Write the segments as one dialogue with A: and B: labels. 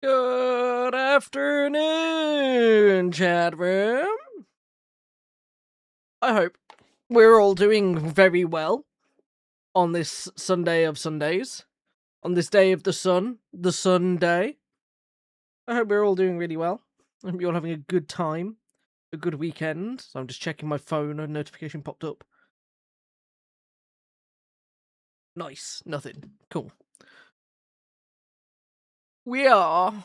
A: Good afternoon, chat room. I hope we're all doing very well on this Sunday of Sundays, on this day of the Sunday. I hope we're all doing really well. I hope you're all having a good time, a good weekend. So I'm just checking my phone, a notification popped up. Nice, nothing. Cool. We are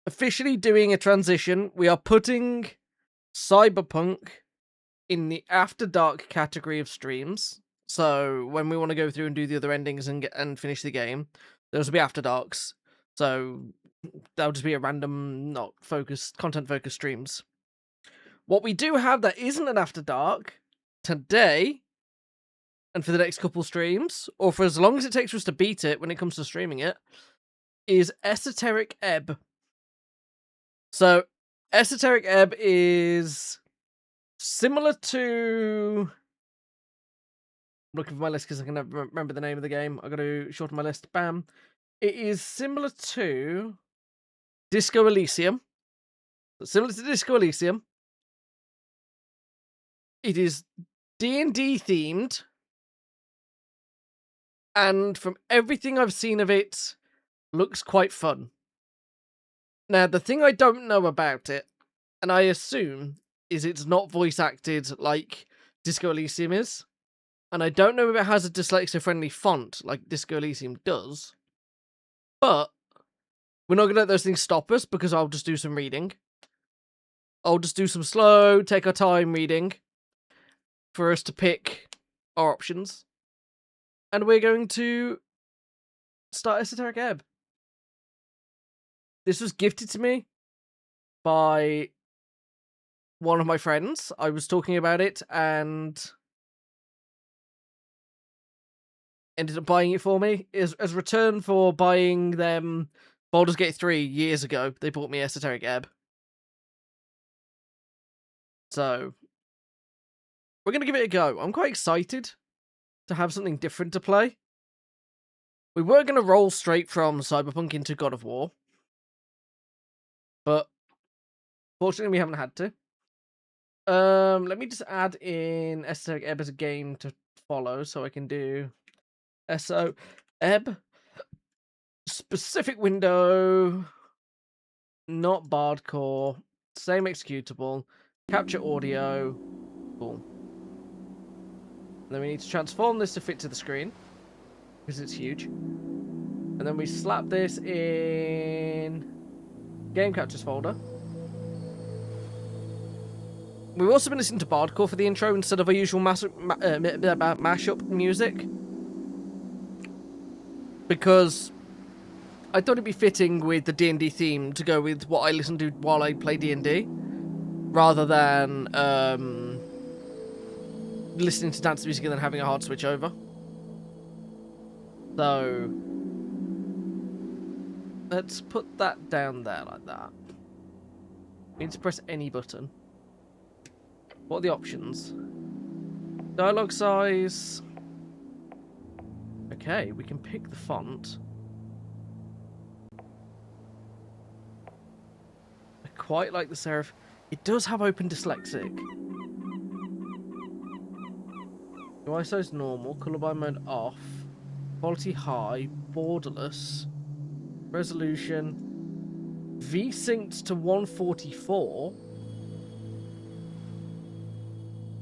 A: officially doing a transition. We are putting Cyberpunk in the After Dark category of streams. So when we want to go through and do the other endings and finish the game, those will be After Darks. So that'll just be a random, not focused, content focused streams. What we do have that isn't an After Dark today, and for the next couple streams, or for as long as it takes for us to beat it when it comes to streaming it, is Esoteric Ebb. So Esoteric Ebb is similar to... I'm looking for my list because I can never remember the name of the game. I got to shorten my list. Bam. It is similar to Disco Elysium. Similar to Disco Elysium. It is D&D themed. And from everything I've seen of it, looks quite fun. Now, the thing I don't know about it, and I assume, is it's not voice acted like Disco Elysium is. And I don't know if it has a dyslexia-friendly font like Disco Elysium does. But we're not going to let those things stop us because I'll just do some reading. I'll just do some slow, take our time reading for us to pick our options. And we're going to start Esoteric Ebb. This was gifted to me by one of my friends. I was talking about it and ended up buying it for me. As return for buying them Baldur's Gate 3 years ago, they bought me Esoteric Ebb. So, we're going to give it a go. I'm quite excited to have something different to play. We were going to roll straight from Cyberpunk into God of War. But, fortunately, we haven't had to. Let me just add in Esoteric Ebb as a game to follow, so I can do SO Ebb. Specific window. Not Bardcore. Same executable. Capture audio. Cool. And then we need to transform this to fit to the screen, because it's huge. And then we slap this in Game Captures folder. We've also been listening to Bardcore for the intro instead of our usual mashup music. Because I thought it'd be fitting with the D&D theme to go with what I listen to while I play D&D. Rather than listening to dance music and then having a hard switch over. So let's put that down there like that. We need to press any button. What are the options? Dialogue size. Okay, we can pick the font. I quite like the serif. It does have open dyslexic. UI size normal, colour by mode off, quality high, borderless, resolution, V-synced to 144.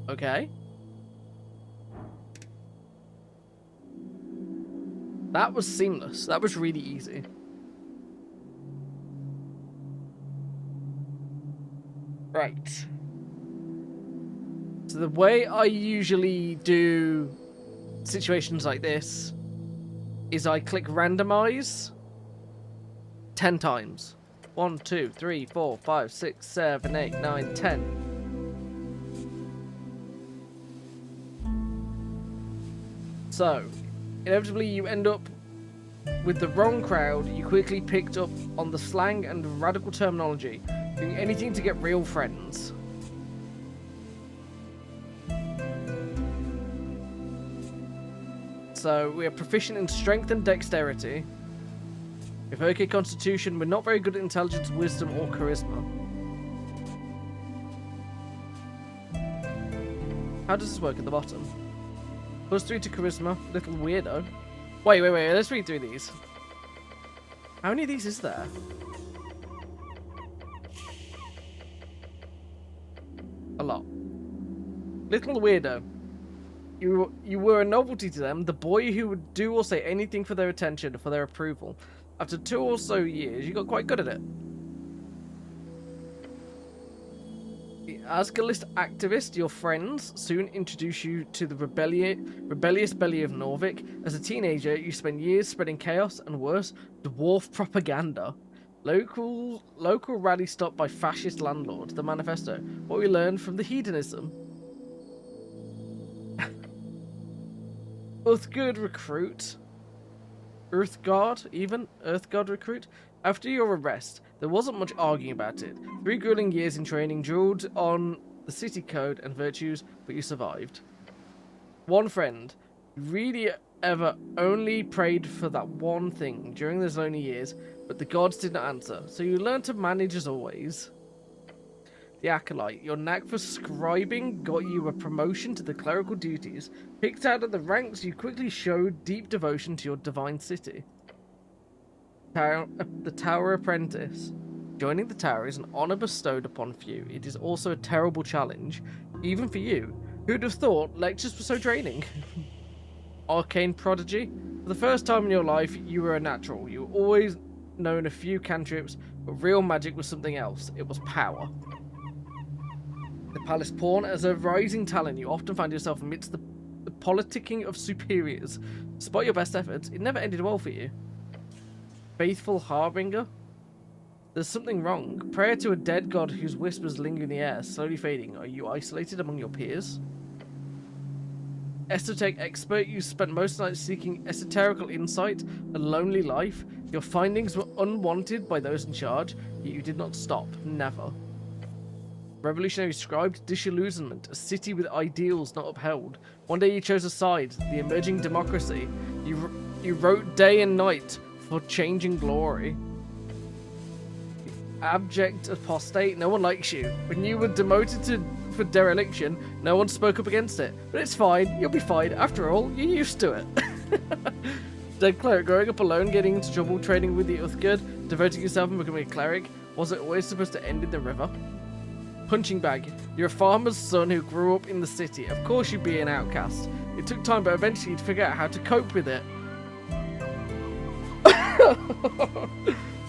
A: Okay. That was seamless. That was really easy. Right. So the way I usually do situations like this is I click randomize 10 times. 1, 2, 3, 4, 5, 6, 7, 8, 9, 10. So, inevitably you end up with the wrong crowd. You quickly picked up on the slang and radical terminology, doing anything to get real friends. So we are proficient in strength and dexterity. With okay constitution, we're not very good at intelligence, wisdom, or charisma. How does this work at the bottom? +3 to charisma, little weirdo. Wait, let's read through these. How many of these is there? A lot. Little weirdo. You were a novelty to them, the boy who would do or say anything for their attention, for their approval. After 2 or so years, you got quite good at it. The Asgalist activist, your friends, soon introduce you to the rebellious belly of Norvik. As a teenager, you spend years spreading chaos and worse, dwarf propaganda. Local rally stopped by fascist landlords, the manifesto. What we learned from the hedonism. Uthgard recruit. Earthguard recruit. After your arrest, there wasn't much arguing about it. 3 grueling years in training drilled on the city code and virtues, but you survived. One friend. You really ever only prayed for that one thing during those lonely years, but the gods did not answer, so you learned to manage as always. The Acolyte. Your knack for scribing got you a promotion to the clerical duties. Picked out of the ranks, you quickly showed deep devotion to your divine city. The Tower Apprentice. Joining the Tower is an honor bestowed upon few. It is also a terrible challenge, even for you. Who'd have thought lectures were so draining? Arcane Prodigy. For the first time in your life, you were a natural. You always known a few cantrips, but real magic was something else. It was power. The Palace Pawn. As a rising talent, you often find yourself amidst the politicking of superiors. Despite your best efforts, it never ended well for you. Faithful Harbinger. There's something wrong. Prayer to a dead god whose whispers linger in the air, slowly fading. Are you isolated among your peers? Esoteric expert. You spent most nights seeking esoterical insight, a lonely life. Your findings were unwanted by those in charge, yet you did not stop. Never. Revolutionary scribe. Disillusionment. A city with ideals not upheld. One day you chose a side, the emerging democracy. You wrote day and night for changing glory. Abject apostate. No one likes you. When you were demoted for dereliction, no one spoke up against it. But it's fine. You'll be fine. After all, you're used to it. Dead cleric. Growing up alone, getting into trouble, training with the Uthgard, devoting yourself and becoming a cleric. Was it always supposed to end in the river? Punching bag. You're a farmer's son who grew up in the city. Of course you'd be an outcast. It took time, but eventually you'd figure out how to cope with it.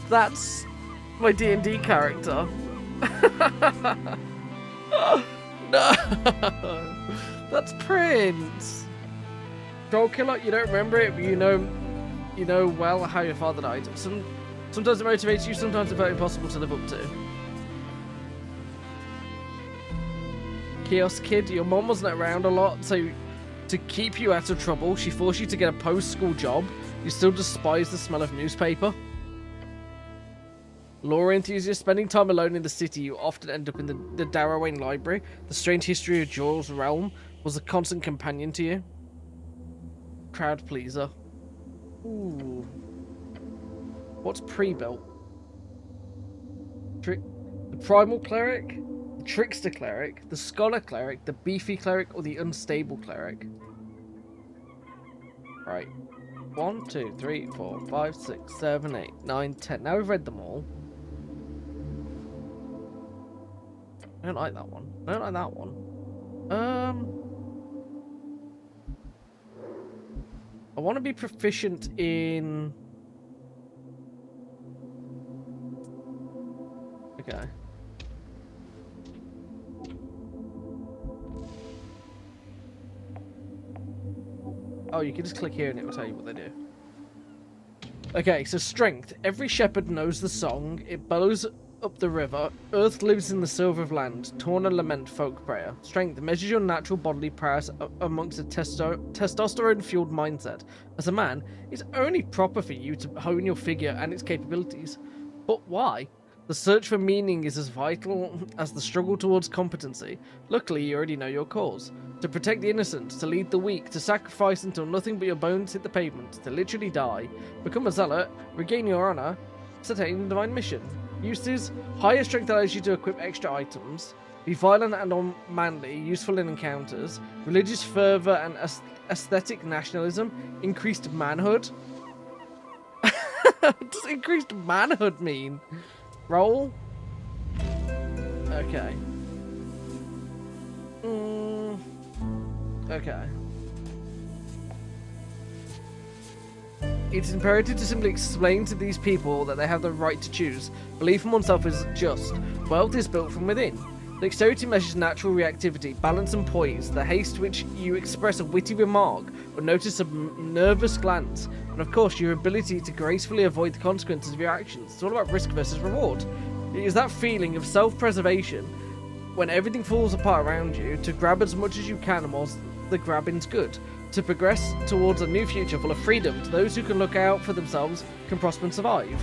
A: That's my D&D character. No, that's Prince. Troll killer. You don't remember it, but you know well how your father died. Sometimes it motivates you. Sometimes it's very impossible to live up to. Kiosk kid. Your mom wasn't around a lot, so to keep you out of trouble, she forced you to get a post-school job. You still despise the smell of newspaper. Lore enthusiast. Spending time alone in the city, you often end up in the Darrowayne Library. The strange history of Jor's realm was a constant companion to you. Crowd pleaser. Ooh. What's pre-built? The primal cleric, the trickster cleric, the scholar cleric, the beefy cleric, or the unstable cleric? Right. 1, 2, 3, 4, 5, 6, 7, 8, 9, 10. Now we've read them all. I don't like that one. I don't like that one. I want to be proficient in... Okay. Oh, you can just click here and it will tell you what they do. Okay, so strength. Every shepherd knows the song. It bellows up the river. Earth lives in the silver of land. Torn and lament folk prayer. Strength measures your natural bodily prowess amongst a testosterone-fueled mindset. As a man, it's only proper for you to hone your figure and its capabilities. But why? The search for meaning is as vital as the struggle towards competency. Luckily, you already know your cause. To protect the innocent, to lead the weak, to sacrifice until nothing but your bones hit the pavement, to literally die. Become a zealot, regain your honor, attain the divine mission. Uses: higher strength allows you to equip extra items. Be violent and unmanly, useful in encounters. Religious fervor and aesthetic nationalism. Increased manhood. What does increased manhood mean? Roll. Okay. Okay. It's imperative to simply explain to these people that they have the right to choose. Belief in oneself is just. Wealth is built from within. Dexterity measures natural reactivity, balance and poise, the haste which you express a witty remark or notice a nervous glance, and of course your ability to gracefully avoid the consequences of your actions. It's all about risk versus reward. It is that feeling of self-preservation when everything falls apart around you, to grab as much as you can whilst the grabbing's good, to progress towards a new future full of freedom. To those who can look out for themselves, can prosper and survive.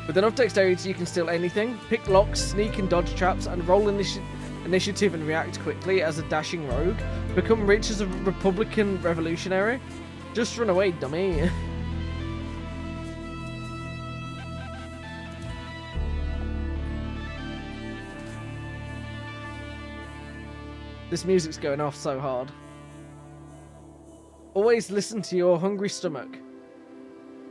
A: With enough dexterity, you can steal anything, pick locks, sneak and dodge traps, and roll initiative and react quickly as a dashing rogue. Become rich as a Republican revolutionary. Just run away, dummy. This music's going off so hard. Always listen to your hungry stomach.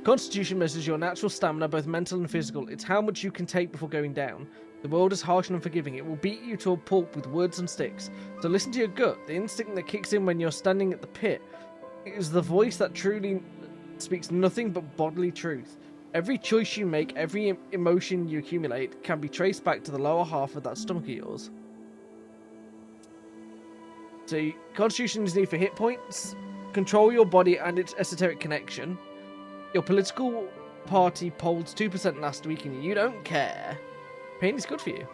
A: Constitution measures your natural stamina, both mental and physical. It's how much you can take before going down. The world is harsh and unforgiving. It will beat you to a pulp with words and sticks. So listen to your gut, the instinct that kicks in when you're standing at the pit. It is the voice that truly speaks nothing but bodily truth. Every choice you make, every emotion you accumulate, can be traced back to the lower half of that stomach of yours. So, Constitution is needed for hit points, control your body and its esoteric connection. Your political party polled 2% last week and you don't care. Pain is good for you.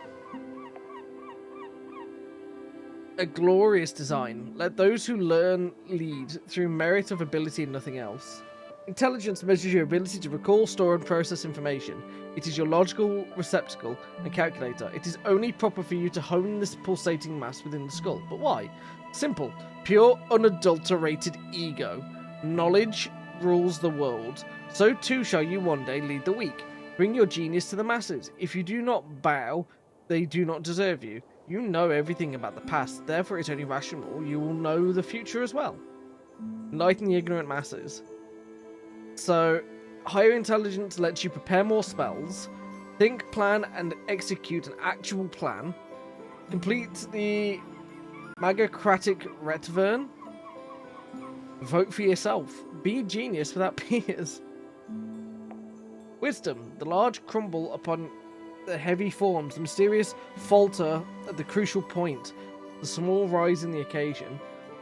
A: A glorious design. Let those who learn lead through merit of ability and nothing else. Intelligence measures your ability to recall, store and process information. It is your logical receptacle and calculator. It is only proper for you to hone this pulsating mass within the skull. But why? Simple. Pure, unadulterated ego. Knowledge rules the world. So too shall you one day lead the weak. Bring your genius to the masses. If you do not bow, they do not deserve you. You know everything about the past, therefore it's only rational you will know the future as well. Enlighten the ignorant masses. So, higher intelligence lets you prepare more spells, think, plan, and execute an actual plan. Complete the magocratic retvern. Vote for yourself. Be a genius without peers. Wisdom. The large crumble upon the heavy forms. The mysterious falter at the crucial point. The small rise in the occasion.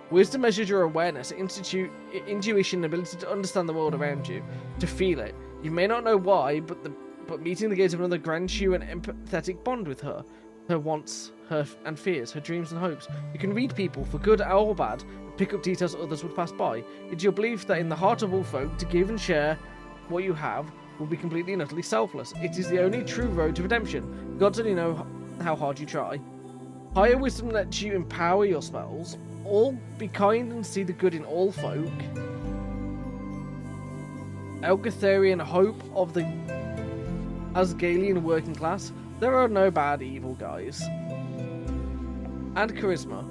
A: Wisdom measures your awareness, intuition, ability to understand the world around you, to feel it. You may not know why, but meeting the gaze of another grants you an empathetic bond with her wants, her and fears, her dreams and hopes. You can read people, for good or bad, and pick up details others would pass by. It's your belief that in the heart of all folk, to give and share what you have will be completely and utterly selfless. It is the only true road to redemption. Gods only know how hard you try. Higher wisdom lets you empower your spells. All be kind and see the good in all folk. Elgatherian hope of the Asgalian working class. There are no bad evil guys. And charisma.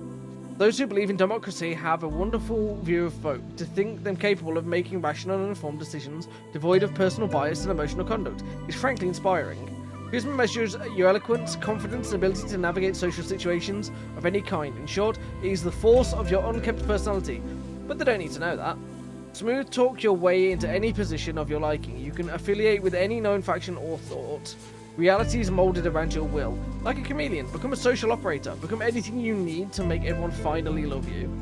A: Those who believe in democracy have a wonderful view of folk, to think them capable of making rational and informed decisions, devoid of personal bias and emotional conduct, is frankly inspiring. Charisma measures your eloquence, confidence, and ability to navigate social situations of any kind. In short, it is the force of your unkept personality. But they don't need to know that. Smooth talk your way into any position of your liking. You can affiliate with any known faction or thought. Reality is molded around your will. Like a chameleon, become a social operator. Become anything you need to make everyone finally love you.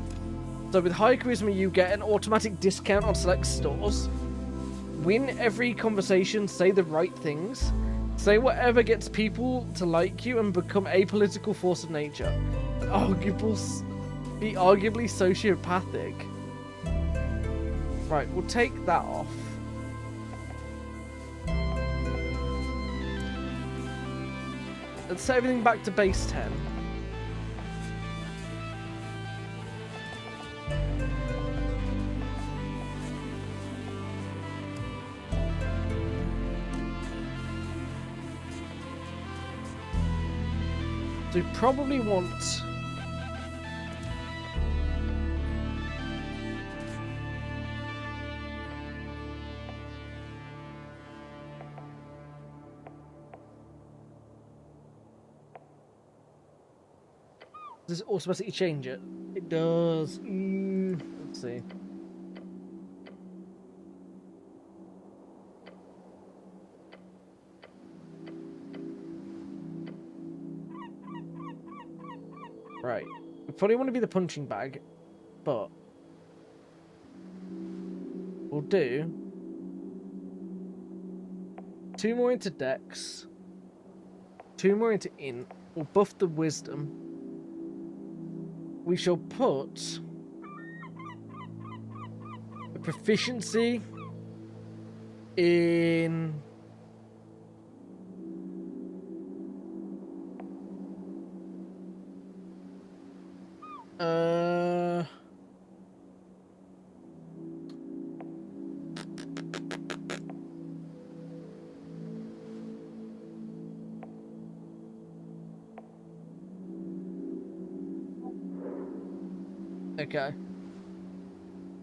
A: So with high charisma, you get an automatic discount on select stores. Win every conversation, say the right things. Say whatever gets people to like you and become a political force of nature. Be arguably sociopathic. Right, we'll take that off. Let's set everything back to base 10. So we probably want... Does it automatically change it? It does. Let's see. Right. We probably want to be the punching bag, but we'll do 2 more into Dex, 2 more into Int. We'll buff the Wisdom. We shall put a proficiency in okay.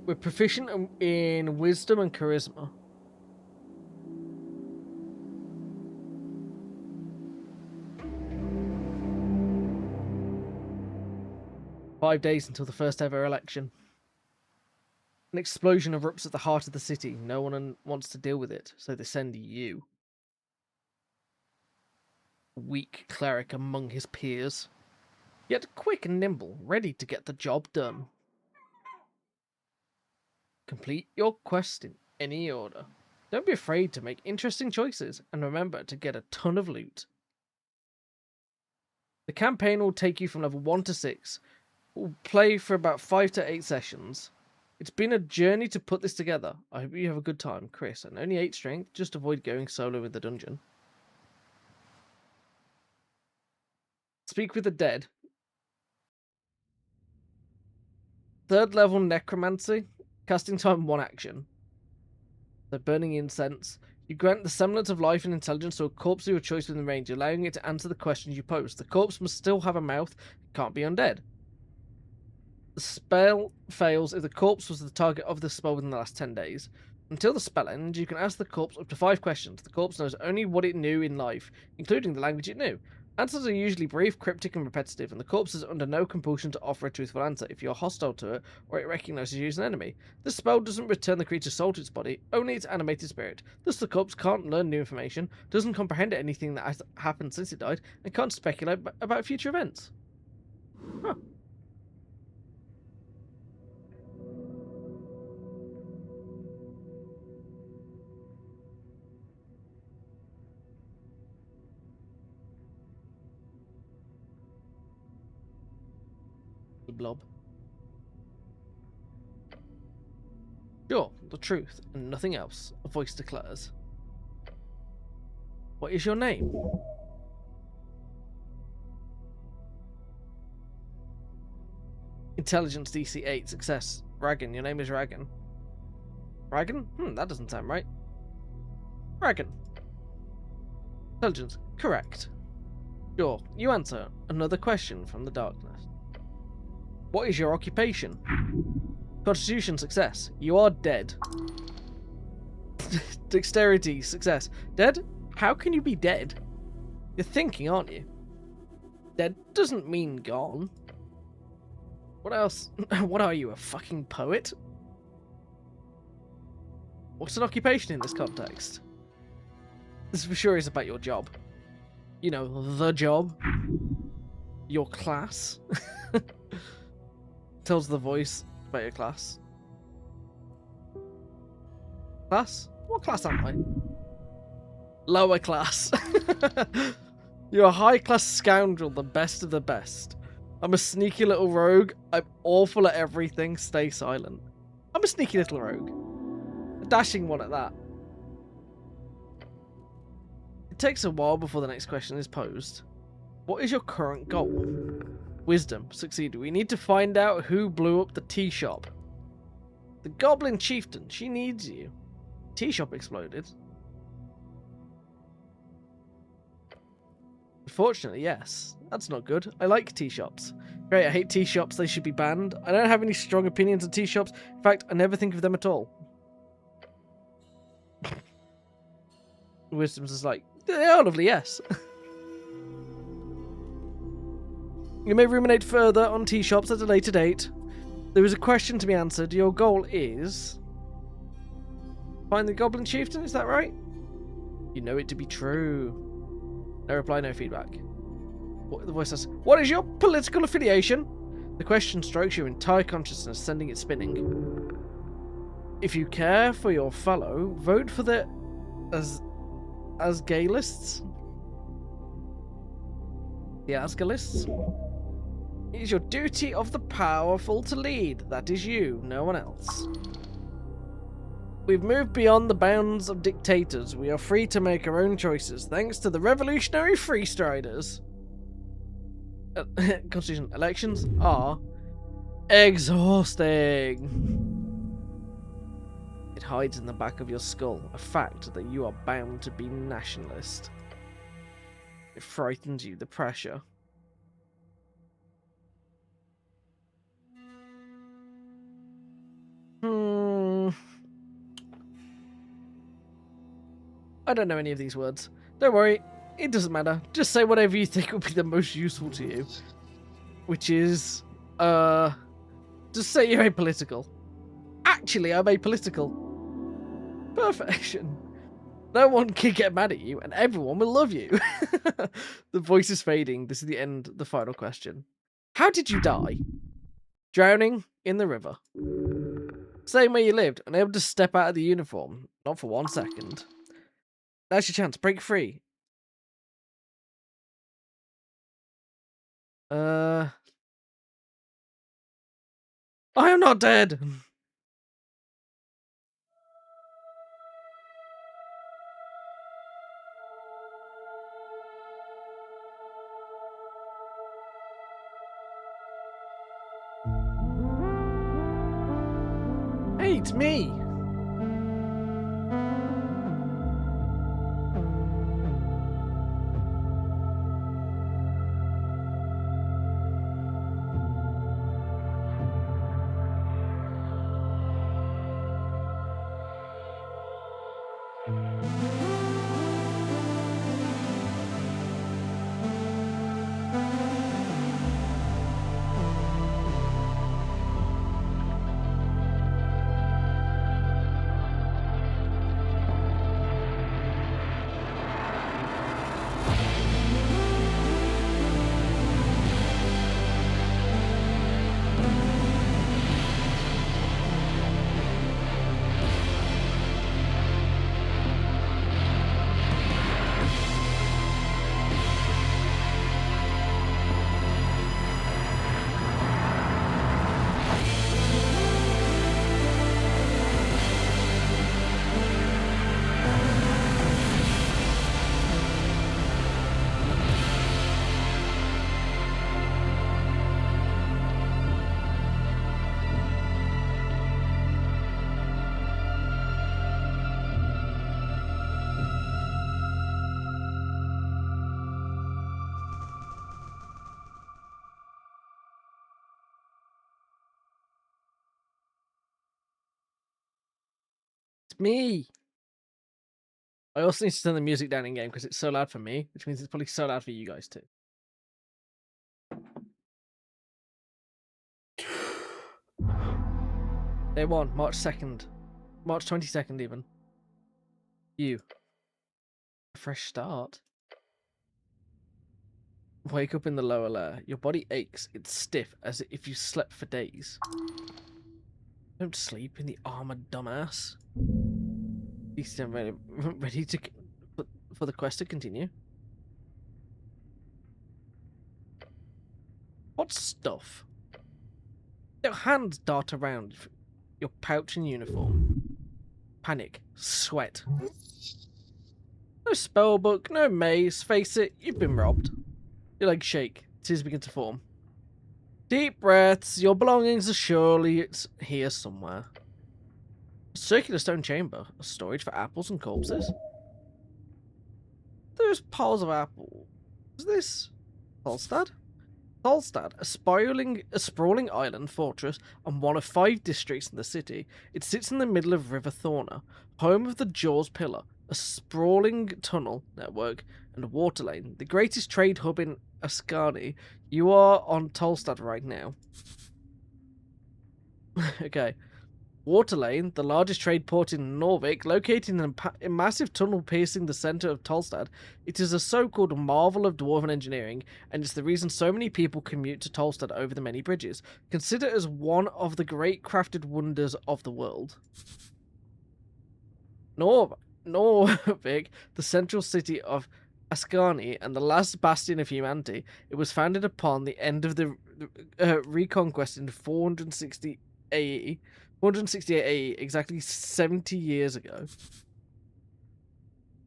A: We're proficient in Wisdom and Charisma. "5 days until the first ever election. An explosion erupts at the heart of the city. No one wants to deal with it, so they send you. A weak cleric among his peers. Yet quick and nimble, ready to get the job done. Complete your quest in any order. Don't be afraid to make interesting choices, and remember to get a ton of loot. The campaign will take you from level 1 to 6. We'll play for about 5 to 8 sessions. It's been a journey to put this together. I hope you have a good time, Chris. And only 8 strength, just avoid going solo in the dungeon. Speak with the dead. 3rd level necromancy. Casting time 1 action. So burning incense. You grant the semblance of life and intelligence to a corpse of your choice within range, allowing it to answer the questions you pose. The corpse must still have a mouth. It can't be undead. The spell fails if the corpse was the target of the spell within the last 10 days. Until the spell ends, you can ask the corpse up to 5 questions. The corpse knows only what it knew in life, including the language it knew. Answers are usually brief, cryptic, and repetitive, and the corpse is under no compulsion to offer a truthful answer if you're hostile to it or it recognizes you as an enemy. This spell doesn't return the creature's soul to its body, only its animated spirit. Thus, the corpse can't learn new information, doesn't comprehend anything that has happened since it died, and can't speculate about future events. Huh. Blob. Sure, the truth and nothing else, a voice declares. What is your name? Intelligence DC 8, success. Ragan, your name is Ragan. Ragan? That doesn't sound right. Ragan. Intelligence, correct. Sure, you answer. Another question from the darkness. What is your occupation? Constitution, success. You are dead. Dexterity, success. Dead? How can you be dead? You're thinking, aren't you? Dead doesn't mean gone. What else? What are you, a fucking poet? What's an occupation in this context? This for sure is about your job. You know, the job. Your class. Tells the voice about your class. Class? What class am I? Lower class. You're a high-class scoundrel, the best of the best. I'm a sneaky little rogue. I'm awful at everything. Stay silent. I'm a sneaky little rogue. A dashing one at that. It takes a while before the next question is posed. What is your current goal? Wisdom. Succeeded. We need to find out who blew up the tea shop. The Goblin Chieftain. She needs you. Tea shop exploded. Unfortunately, yes. That's not good. I like tea shops. Great, I hate tea shops. They should be banned. I don't have any strong opinions on tea shops. In fact, I never think of them at all. Wisdom's is like, they are lovely, yes. You may ruminate further on tea shops at a later date. There is a question to be answered. Your goal is... find the Goblin Chieftain, is that right? You know it to be true. No reply, no feedback. The voice says, what is your political affiliation? The question strokes your entire consciousness, sending it spinning. If you care for your fellow, vote for the Asgalists. The Asgalists? It is your duty of the powerful to lead. That is you, no one else. We've moved beyond the bounds of dictators. We are free to make our own choices, thanks to the revolutionary freestriders. Constitution elections are exhausting. It hides in the back of your skull, a fact that you are bound to be nationalist. It frightens you, the pressure. I don't know any of these words. Don't worry, it doesn't matter. Just say whatever you think will be the most useful to you. Which is, just say you're apolitical. Actually, I'm apolitical. Perfection. No one can get mad at you, and everyone will love you. The voice is fading. This is the end, the final question. How did you die? Drowning in the river. Same way you lived, unable to step out of the uniform. Not for 1 second. Now's your chance. Break free. I am not dead. Hey, it's me. Me. I also need to turn the music down in game because it's so loud for me, which means it's probably so loud for you guys too. Day 1, March 2nd. March 22nd even. You. A fresh start. Wake up in the lower layer. Your body aches. It's stiff as if you slept for days. Don't sleep in the armored dumbass. You stand ready to for the quest to continue. What stuff? Your hands dart around your pouch and uniform. Panic. Sweat. No spellbook, no maze. Face it, you've been robbed. Your legs shake. Tears begin to form. Deep breaths. Your belongings are surely here somewhere. A circular stone chamber. A storage for apples and corpses. There's piles of apples. Is this Tolstad? Tolstad, a sprawling island fortress and one of 5 districts in the city. It sits in the middle of River Thorna, home of the Jaws Pillar, a sprawling tunnel network, and a water lane, the greatest trade hub in Ascani. You are on Tolstad right now. Okay. Water lane, the largest trade port in Norvik, located in a massive tunnel piercing the center of Tolstad. It is a so-called marvel of dwarven engineering, and it's the reason so many people commute to Tolstad over the many bridges. Considered as one of the great crafted wonders of the world. Norvik, the central city of Ascani and the last bastion of humanity, it was founded upon the end of the reconquest in 460 AE. 468 AE, exactly 70 years ago.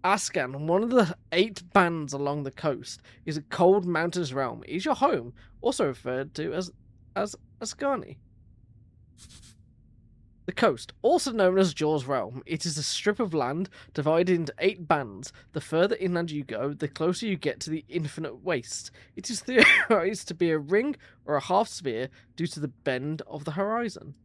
A: Ascan, one of the 8 bands along the coast, is a cold mountainous realm. It is your home, also referred to as Ascani. The coast, also known as Jaws Realm, it is a strip of land divided into 8 bands. The further inland you go, the closer you get to the infinite waste. It is theorized to be a ring or a half sphere due to the bend of the horizon.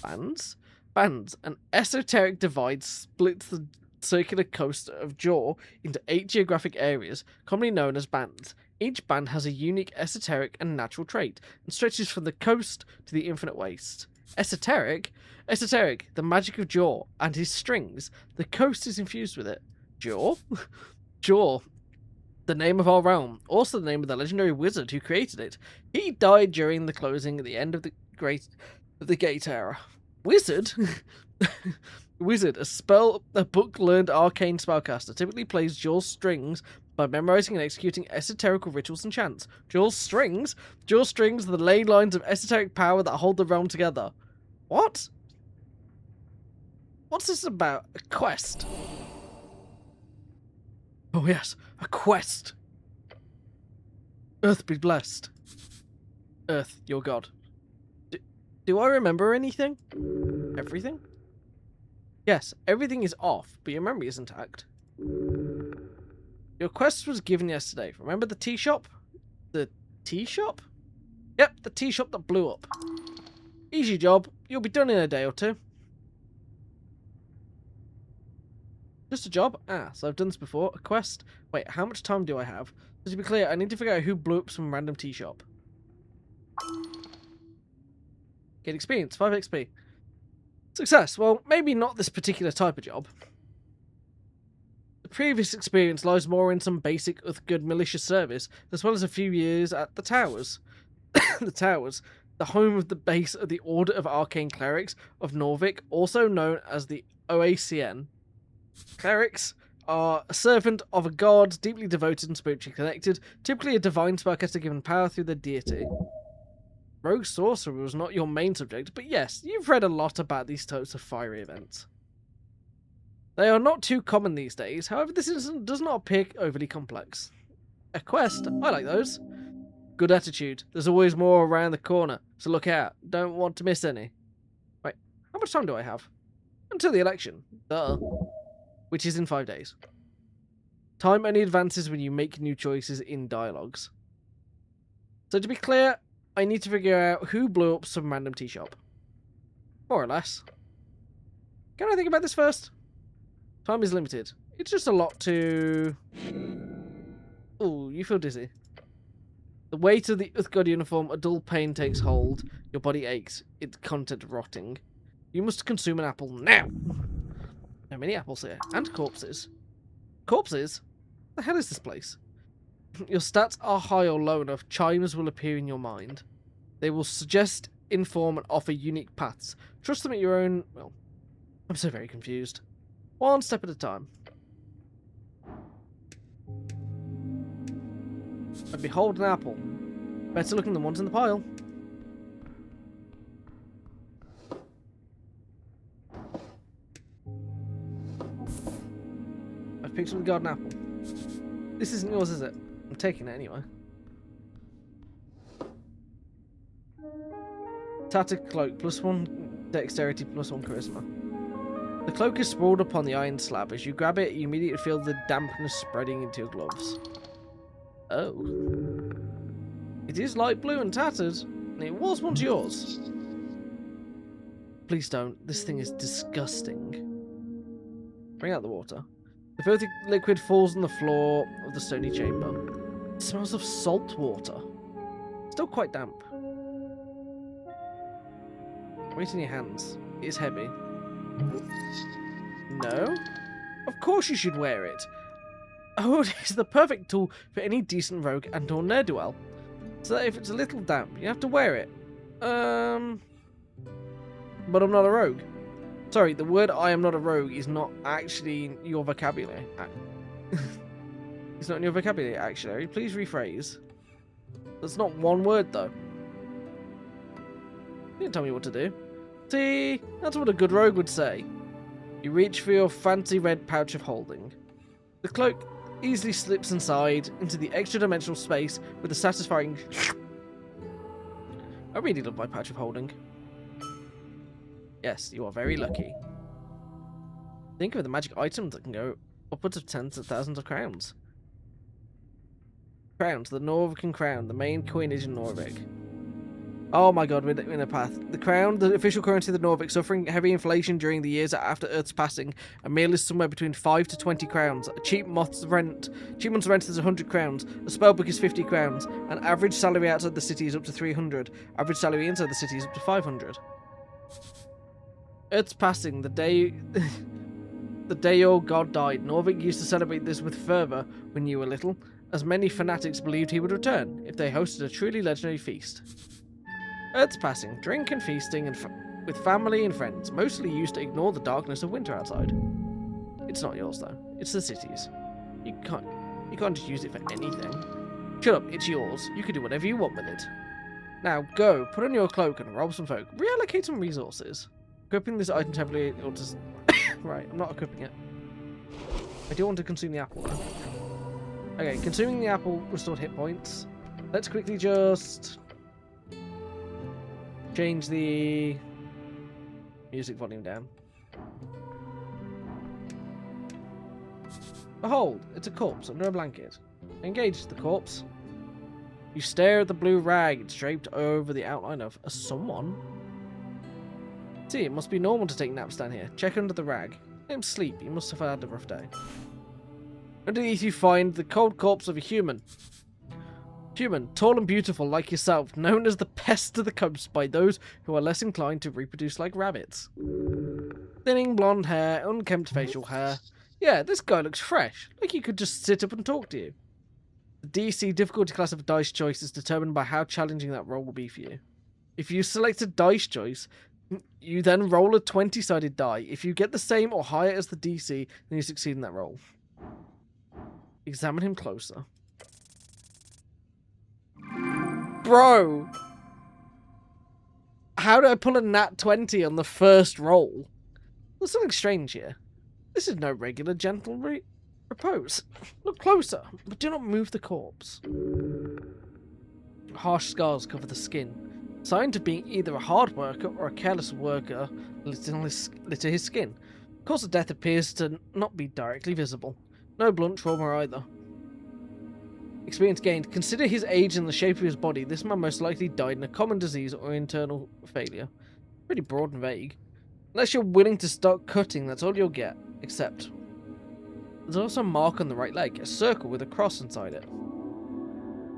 A: Bands. An esoteric divide splits the circular coast of Jaw into 8 geographic areas, commonly known as bands. Each band has a unique esoteric and natural trait, and stretches from the coast to the infinite waste. Esoteric, the magic of Jaw and his strings. The coast is infused with it. Jaw? Jaw. The name of our realm, also the name of the legendary wizard who created it. He died during the closing at the end of the Gate Era. Wizard? Wizard, a book-learned arcane spellcaster, typically plays Jaw's strings by memorizing and executing esoterical rituals and chants. Jaw's strings? Jaw's strings are the ley lines of esoteric power that hold the realm together. What? What's this about? A quest? Oh yes, a quest. Earth be blessed. Earth, your god. Do I remember anything? Everything? Yes, everything is off, but your memory is intact. Your quest was given yesterday. Remember the tea shop? The tea shop? Yep, the tea shop that blew up. Easy job. You'll be done in a day or 2. Just a job? Ah, so I've done this before. A quest. Wait, how much time do I have? So to be clear, I need to figure out who blew up some random tea shop. Get experience, 5 XP. Success. Well, maybe not this particular type of job. The previous experience lies more in some basic good malicious service, as well as a few years at the Towers. The Towers, the home of the base of the Order of Arcane Clerics of Norvik, also known as the OACN. Clerics are a servant of a god, deeply devoted and spiritually connected, typically a divine spellcaster given power through their deity. Rogue Sorcerer was not your main subject, but yes, you've read a lot about these types of fiery events. They are not too common these days, however this does not appear overly complex. A quest? I like those. Good attitude. There's always more around the corner, so look out. Don't want to miss any. Wait, how much time do I have? Until the election. Duh. Which is in 5 days. Time only advances when you make new choices in dialogues. So to be clear, I need to figure out who blew up some random tea shop. More or less. Can I think about this first? Time is limited. It's just a lot to... Ooh, you feel dizzy. The weight of the Uthgod uniform, a dull pain takes hold. Your body aches. Its content rotting. You must consume an apple now. There are many apples here. And corpses. Corpses? What the hell is this place? Your stats are high or low enough, chimes will appear in your mind. They will suggest, inform, and offer unique paths. Trust them at your own... Well, I'm so very confused. One step at a time. And behold an apple. Better looking than ones in the pile. I've picked up the garden apple. This isn't yours, is it? I'm taking it anyway. Tattered cloak, +1 dexterity, +1 charisma. The cloak is sprawled upon the iron slab. As you grab it, you immediately feel the dampness spreading into your gloves. Oh. It is light blue and tattered, and it was once yours. Please don't. This thing is disgusting. Bring out the water. The filthy liquid falls on the floor of the stony chamber. It smells of salt water. Still quite damp. Weight in your hands. It is heavy. No? Of course you should wear it. Oh, it is the perfect tool for any decent rogue and or ne'er-do-well. So that if it's a little damp, you have to wear it. But I'm not a rogue. Sorry, the word I am not a rogue is not actually in your vocabulary. It's not in your vocabulary, actually. Please rephrase. That's not one word, though. You didn't tell me what to do. See, that's what a good rogue would say. You reach for your fancy red pouch of holding. The cloak easily slips inside into the extra-dimensional space with a satisfying... I really love my pouch of holding. Yes, you are very lucky. Think of the magic items that can go upwards of tens of thousands of crowns. Crowns, the Norvican crown, the main coinage in Norvik. Oh my god, we're in a path. The crown, the official currency of the Norvik, suffering heavy inflation during the years after Earth's passing. A meal is somewhere between 5 to 20 crowns. A cheap month's rent is 100 crowns. A spellbook is 50 crowns. An average salary outside the city is up to 300. Average salary inside the city is up to 500. Earth's passing, the day the day your god died. Norvik used to celebrate this with fervour when you were little, as many fanatics believed he would return if they hosted a truly legendary feast. Earth's passing, drink and feasting with family and friends, mostly used to ignore the darkness of winter outside. It's not yours though, it's the city's. You can't just use it for anything. Shut up, it's yours. You can do whatever you want with it. Now go, put on your cloak and rob some folk. Reallocate some resources. Equipping this item heavily or just... Right, I'm not equipping it. I do want to consume the apple though. Okay, consuming the apple restored hit points. Let's quickly just... change the music volume down. Behold, it's a corpse under a blanket. Engage the corpse. You stare at the blue rag. It's draped over the outline of a someone. See, it must be normal to take naps down here. Check under the rag. Let him sleep. You must have had a rough day. Underneath you find the cold corpse of a human. Human, tall and beautiful like yourself, known as the pest of the coast by those who are less inclined to reproduce like rabbits. Thinning blonde hair, unkempt facial hair. Yeah, this guy looks fresh, like he could just sit up and talk to you. The DC difficulty class of dice choice is determined by how challenging that roll will be for you. If you select a dice choice, you then roll a 20-sided die. If you get the same or higher as the DC, then you succeed in that roll. Examine him closer. Bro! How did I pull a nat 20 on the first roll? There's something strange here. This is no regular gentle repose. Look closer, but do not move the corpse. Harsh scars cover the skin. Sign of being either a hard worker or a careless worker litter his skin. Cause of death appears to not be directly visible. No blunt trauma either. Experience gained. Consider his age and the shape of his body. This man most likely died in a common disease or internal failure. Pretty broad and vague. Unless you're willing to start cutting, that's all you'll get. Except, there's also a mark on the right leg, a circle with a cross inside it.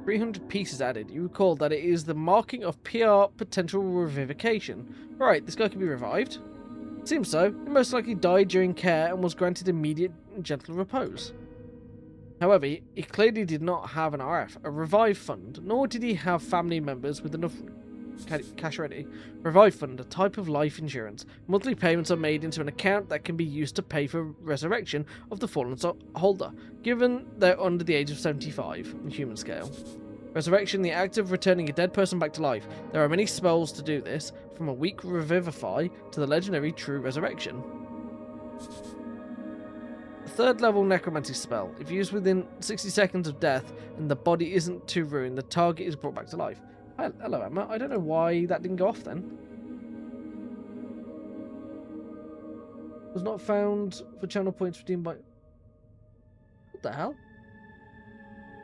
A: 300 pieces added. You recall that it is the marking of PR potential revivification. Right, this guy can be revived? Seems so. He most likely died during care and was granted immediate and gentle repose. However, he clearly did not have an RF, a revive fund, nor did he have family members with enough cash ready. Revive fund, a type of life insurance. Monthly payments are made into an account that can be used to pay for resurrection of the fallen holder, given they're under the age of 75 on human scale. Resurrection, the act of returning a dead person back to life. There are many spells to do this, from a weak revivify to the legendary true resurrection. Third level necromancy spell. If used within 60 seconds of death and the body isn't too ruined, the target is brought back to life. Hello, Emma. I don't know why that didn't go off then. Was not found for channel points redeemed by... What the hell?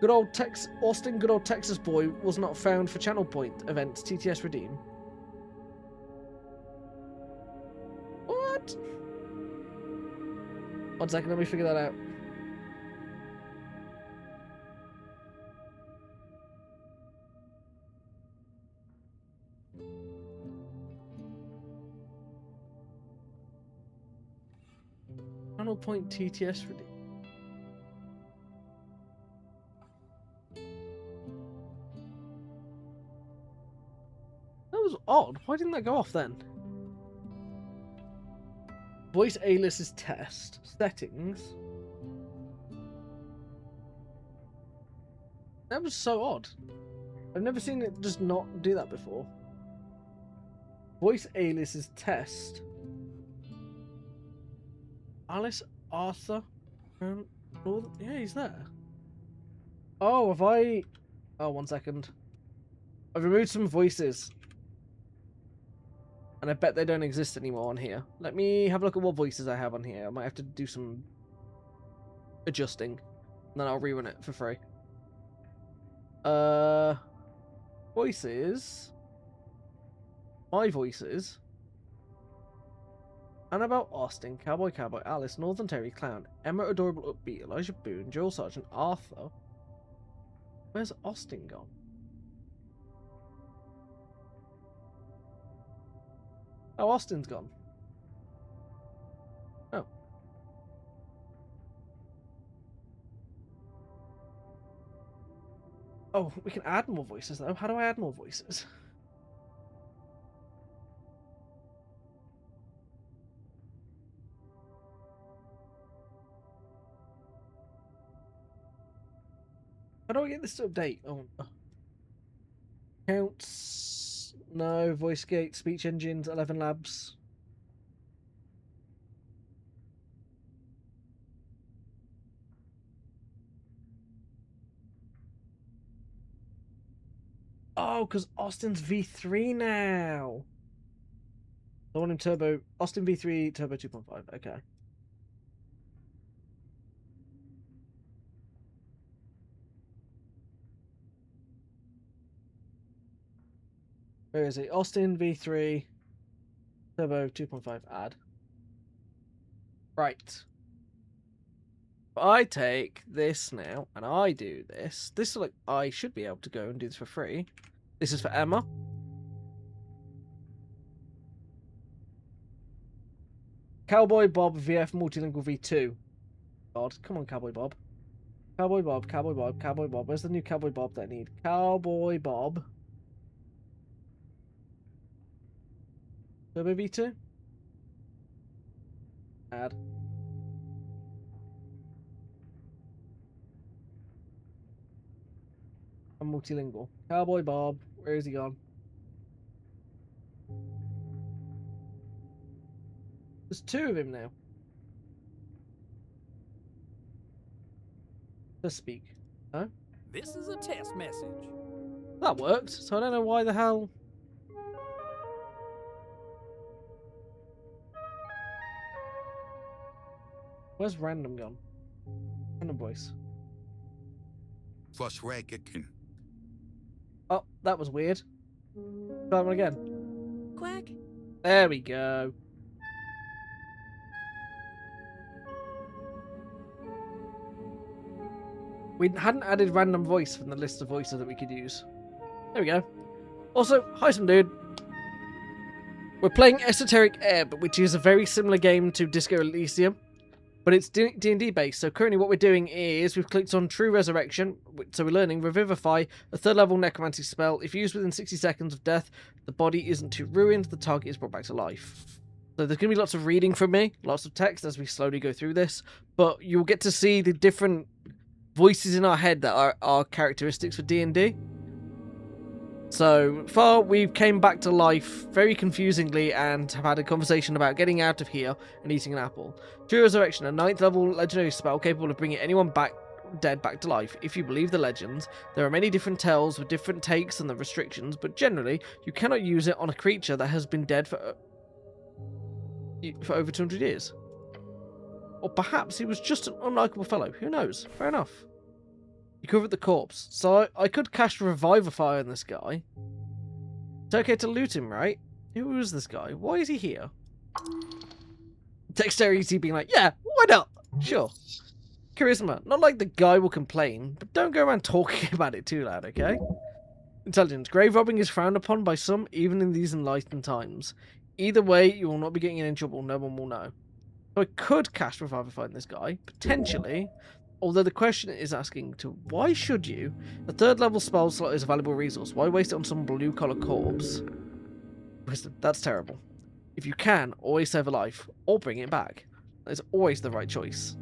A: Good old Austin, good old Texas boy was not found for channel point events. TTS redeem. What? 1 second, let me figure that out. Channel point TTS redeem. That was odd. Why didn't that go off then? Voice A-list is test. Settings. That was so odd. I've never seen it just not do that before. Voice A-list is test. Alice, Arthur, yeah, he's there. Oh, have I... Oh, 1 second. I've removed some voices. And I bet they don't exist anymore on here. Let me have a look at what voices I have on here. I might have to do some adjusting. And then I'll rerun it for free. Voices. My voices. Annabelle Austin, Cowboy, Alice, Northern Terry, Clown, Emma Adorable Upbeat, Elijah Boone, Joel Sargent, Arthur. Where's Austin gone? Oh, Austin's gone. Oh. Oh, we can add more voices though. How do I add more voices? How do I get this to update? Oh, counts. No, voice gate, speech engines, 11 labs. Oh, because Austin's V3 now. The one in Turbo. Austin V3, Turbo 2.5. Okay. Where is it? Austin V3 Turbo 2.5 add. Right. If I take this now and I do this. This is like I should be able to go and do this for free. This is for Emma. Cowboy Bob VF Multilingual V2. God, come on, Cowboy Bob. Cowboy Bob, Cowboy Bob, Cowboy Bob. Where's the new Cowboy Bob that I need? Cowboy Bob. Turbo V2? Add. I'm multilingual. Cowboy Bob. Where is he gone? There's 2 of him now. To speak. Huh?
B: This is a test message.
A: That worked, so I don't know why the hell... Where's random gone? Random voice. Oh, that was weird. Try one again.
B: Quack.
A: There we go. We hadn't added random voice from the list of voices that we could use. There we go. Also, hi some dude. We're playing Esoteric Ebb, which is a very similar game to Disco Elysium, but it's D&D based. So currently what we're doing is we've clicked on True Resurrection. So we're learning Revivify, a 3rd level necromancy spell. If used within 60 seconds of death, the body isn't too ruined, the target is brought back to life. So there's going to be lots of reading from me, lots of text as we slowly go through this, but you'll get to see the different voices in our head that are characteristics for D&D. So far, we came back to life very confusingly and have had a conversation about getting out of here and eating an apple. True Resurrection, a 9th level legendary spell capable of bringing anyone back dead back to life. If you believe the legends, there are many different tales with different takes on the restrictions, but generally, you cannot use it on a creature that has been dead for over 200 years. Or perhaps he was just an unlikable fellow. Who knows? Fair enough. You covered the corpse, so I could cast Revivify on this guy. It's okay to loot him, right? Who is this guy? Why is he here? Dexterity being like, yeah, why not? Sure. Charisma. Not like the guy will complain, but don't go around talking about it too loud, okay? Intelligence. Grave robbing is frowned upon by some, even in these enlightened times. Either way, you will not be getting in trouble. No one will know. So I could cast Revivify on this guy, potentially. Although the question is asking to, why should you? A 3rd level spell slot is a valuable resource. Why waste it on some blue-collar corpse? Wisdom. That's terrible. If you can, always save a life, or bring it back. That is always the right choice.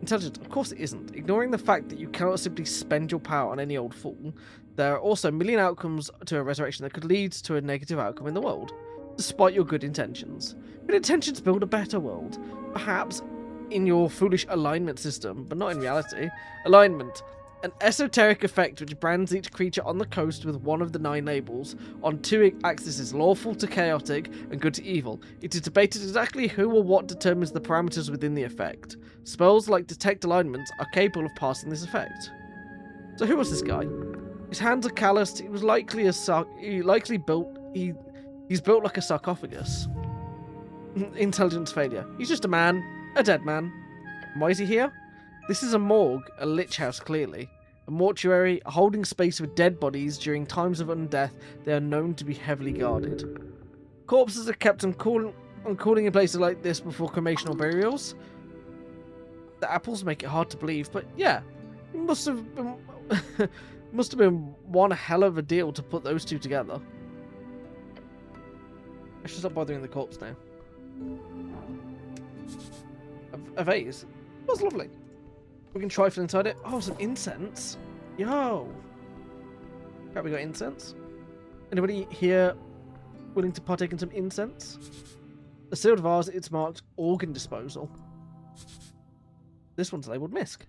A: Intelligence, of course it isn't. Ignoring the fact that you cannot simply spend your power on any old fool, there are also a million outcomes to a resurrection that could lead to a negative outcome in the world, despite your good intentions. Good intentions build a better world. Perhaps in your foolish alignment system, but not in reality. Alignment. An esoteric effect which brands each creature on the coast with one of the 9 labels on 2 axes: lawful to chaotic and good to evil. It is debated exactly who or what determines the parameters within the effect. Spells like Detect Alignments are capable of passing this effect. So who was this guy? His hands are calloused. He was likely he's built like a sarcophagus. Intelligence failure. He's just a man, a dead man. Why is he here? This is a morgue, a lich house clearly. A mortuary, a holding space with dead bodies. During times of undeath, they are known to be heavily guarded. Corpses are kept on cooling in places like this before cremation or burials. The apples make it hard to believe, but yeah, it must have been one hell of a deal to put those two together. I should stop bothering the corpse now. A vase. That's lovely. We can trifle inside it. Oh, some incense. Yo. Right, we got incense. Anybody here willing to partake in some incense? A sealed vase, it's marked organ disposal. This one's labelled misc.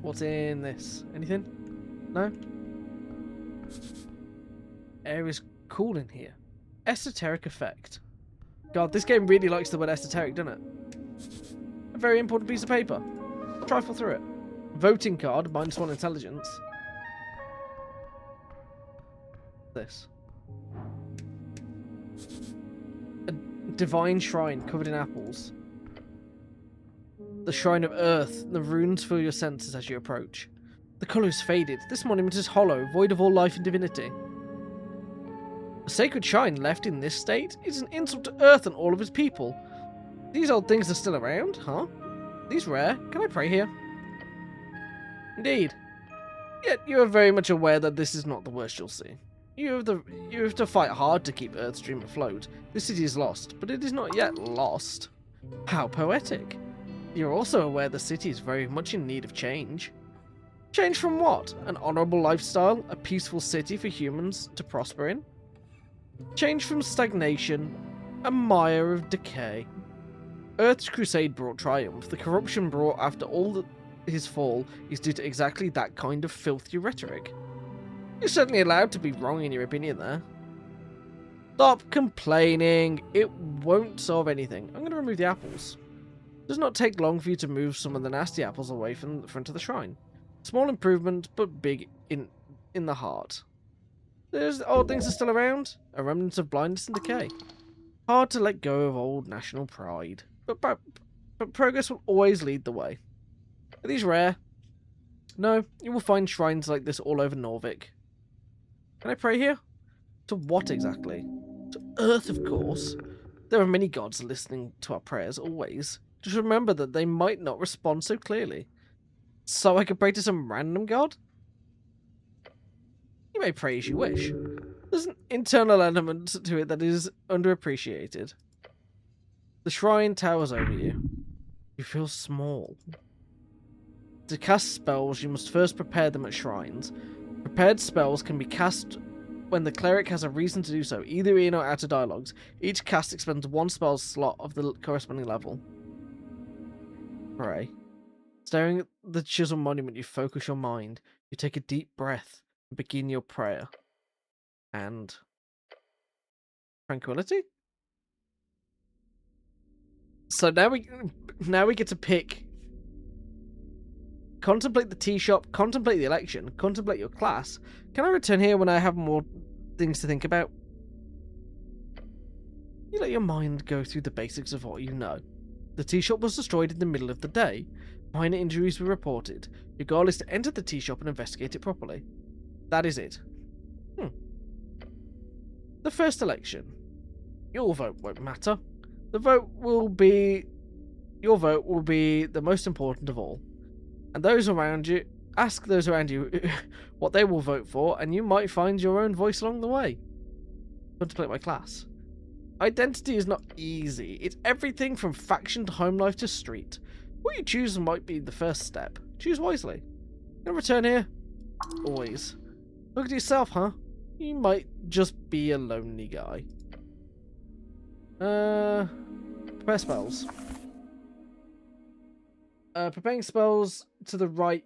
A: What's in this? Anything? No? Air is cool in here. Esoteric effect. God, this game really likes the word esoteric, doesn't it? A very important piece of paper. Trifle through it. Voting card, -1 intelligence. This. A divine shrine covered in apples. The shrine of earth. The runes fill your senses as you approach. The colour is faded. This monument is hollow, void of all life and divinity. A sacred shrine left in this state is an insult to Earth and all of its people. These old things are still around, huh? These rare? Can I pray here? Indeed. Yet you are very much aware that this is not the worst you'll see. You have to fight hard to keep Earth's dream afloat. This city is lost, but it is not yet lost. How poetic. You're also aware the city is very much in need of change. Change from what? An honourable lifestyle? A peaceful city for humans to prosper in? Change from stagnation, a mire of decay. Earth's crusade brought triumph. The corruption brought after his fall is due to exactly that kind of filthy rhetoric. You're certainly allowed to be wrong in your opinion there. Stop complaining. It won't solve anything. I'm going to remove the apples. It does not take long for you to move some of the nasty apples away from the front of the shrine. Small improvement, but big in the heart. There's old things are still around, a remnant of blindness and decay. Hard to let go of old national pride, but progress will always lead the way. Are these rare? No, you will find shrines like this all over Norvik. Can I pray here? To what exactly? To Earth, of course. There are many gods listening to our prayers always. Just remember that they might not respond so clearly. So I could pray to some random god? You may pray as you wish. There's an internal element to it that is underappreciated. The shrine towers over you. You feel small. To cast spells, you must first prepare them at shrines. Prepared spells can be cast when the cleric has a reason to do so, either in or out of dialogues. Each cast expends 1 spell slot of the corresponding level. Pray. Staring at the chisel monument, you focus your mind. You take a deep breath and begin your prayer. And tranquility? So now we get to pick. Contemplate the tea shop, contemplate the election, contemplate your class. Can I return here when I have more things to think about? You let your mind go through the basics of what you know. The tea shop was destroyed in the middle of the day. Minor injuries were reported. Your goal is to enter the tea shop and investigate it properly. That is it. The first election. Your vote won't matter. Your vote will be the most important of all. And ask those around you what they will vote for, and you might find your own voice along the way. Contemplate my class. Identity is not easy. It's everything from faction to home life to street. What you choose might be the first step. Choose wisely. Gonna return here? Always. Look at yourself, huh? You might just be a lonely guy. Prepare spells. Preparing spells to the right.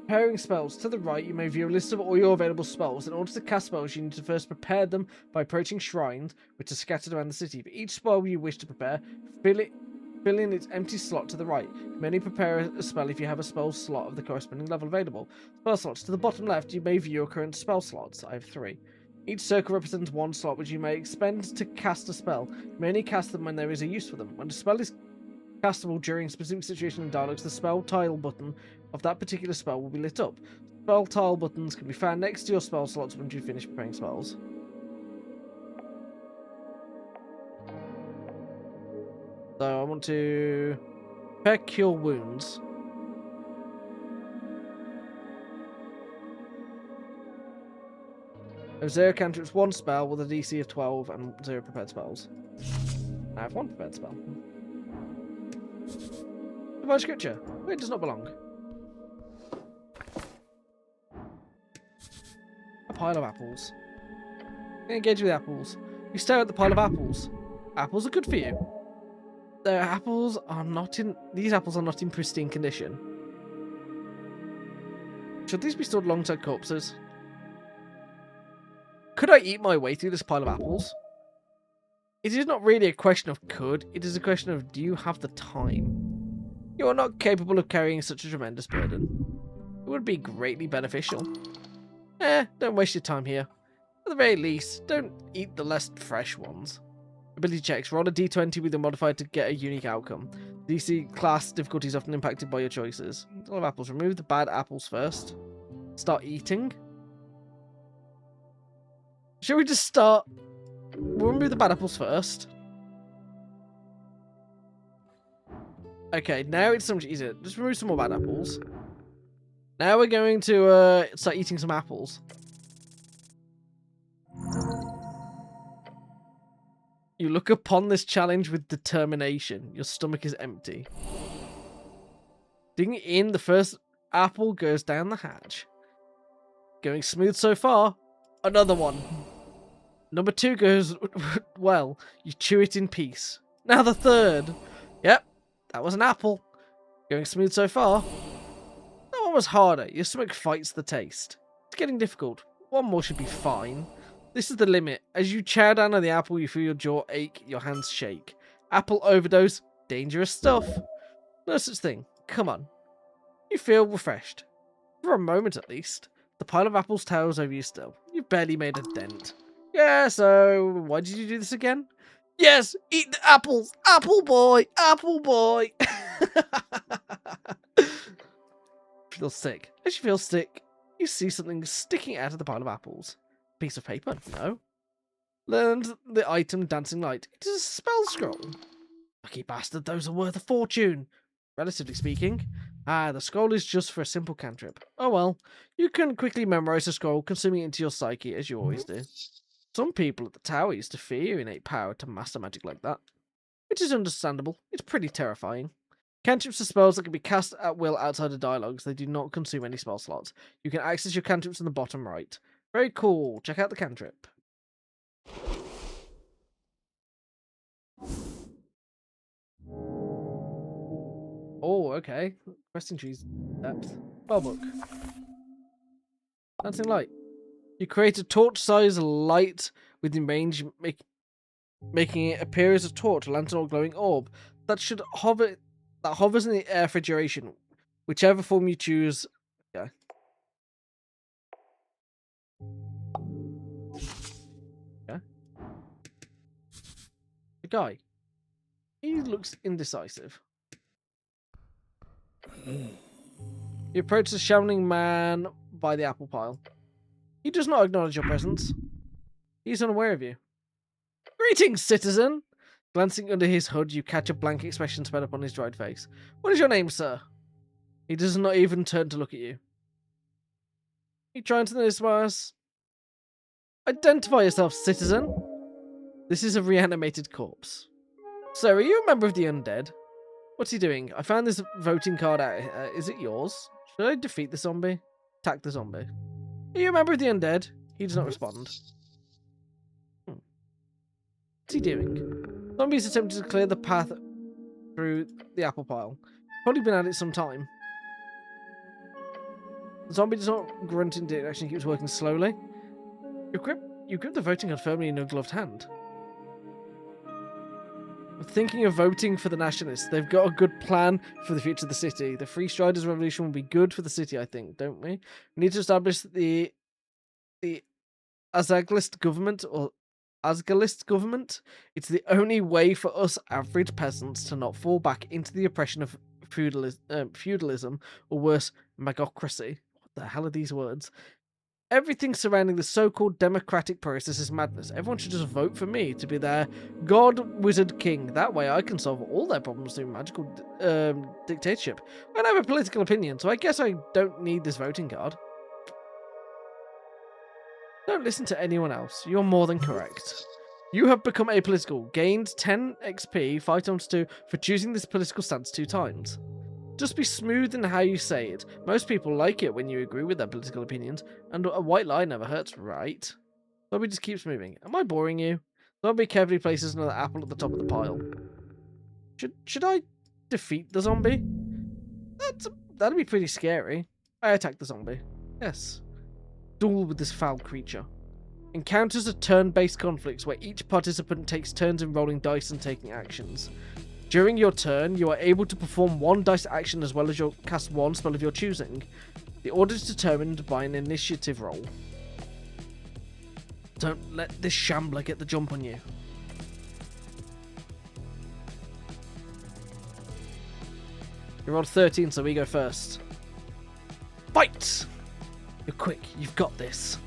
A: Preparing spells to the right, you may view a list of all your available spells. In order to cast spells, you need to first prepare them by approaching shrines, which are scattered around the city. For each spell you wish to prepare, fill in its empty slot to the right. You may only prepare a spell if you have a spell slot of the corresponding level available. Spell slots to the bottom left, you may view your current spell slots. I have 3. Each circle represents 1 slot which you may expend to cast a spell. You may only cast them when there is a use for them. When a spell is castable during specific situations and dialogues, the spell tile button of that particular spell will be lit up. Spell tile buttons can be found next to your spell slots once you finish preparing spells. So I want to prepare cure wounds. I have 0 cantrips, 1 spell with a DC of 12 and 0 prepared spells. I have 1 prepared spell. Divine Scripture. Where it does not belong. A pile of apples. Engage with apples. You stare at the pile of apples. Apples are good for you. These apples are not in pristine condition. Should these be stored alongside corpses? Could I eat my way through this pile of apples? It is not really a question of could, it is a question of do you have the time? You are not capable of carrying such a tremendous burden. It would be greatly beneficial. Don't waste your time here. At the very least, don't eat the less fresh ones. Ability checks. Roll a d20 with your modifier to get a unique outcome. DC class difficulty is often impacted by your choices. A lot of apples. Remove the bad apples first. Start eating. Shall we just start? We'll remove the bad apples first. Okay, now it's so much easier. Just remove some more bad apples. Now we're going to start eating some apples. You look upon this challenge with determination. Your stomach is empty. Digging in, the first apple goes down the hatch. Going smooth so far. Another one. Number 2 goes well. You chew it in peace. Now the third. Yep, that was an apple. Going smooth so far. That one was harder. Your stomach fights the taste. It's getting difficult. 1 more should be fine. This is the limit. As you chow down on the apple, you feel your jaw ache, your hands shake. Apple overdose. Dangerous stuff. No such thing. Come on. You feel refreshed. For a moment at least. The pile of apples towers over you still. You've barely made a dent. Yeah, so why did you do this again? Yes, eat the apples. Apple boy. Apple boy. Feel sick. As you feel sick, you see something sticking out of the pile of apples. Piece of paper? No. Learned the item dancing light. It is a spell scroll. Lucky bastard, those are worth a fortune. Relatively speaking. The scroll is just for a simple cantrip. Oh well, you can quickly memorize the scroll, consuming it into your psyche, as you always do. Some people at the tower used to fear your innate power to master magic like that. Which is understandable. It's pretty terrifying. Cantrips are spells that can be cast at will outside of dialogues. They do not consume any spell slots. You can access your cantrips in the bottom right. Very cool. Check out the cantrip. Oh, okay. Resting trees. Depth. Spellbook. Dancing light. You create a torch-sized light within range, making it appear as a torch, lantern, or glowing orb that hovers in the air for duration, whichever form you choose. Yeah. Yeah. The guy. He looks indecisive. You approach the shambling man by the apple pile. He does not acknowledge your presence. He is unaware of you. Greetings, citizen! Glancing under his hood, you catch a blank expression spread upon his dried face. What is your name, sir? He does not even turn to look at you. You trying to notice us? Identify yourself, citizen. This is a reanimated corpse. Sir, are you a member of the undead? What's he doing? I found this voting card out. Is it yours? Should I defeat the zombie? Attack the zombie. Are you a member of the undead? He does not respond. What's he doing? Zombie's attempting to clear the path through the apple pile. Probably been at it some time. The zombie does not grunt in direction, keeps working slowly. You grip the voting card firmly in your gloved hand. Thinking of voting for the nationalists. They've got a good plan for the future of the city. The Free Striders Revolution will be good for the city, I think, don't we? We need to establish the Azgalist government, or Azgalist government. It's the only way for us average peasants to not fall back into the oppression of feudalism, or worse, magocracy. What the hell are these words? Everything surrounding the so-called democratic process is madness. Everyone should just vote for me to be their god wizard king. That way I can solve all their problems through magical dictatorship. I don't have a political opinion, so I guess I don't need this voting card. Don't listen to anyone else. You're more than correct. You have become apolitical. Gained 10 XP, 5 times 2, for choosing this political stance 2 times. Just be smooth in how you say it. Most people like it when you agree with their political opinions, and a white lie never hurts, right? Zombie just keeps moving. Am I boring you? Zombie carefully places another apple at the top of the pile. Should I defeat the zombie? That'd be pretty scary. I attack the zombie. Yes. Duel with this foul creature. Encounters are turn-based conflicts where each participant takes turns in rolling dice and taking actions. During your turn, you are able to perform 1 dice action as well as cast 1 spell of your choosing. The order is determined by an initiative roll. Don't let this shambler get the jump on you. You rolled 13, so we go first. Fight! You're quick, you've got this.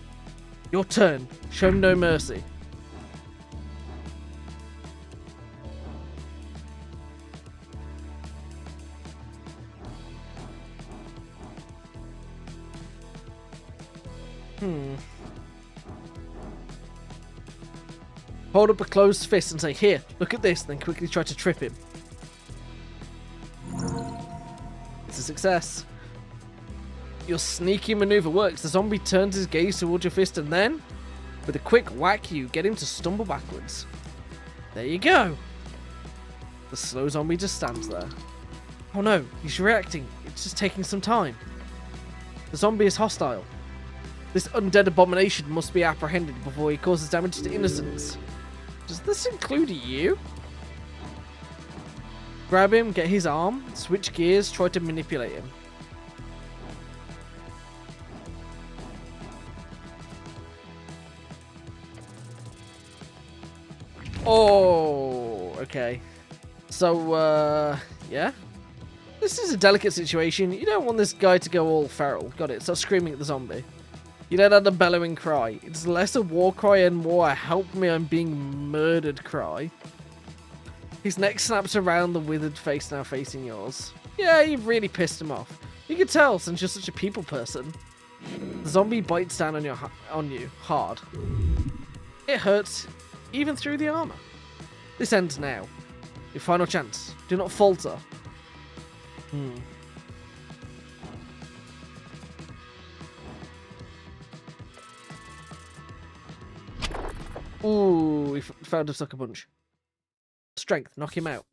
A: Your turn, show no mercy. Hold up a closed fist and say, here, look at this, then quickly try to trip him. It's a success. Your sneaky maneuver works. The zombie turns his gaze towards your fist and then, with a quick whack, you get him to stumble backwards. There you go. The slow zombie just stands there. Oh no, he's reacting. It's just taking some time. The zombie is hostile. This undead abomination must be apprehended before he causes damage to innocents. Does this include you? Grab him, get his arm, switch gears, try to manipulate him. Oh, okay. So, yeah. This is a delicate situation. You don't want this guy to go all feral. Got it. Start screaming at the zombie. You let out a bellowing cry. It's less a war cry and more a help me, I'm being murdered cry. His neck snaps around the withered face now facing yours. Yeah, you've really pissed him off. You can tell since you're such a people person. The zombie bites down on you hard. It hurts even through the armor. This ends now. Your final chance. Do not falter. Hmm. Ooh, we found a sucker punch. Strength, knock him out.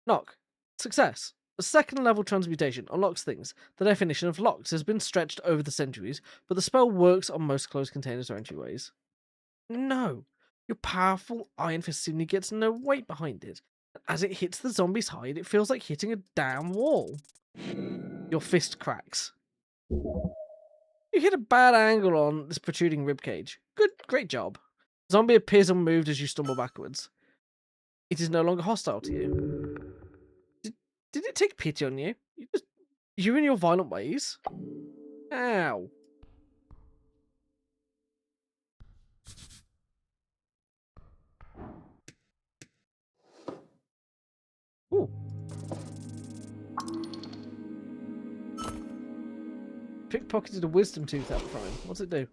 A: Knock. Success. A second level transmutation unlocks things. The definition of locks has been stretched over the centuries, but the spell works on most closed containers or entryways. No. Your powerful Iron Fist seemingly gets no weight behind it. As it hits the zombie's hide, it feels like hitting a damn wall. Your fist cracks. You hit a bad angle on this protruding ribcage. Great job. Zombie appears unmoved as you stumble backwards. It is no longer hostile to you. Did it take pity on you? You and your violent ways? Ow. Ooh. Pickpocketed a wisdom tooth out from him. What's it do?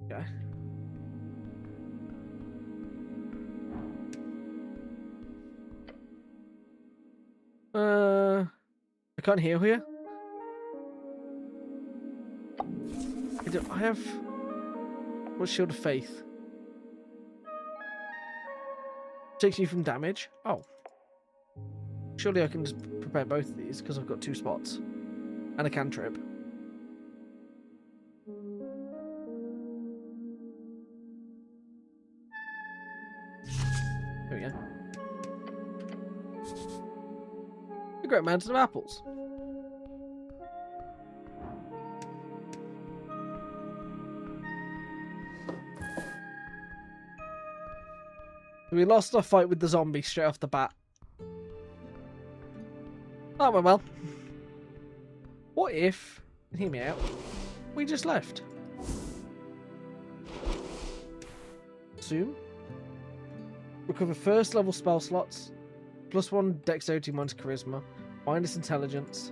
A: Okay. I can't heal here. I have... What's Shield of Faith? Takes you from damage? Oh. Surely I can just prepare both of these, because I've got 2 spots. And a cantrip. There we go. A great mountain of apples. We lost our fight with the zombie straight off the bat. That went well. What if, hear me out, we just left? Assume. Recover first level spell slots. +1 dexterity minus charisma. Minus intelligence.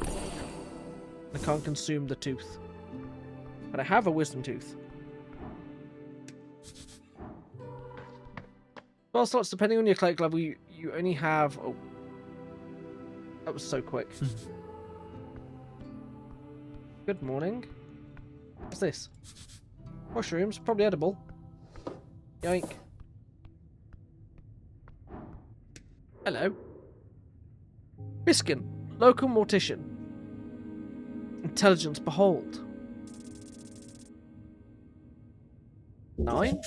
A: I can't consume the tooth. But I have a wisdom tooth. Spell slots, depending on your cleric level, you only have... Oh. That was so quick. Good morning. What's this? Mushrooms, probably edible. Yoink. Hello. Biskin, local mortician. Intelligence, behold. 9.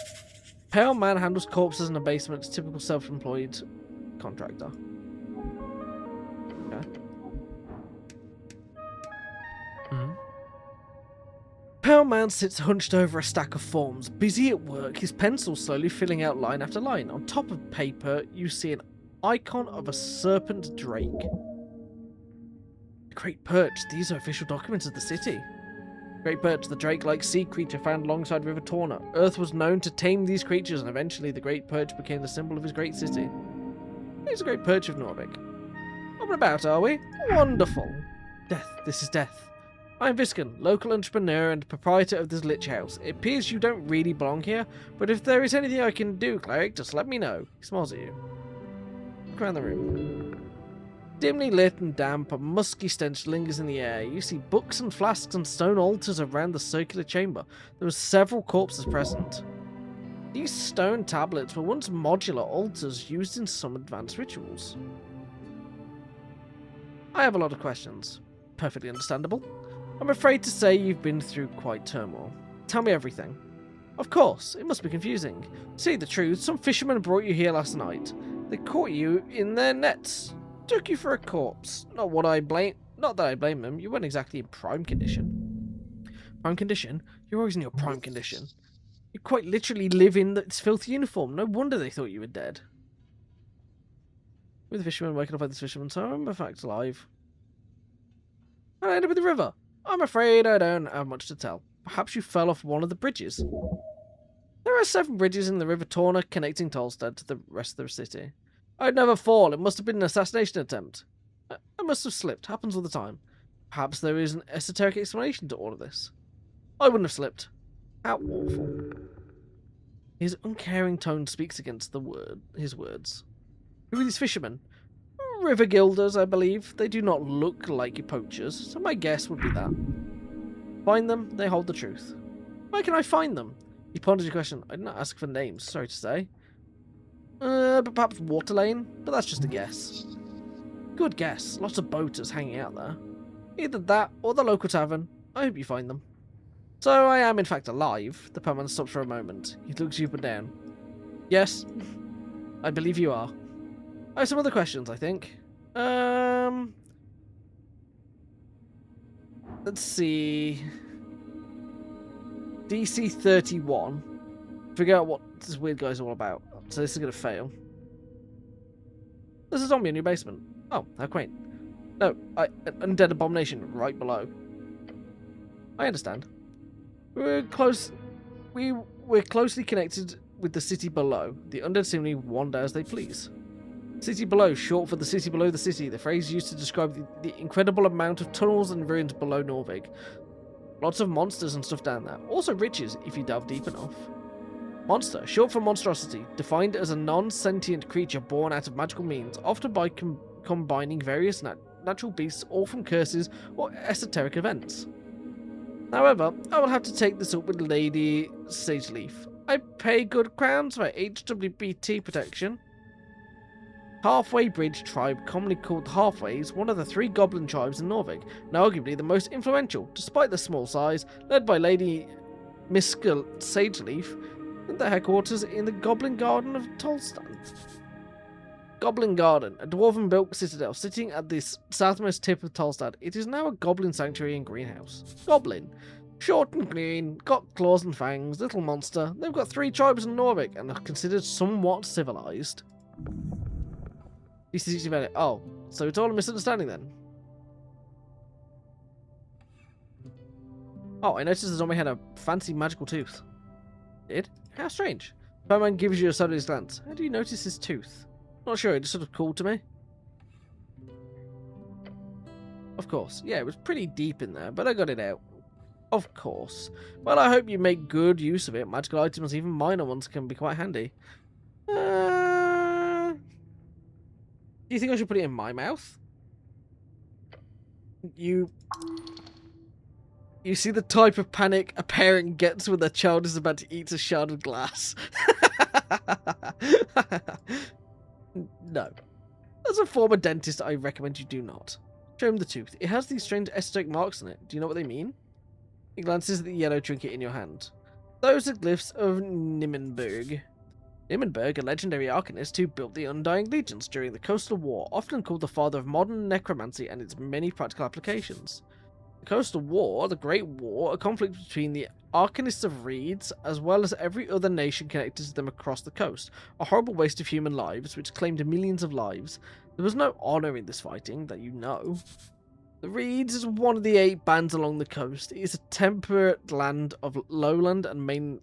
A: Pale man handles corpses in a basement. Typical self-employed contractor. Okay. Pale man sits hunched over a stack of forms, busy at work, his pencil slowly filling out line after line. On top of paper, you see an icon of a serpent drake. The Great Perch, these are official documents of the city. Great Perch, the drake-like sea creature found alongside River Torna. Earth was known to tame these creatures, and eventually the Great Perch became the symbol of his great city. Here's the Great Perch of Norvik. What about, are we? Wonderful. Death, this is Death. I'm Viscon, local entrepreneur and proprietor of this lich house. It appears you don't really belong here, but if there is anything I can do, cleric, just let me know. He smiles at you. Look around the room. Dimly lit and damp, a musky stench lingers in the air. You see books and flasks and stone altars around the circular chamber. There are several corpses present. These stone tablets were once modular altars used in some advanced rituals. I have a lot of questions. Perfectly understandable. I'm afraid to say you've been through quite turmoil. Tell me everything. Of course, it must be confusing. To tell you the truth, some fishermen brought you here last night. They caught you in their nets. Took you for a corpse. Not that I blame them. You weren't exactly in prime condition. Prime condition? You're always in your prime condition. You quite literally live in this filthy uniform. No wonder they thought you were dead. With the fisherman waking up by this fisherman, so I'm in fact alive. I ended up in the river. I'm afraid I don't have much to tell. Perhaps you fell off one of the bridges. There are 7 bridges in the River Torna connecting Tolstad to the rest of the city. I'd never fall. It must have been an assassination attempt. I must have slipped. Happens all the time. Perhaps there is an esoteric explanation to all of this. I wouldn't have slipped. How awful. His uncaring tone speaks against his words. Who are these fishermen? River guilders, I believe. They do not look like poachers, so my guess would be that. Find them, they hold the truth. Where can I find them? He pondered your question. I did not ask for names, sorry to say. But perhaps Water Lane? But that's just a guess. Good guess. Lots of boaters hanging out there. Either that or the local tavern. I hope you find them. So I am in fact alive. The Perman stops for a moment. He looks you up and down. Yes, I believe you are. I have some other questions, I think. Let's see. DC 31. Figure out what this weird guy's all about. So this is going to fail. There's a zombie in your basement. Oh, how quaint. No, an undead abomination right below. I understand. We're closely connected with the city below. The undead seemingly wander as they please. City below, short for the city below the city, the phrase used to describe the incredible amount of tunnels and ruins below Norvig. Lots of monsters and stuff down there. Also riches, if you delve deep enough. Monster, short for monstrosity, defined as a non-sentient creature born out of magical means, often by combining various natural beasts or from curses or esoteric events. However, I will have to take this up with Lady Sageleaf. I pay good crowns for HWBT protection. Halfway Bridge tribe, commonly called the Halfways, one of the 3 goblin tribes in Norvig, and arguably the most influential, despite their small size, led by Lady Miska Sageleaf, and their headquarters in the Goblin Garden of Tolstan. Goblin Garden, a dwarven-built citadel sitting at the southmost tip of Tolstad. It is now a goblin sanctuary and greenhouse. Goblin. Short and green, got claws and fangs, little monster. They've got 3 tribes in Norvig and are considered somewhat civilized. Oh, so it's all a misunderstanding then. Oh, I noticed the zombie had a fancy magical tooth. Did? How strange. Batman gives you a sideways glance. How do you notice his tooth? Not sure, it just sort of called to me. Of course. Yeah, it was pretty deep in there, but I got it out. Of course. Well, I hope you make good use of it. Magical items, even minor ones, can be quite handy. Do you think I should put it in my mouth? You see the type of panic a parent gets when their child is about to eat a shard of glass. No. As a former dentist, I recommend you do not. Show him the tooth. It has these strange esoteric marks on it. Do you know what they mean? He glances at the yellow trinket in your hand. Those are glyphs of Nimmenberg. Nimmenberg, a legendary arcanist who built the Undying Legions during the Coastal War, often called the father of modern necromancy and its many practical applications. The Coastal War, the Great War, a conflict between the Arcanists of Reeds, as well as every other nation connected to them across the coast, a horrible waste of human lives, which claimed millions of lives. There was no honour in this fighting, that you know. The Reeds is one of the 8 bands along the coast. It is a temperate land of lowland and many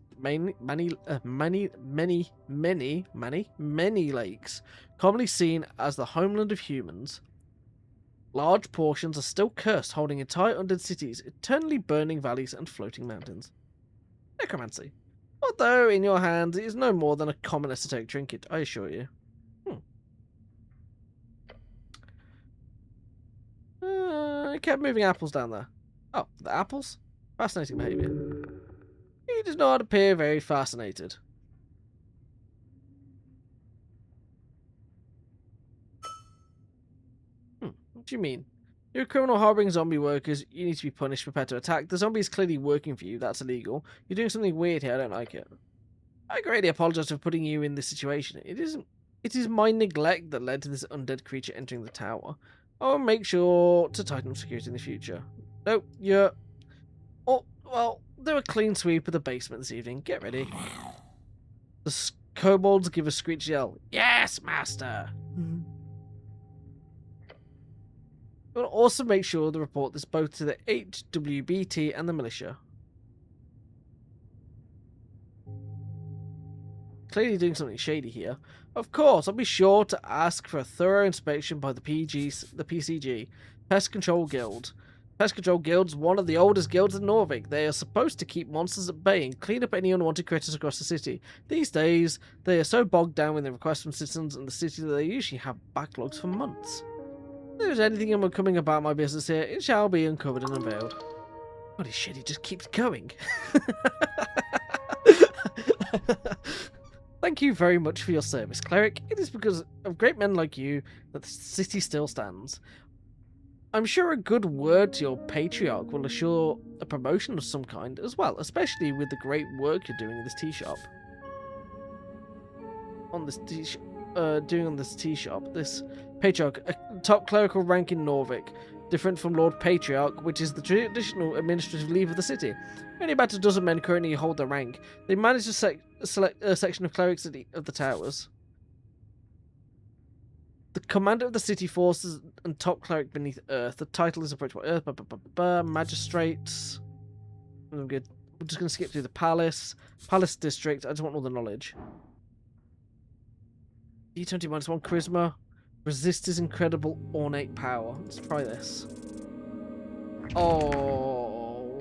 A: lakes, commonly seen as the homeland of humans. Large portions are still cursed, holding entire undead cities, eternally burning valleys and floating mountains. Necromancy. Although in your hands it is no more than a common esoteric trinket, I assure you. I kept moving apples down there. Oh, the apples? Fascinating behaviour. He does not appear very fascinated. What do you mean? You're a criminal harboring zombie workers. You need to be punished, prepare to attack. The zombie is clearly working for you. That's illegal. You're doing something weird here. I don't like it. I greatly apologize for putting you in this situation. It is my neglect that led to this undead creature entering the tower. I'll make sure to tighten up security in the future. No, you're... Oh, well, do a clean sweep of the basement this evening. Get ready. The kobolds give a screech yell. Yes, master! We'll also make sure to report this both to the HWBT and the militia. Clearly doing something shady here. Of course, I'll be sure to ask for a thorough inspection by the PCG, Pest Control Guild. Pest Control Guild's one of the oldest guilds in Norvik. They are supposed to keep monsters at bay and clean up any unwanted critters across the city. These days, they are so bogged down with the requests from citizens in the city that they usually have backlogs for months. If there is anything unbecoming about my business here, it shall be uncovered and unveiled. Holy shit, he just keeps going. Thank you very much for your service, Cleric. It is because of great men like you that the city still stands. I'm sure a good word to your patriarch will assure a promotion of some kind as well, especially with the great work you're doing in this tea shop. This patriarch, a top clerical rank in Norvik, different from Lord Patriarch, which is the traditional administrative leave of the city. Only about a dozen men currently hold the rank. They manage to select a section of clerics of the towers. The commander of the city forces and top cleric beneath Earth. The title is approached by Earth. Magistrates. I'm good. We're just going to skip through the palace. Palace district. I just want all the knowledge. D20 -1 charisma. Resist his incredible ornate power. Let's try this. Oh,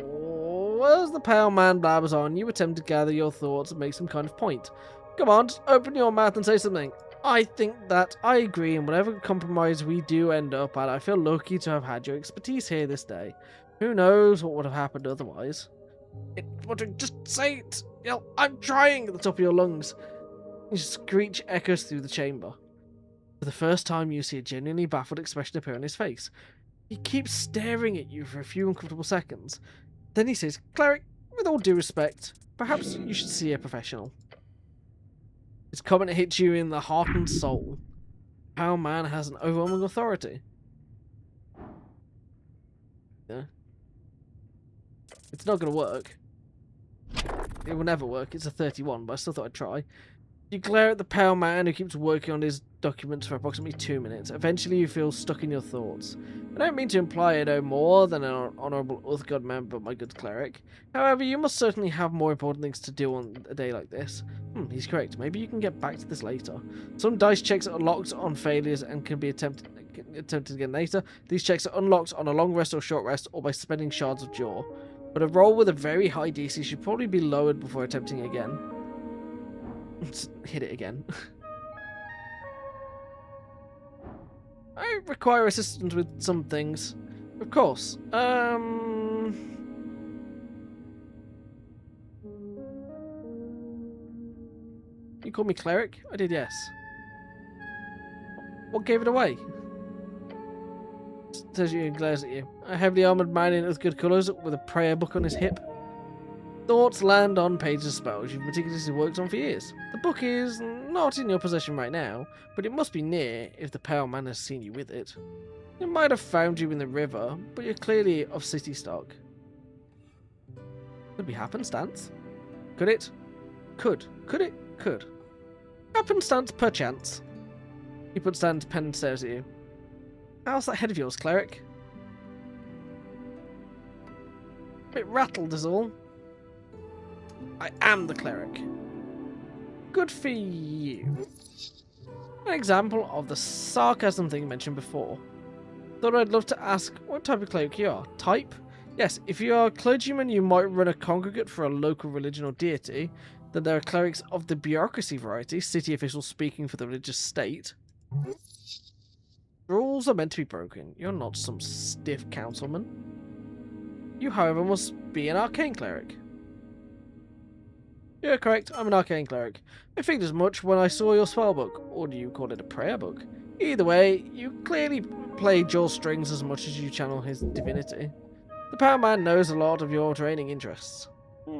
A: as the pale man blabbers on, you attempt to gather your thoughts and make some kind of point. Come on, just open your mouth and say something. I think that I agree, and whatever compromise we do end up at, I feel lucky to have had your expertise here this day. Who knows what would have happened otherwise? Just say it! Yell, I'm trying at the top of your lungs. Your screech echoes through the chamber. For the first time, you see a genuinely baffled expression appear on his face. He keeps staring at you for a few uncomfortable seconds. Then he says, Cleric, with all due respect, perhaps you should see a professional. His comment hits you in the heart and soul. How man has an overwhelming authority. Yeah. It's not going to work. It will never work. It's a 31, but I still thought I'd try. You glare at the pale man who keeps working on his documents for approximately 2 minutes. Eventually you feel stuck in your thoughts. I don't mean to imply I know more than an honourable Uthgod member, my good cleric. However, you must certainly have more important things to do on a day like this. He's correct. Maybe you can get back to this later. Some dice checks are locked on failures and can be attempted again later. These checks are unlocked on a long rest or short rest or by spending shards of jaw. But a roll with a very high DC should probably be lowered before attempting again. Hit it again. I require assistance with some things. Of course. You call me cleric? I did, yes. What gave it away? Says you and glares at you. A heavily armoured man in good colours with a prayer book on his hip. Thoughts land on pages of spells you've meticulously worked on for years. The book is not in your possession right now, but it must be near if the pale man has seen you with it. It might have found you in the river, but you're clearly of city stock. Could be happenstance. Could it? Could. Could it? Could. Happenstance perchance. He puts down his pen and stares at you. How's that head of yours, cleric? A bit rattled is all. I am the cleric. Good for you. An example of the sarcasm thing mentioned before. Thought I'd love to ask what type of cleric you are. Type? Yes, if you are a clergyman, you might run a congregate for a local religion or deity. Then there are clerics of the bureaucracy variety, city officials speaking for the religious state. Rules are meant to be broken. You're not some stiff councilman. You, however, must be an arcane cleric. You're correct, I'm an arcane cleric. I figured as much when I saw your spellbook, or do you call it a prayer book? Either way, you clearly play Joel's strings as much as you channel his divinity. The Power Man knows a lot of your training interests. What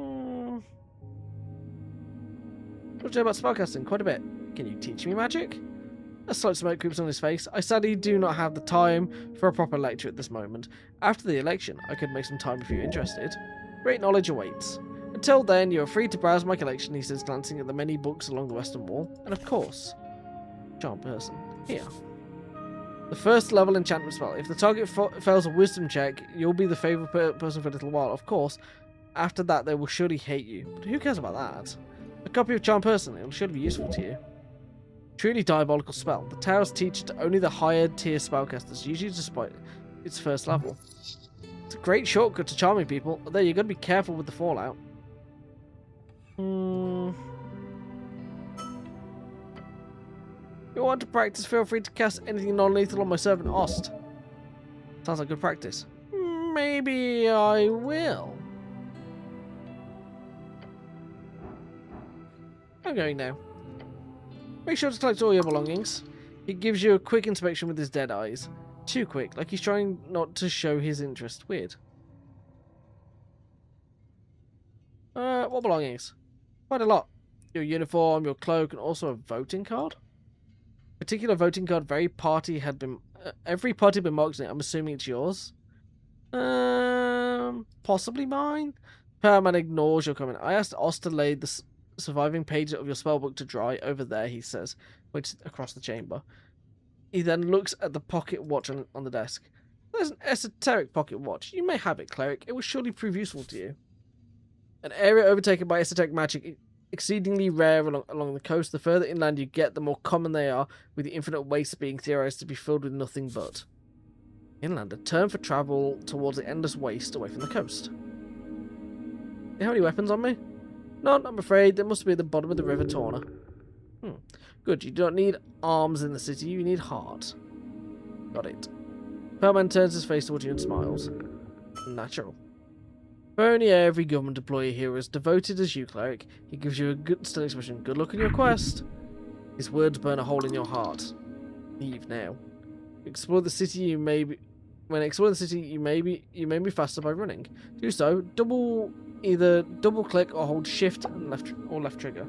A: do you know about spellcasting? Quite a bit. Can you teach me magic? A slight smoke creeps on his face. I sadly do not have the time for a proper lecture at this moment. After the election, I could make some time if you're interested. Great knowledge awaits. Until then, you are free to browse my collection, he says, glancing at the many books along the western wall. And of course, charm person, here. The first level enchantment spell. If the target fails a wisdom check, you'll be the favourite person for a little while. Of course, after that, they will surely hate you. But who cares about that? A copy of charm person, it will surely be useful to you. Truly diabolical spell. The towers teach it to only the higher tier spellcasters, usually despite its first level. It's a great shortcut to charming people, although you gotta be careful with the fallout. If you want to practice, feel free to cast anything non-lethal on my servant Ost. Sounds like good practice. Maybe I will. I'm going now. Make sure to collect all your belongings. He gives you a quick inspection with his dead eyes. Too quick, like he's trying not to show his interest. Weird. What belongings? Quite a lot. Your uniform, your cloak, and also a voting card. Particular voting card, every party had been marked in it. I'm assuming it's yours. Possibly mine. Perman ignores your comment. I asked Oz to lay the surviving pages of your spellbook to dry over there, he says, which across the chamber. He then looks at the pocket watch on the desk. There's an esoteric pocket watch. You may have it, cleric. It will surely prove useful to you. An area overtaken by esoteric magic, exceedingly rare along the coast. The further inland you get, the more common they are, with the infinite wastes being theorized to be filled with nothing but. Inland, a term for travel towards the endless waste away from the coast. You have any weapons on me? None, I'm afraid. They must be at the bottom of the River Torna. Good, you don't need arms in the city, you need heart. Got it. Perman turns his face towards you and smiles. Natural. For only every government employee here is devoted as you, cleric. He gives you a good still expression. Good luck in your quest. His words burn a hole in your heart. Leave now. Explore the city. You may be faster by running. Do so. Either double click or hold shift and left trigger.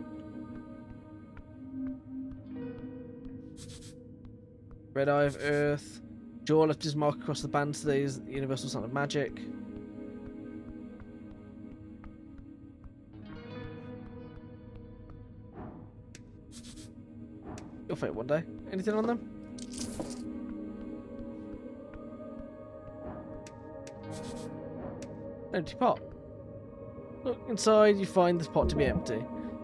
A: Red Eye of Earth. Jaw left his mark across the band. Today is the universal sign of magic. You'll fight one day. Anything on them? Empty pot. Look inside, you find this pot to be empty.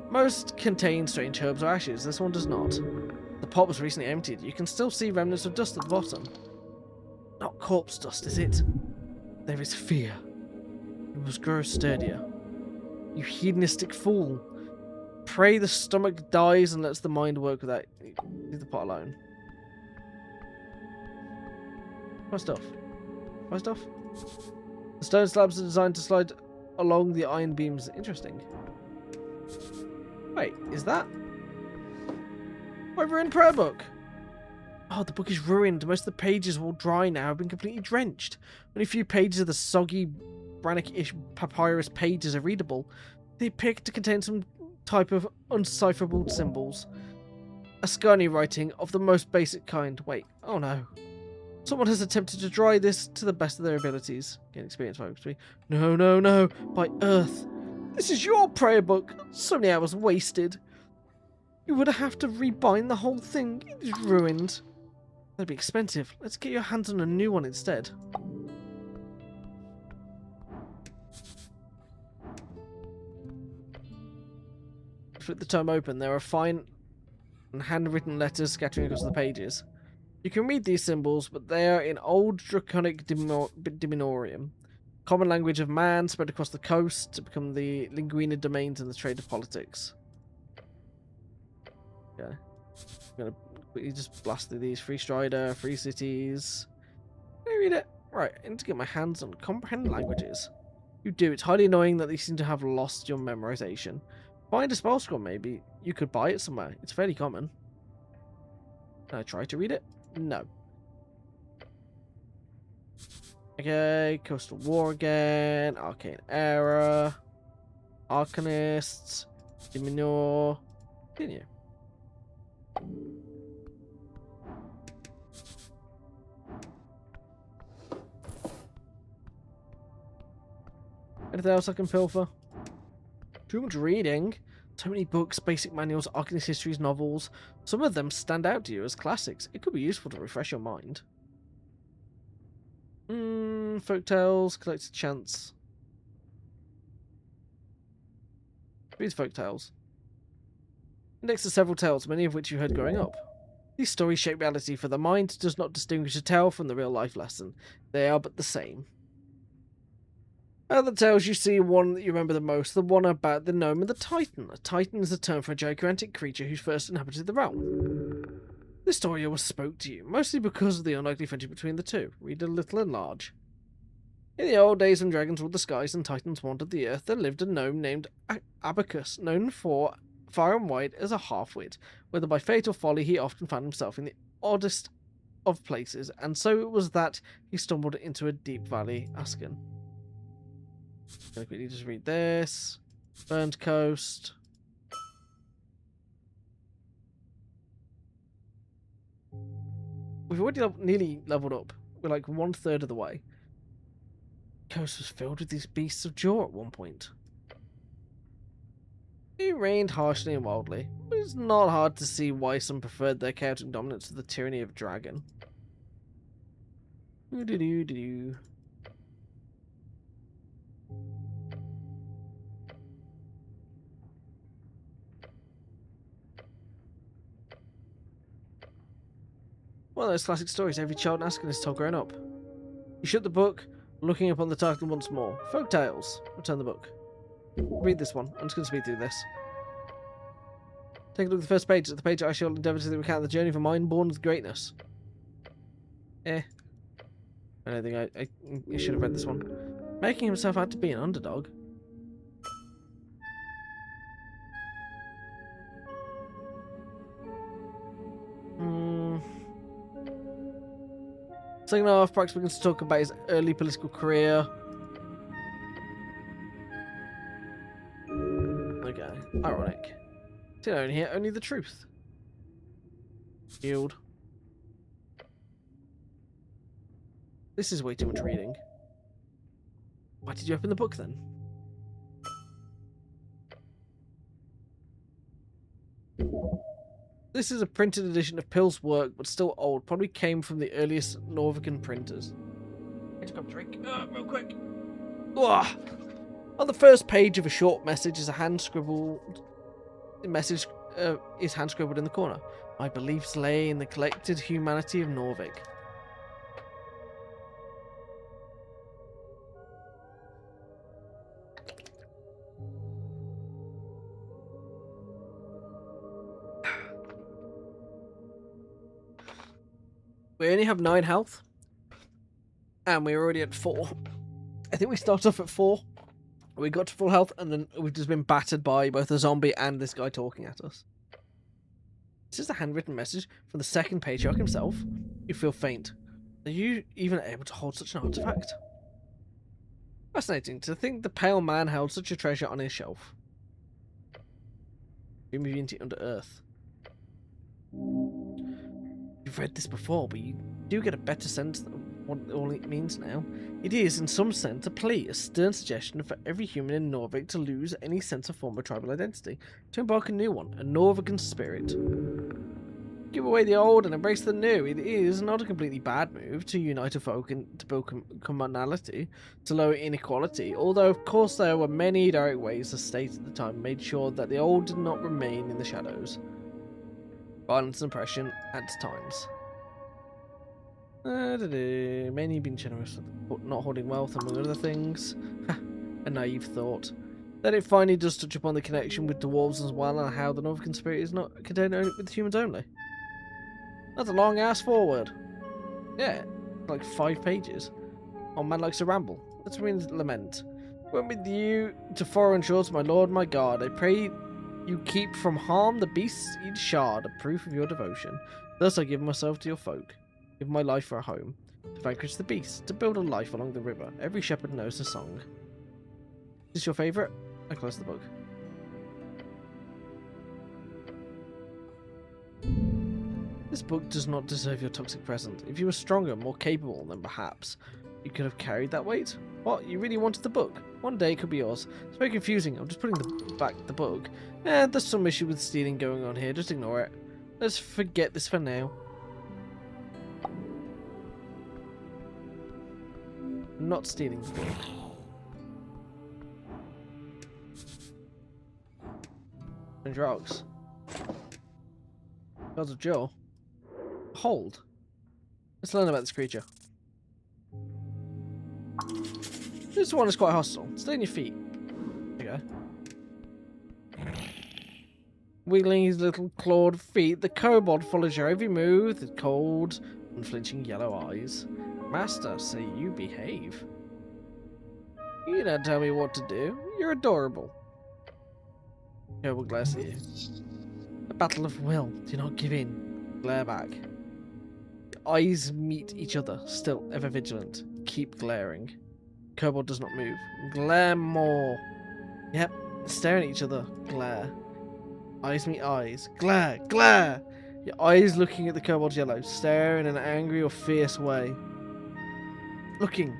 A: Most contain strange herbs or ashes. This one does not. The pot was recently emptied. You can still see remnants of dust at the bottom. Not corpse dust, is it? There is fear. You must grow sturdier. You hedonistic fool. Pray the stomach dies and lets the mind work without. Leave the pot alone. My stuff. My stuff? The stone slabs are designed to slide along the iron beams. Interesting. Wait, is that my ruined prayer book? Oh, the book is ruined. Most of the pages are all dry now, have been completely drenched. Only a few pages of the soggy, Brannick-ish papyrus pages are readable. They appear to contain some type of uncipherable symbols. Ascani writing of the most basic kind. Wait, oh no. Someone has attempted to dry this to the best of their abilities. Gain experience by me. No, no, no. By Earth. This is your prayer book. So many hours wasted. You would have to rebind the whole thing. It is ruined. That'd be expensive. Let's get your hands on a new one instead. Flip the tome open. There are fine and handwritten letters scattering across the pages. You can read these symbols, but they are in old draconic Diminorium, common language of man spread across the coast to become the Linguina domains in the trade of politics. Okay. I'm going to quickly just blast through these. Free Strider, Free Cities. Let me read it. Right, I need to get my hands on comprehend languages. You do. It's highly annoying that they seem to have lost your memorization. Find a spell scroll, maybe. You could buy it somewhere. It's fairly common. Can I try to read it? No. Okay, Coastal War again. Arcane Era. Arcanists. Diminor. Continue. Anything else I can pilfer? Too much reading. So many books, basic manuals, arcanist histories, novels. Some of them stand out to you as classics. It could be useful to refresh your mind. Folktales, collected chants. Read folktales. Index to several tales, many of which you heard growing up. These stories shape reality, for the mind does not distinguish a tale from the real life lesson. They are but the same. Out of the tales, you see one that you remember the most, the one about the gnome and the titan. A titan is a term for a gigantic creature who first inhabited the realm. This story always spoke to you, mostly because of the unlikely friendship between the two. Read a little and large. In the old days when dragons ruled the skies and titans wandered the earth, there lived a gnome named Abacus, known for far and wide as a half-wit. Whether by fate or folly, he often found himself in the oddest of places, and so it was that he stumbled into a deep valley Asken. Gonna quickly just read this. Burned Coast. We've already nearly leveled up. We're like 1/3 of the way. The coast was filled with these beasts of jaw at one point. It rained harshly and wildly, but it's not hard to see why some preferred their chaotic dominance to the tyranny of dragon. Doo-doo-doo-doo. One of those classic stories every child in Asken is told growing up. You shut the book, looking upon the title once more. Folk Tales. Return the book. Read this one. I'm just going to speed through this. Take a look at the first page. At the page I shall endeavour to recount the journey of a mind born with greatness. I don't think I should have read this one. Making himself out to be an underdog. Second half, Brax begins to talk about his early political career. Okay, ironic. Didn't only hear only the truth. Yield. This is way too much reading. Why did you open the book then? This is a printed edition of Pill's work, but still old. Probably came from the earliest Norwegian printers. Let's go drink real quick. Ugh. On the first page of a short message is a hand-scribbled message. Is hand-scribbled in the corner. My beliefs lay in the collected humanity of Norvik. We only have 9 health, and we're already at 4. I think we started off at 4. We got to full health, and then we've just been battered by both a zombie and this guy talking at us. This is a handwritten message from the second patriarch himself. You feel faint. Are you even able to hold such an artifact? Fascinating to think the pale man held such a treasure on his shelf. Immunity under earth. You've read this before, but you do get a better sense of what all it means now. It is, in some sense, a plea, a stern suggestion for every human in Norvik to lose any sense of former tribal identity, to embark a new one, a Norvican spirit. Give away the old and embrace the new. It is not a completely bad move to unite a folk and to build commonality, to lower inequality, although of course there were many direct ways the state at the time made sure that the old did not remain in the shadows. Violence and oppression at times. Many have been generous, but not holding wealth, among other things. A naive thought. Then it finally does touch upon the connection with dwarves as well, and how the Northern spirit is not contained with humans only. That's a long ass forward. Yeah, like 5 pages. Oh, man likes to ramble. Let's read lament. Went with you to foreign shores, my lord, my god. I pray you keep from harm the beast's each shard, a proof of your devotion. Thus I give myself to your folk, give my life for a home, to vanquish the beast, to build a life along the river. Every shepherd knows a song. Is this your favourite? I close the book. This book does not deserve your toxic present. If you were stronger, more capable, then perhaps you could have carried that weight. What? You really wanted the book? One day it could be yours. It's very confusing. I'm just putting back the book. There's some issue with stealing going on here. Just ignore it. Let's forget this for now. I'm not stealing the book. Strange rocks. Gods of Joe. Hold. Let's learn about this creature. This one is quite hostile. Stay on your feet. There you go. Wiggling his little clawed feet, the kobold follows your every move with cold, unflinching yellow eyes. Master, say you behave. You don't tell me what to do. You're adorable. Kobold glares at you. A battle of will. Do not give in. Glare back. Your eyes meet each other, still ever vigilant. Keep glaring. Kobold does not move. Glare more. Yep, staring at each other. Glare. Eyes meet eyes. Glare! Glare! Your eyes looking at the kobold's yellow, staring in an angry or fierce way. Looking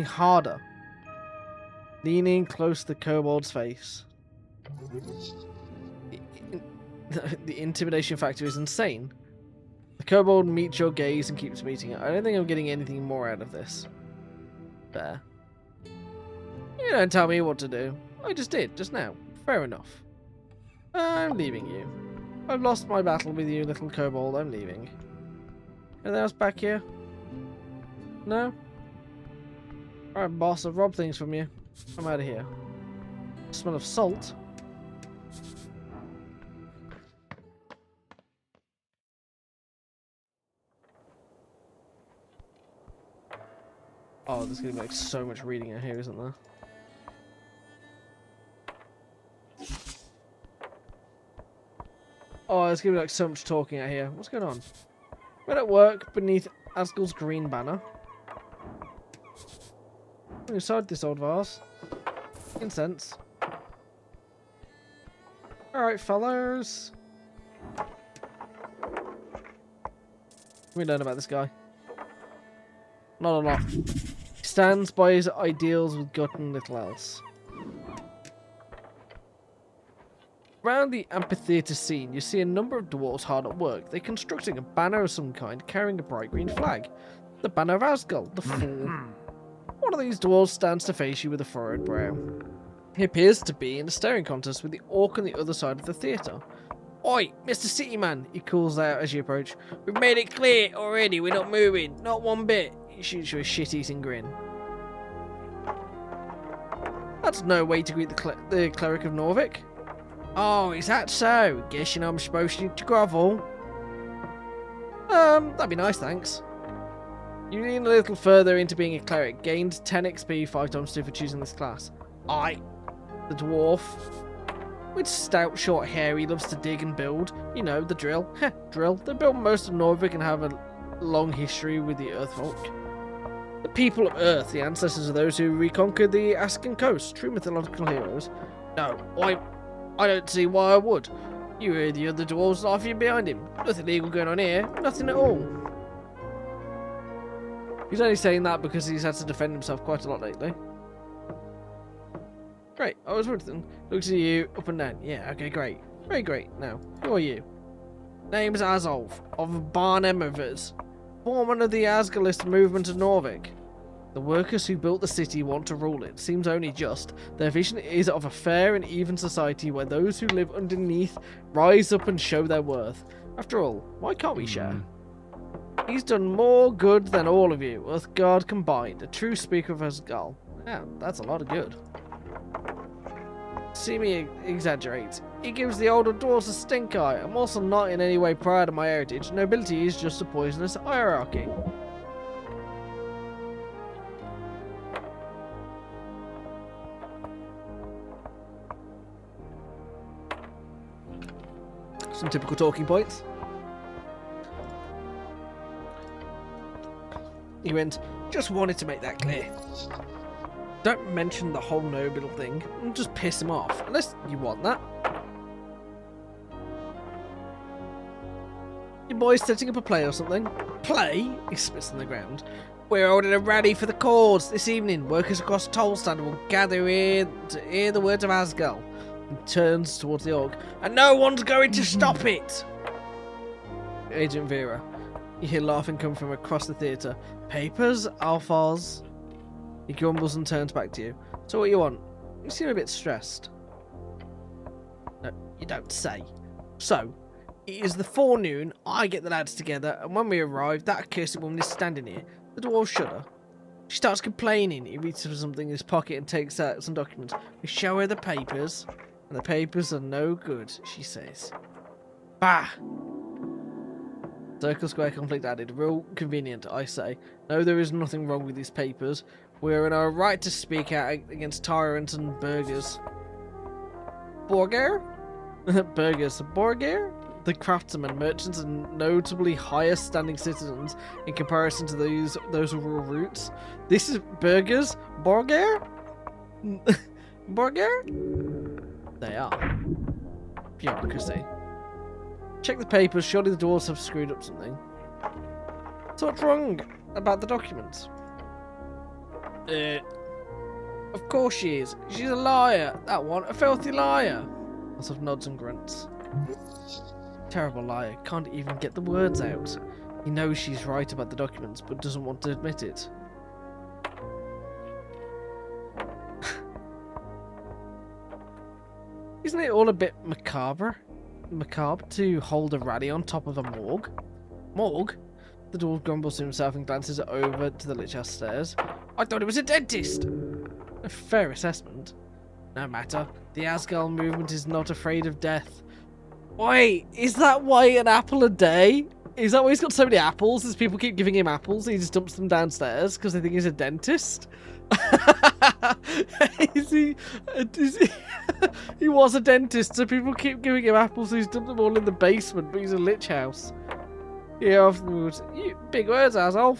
A: harder. Leaning close to the kobold's face. The intimidation factor is insane. The kobold meets your gaze and keeps meeting it. I don't think I'm getting anything more out of this. There. You don't tell me what to do. I just did, just now. Fair enough. I'm leaving you. I've lost my battle with you, little kobold. I'm leaving. Anything else back here? No? Alright, boss, I've robbed things from you. I'm out of here. Smell of salt. Oh, there's gonna be like so much reading in here, isn't there? Oh, there's gonna be like so much talking out here. What's going on? We're at work beneath Asgul's green banner. Inside this old vase. Incense. Alright, fellas. We learn about this guy. Not a lot. He stands by his ideals with gut and little else. Around the amphitheatre scene, you see a number of dwarves hard at work. They're constructing a banner of some kind, carrying a bright green flag. The banner of Asgul, the fool. One of these dwarves stands to face you with a furrowed brow. He appears to be in a staring contest with the orc on the other side of the theatre. Oi, Mr. Cityman, he calls out as you approach. We've made it clear already, we're not moving, not one bit. He shoots you a shit-eating grin. That's no way to greet the cleric of Norvik. Oh, is that so? Guess you know I'm supposed to grovel. That'd be nice, thanks. You lean a little further into being a cleric. Gained 10 XP 5 times 2 for choosing this class. The dwarf. With stout short hair, he loves to dig and build. You know, the drill. Heh, drill. They built most of Norvik and have a long history with the Earthfolk. The people of Earth, the ancestors of those who reconquered the Ascan coast. True mythological heroes. No, I don't see why I would. You hear the other dwarves laughing behind him. Nothing illegal going on here. Nothing at all. He's only saying that because he's had to defend himself quite a lot lately. Great. I was wondering. Looks at you up and down. Yeah, okay, great. Very great. Now, who are you? Name's Azolf of Barnhem Rivers, foreman of the Asgalist movement of Norvik. The workers who built the city want to rule it. Seems only just. Their vision is of a fair and even society where those who live underneath rise up and show their worth. After all, why can't we share? He's done more good than all of you, Earthguard combined. A true speaker of Asgal. Yeah, that's a lot of good. See me exaggerate. He gives the older dwarves a stink eye. I'm also not in any way proud of my heritage. Nobility is just a poisonous hierarchy. Some typical talking points. He went, just wanted to make that clear. Don't mention the whole noble thing and just piss him off, unless you want that. Your boy's setting up a play or something? Play? He spits on the ground. We're holding a rally for the cause this evening. Workers across Tollstand will gather here to hear the words of Asgal. And turns towards the orc. And no one's going to stop it! Agent Vera. You hear laughing come from across the theatre. Papers, Alphars. He grumbles and turns back to you. So what you want? You seem a bit stressed. No, you don't say. So, it is the forenoon, I get the lads together, and when we arrive, that accursed woman is standing here. The dwarves shudder. She starts complaining. He reaches for something in his pocket and takes out some documents. We show her the papers, and the papers are no good, she says. Bah! Circle Square conflict added. Real convenient, I say. No, there is nothing wrong with these papers. We are in our right to speak out against tyrants and burghers. Borger? Burghers. Borger? The craftsmen, merchants, and notably higher standing citizens in comparison to those rural roots. This is burghers? Borger? Borger? They are. Bureaucracy. Check the papers, surely the dwarves have screwed up something. So what's wrong about the documents? Of course she is. She's a liar. That one, a filthy liar. Lots of nods and grunts. Terrible liar. Can't even get the words out. He knows she's right about the documents, but doesn't want to admit it. Isn't it all a bit macabre to hold a rally on top of a morgue? Morgue? The dwarf grumbles to himself and glances over to the Lich House stairs. I thought it was a dentist! A fair assessment. No matter. The Asgal movement is not afraid of death. Wait, is that why an apple a day? Is that why he's got so many apples? Is people keep giving him apples and he just dumps them downstairs because they think he's a dentist? He was a dentist, so people keep giving him apples, so he's dumped them all in the basement, but he's a Lich House. Yeah, off the woods. You big words, asshole.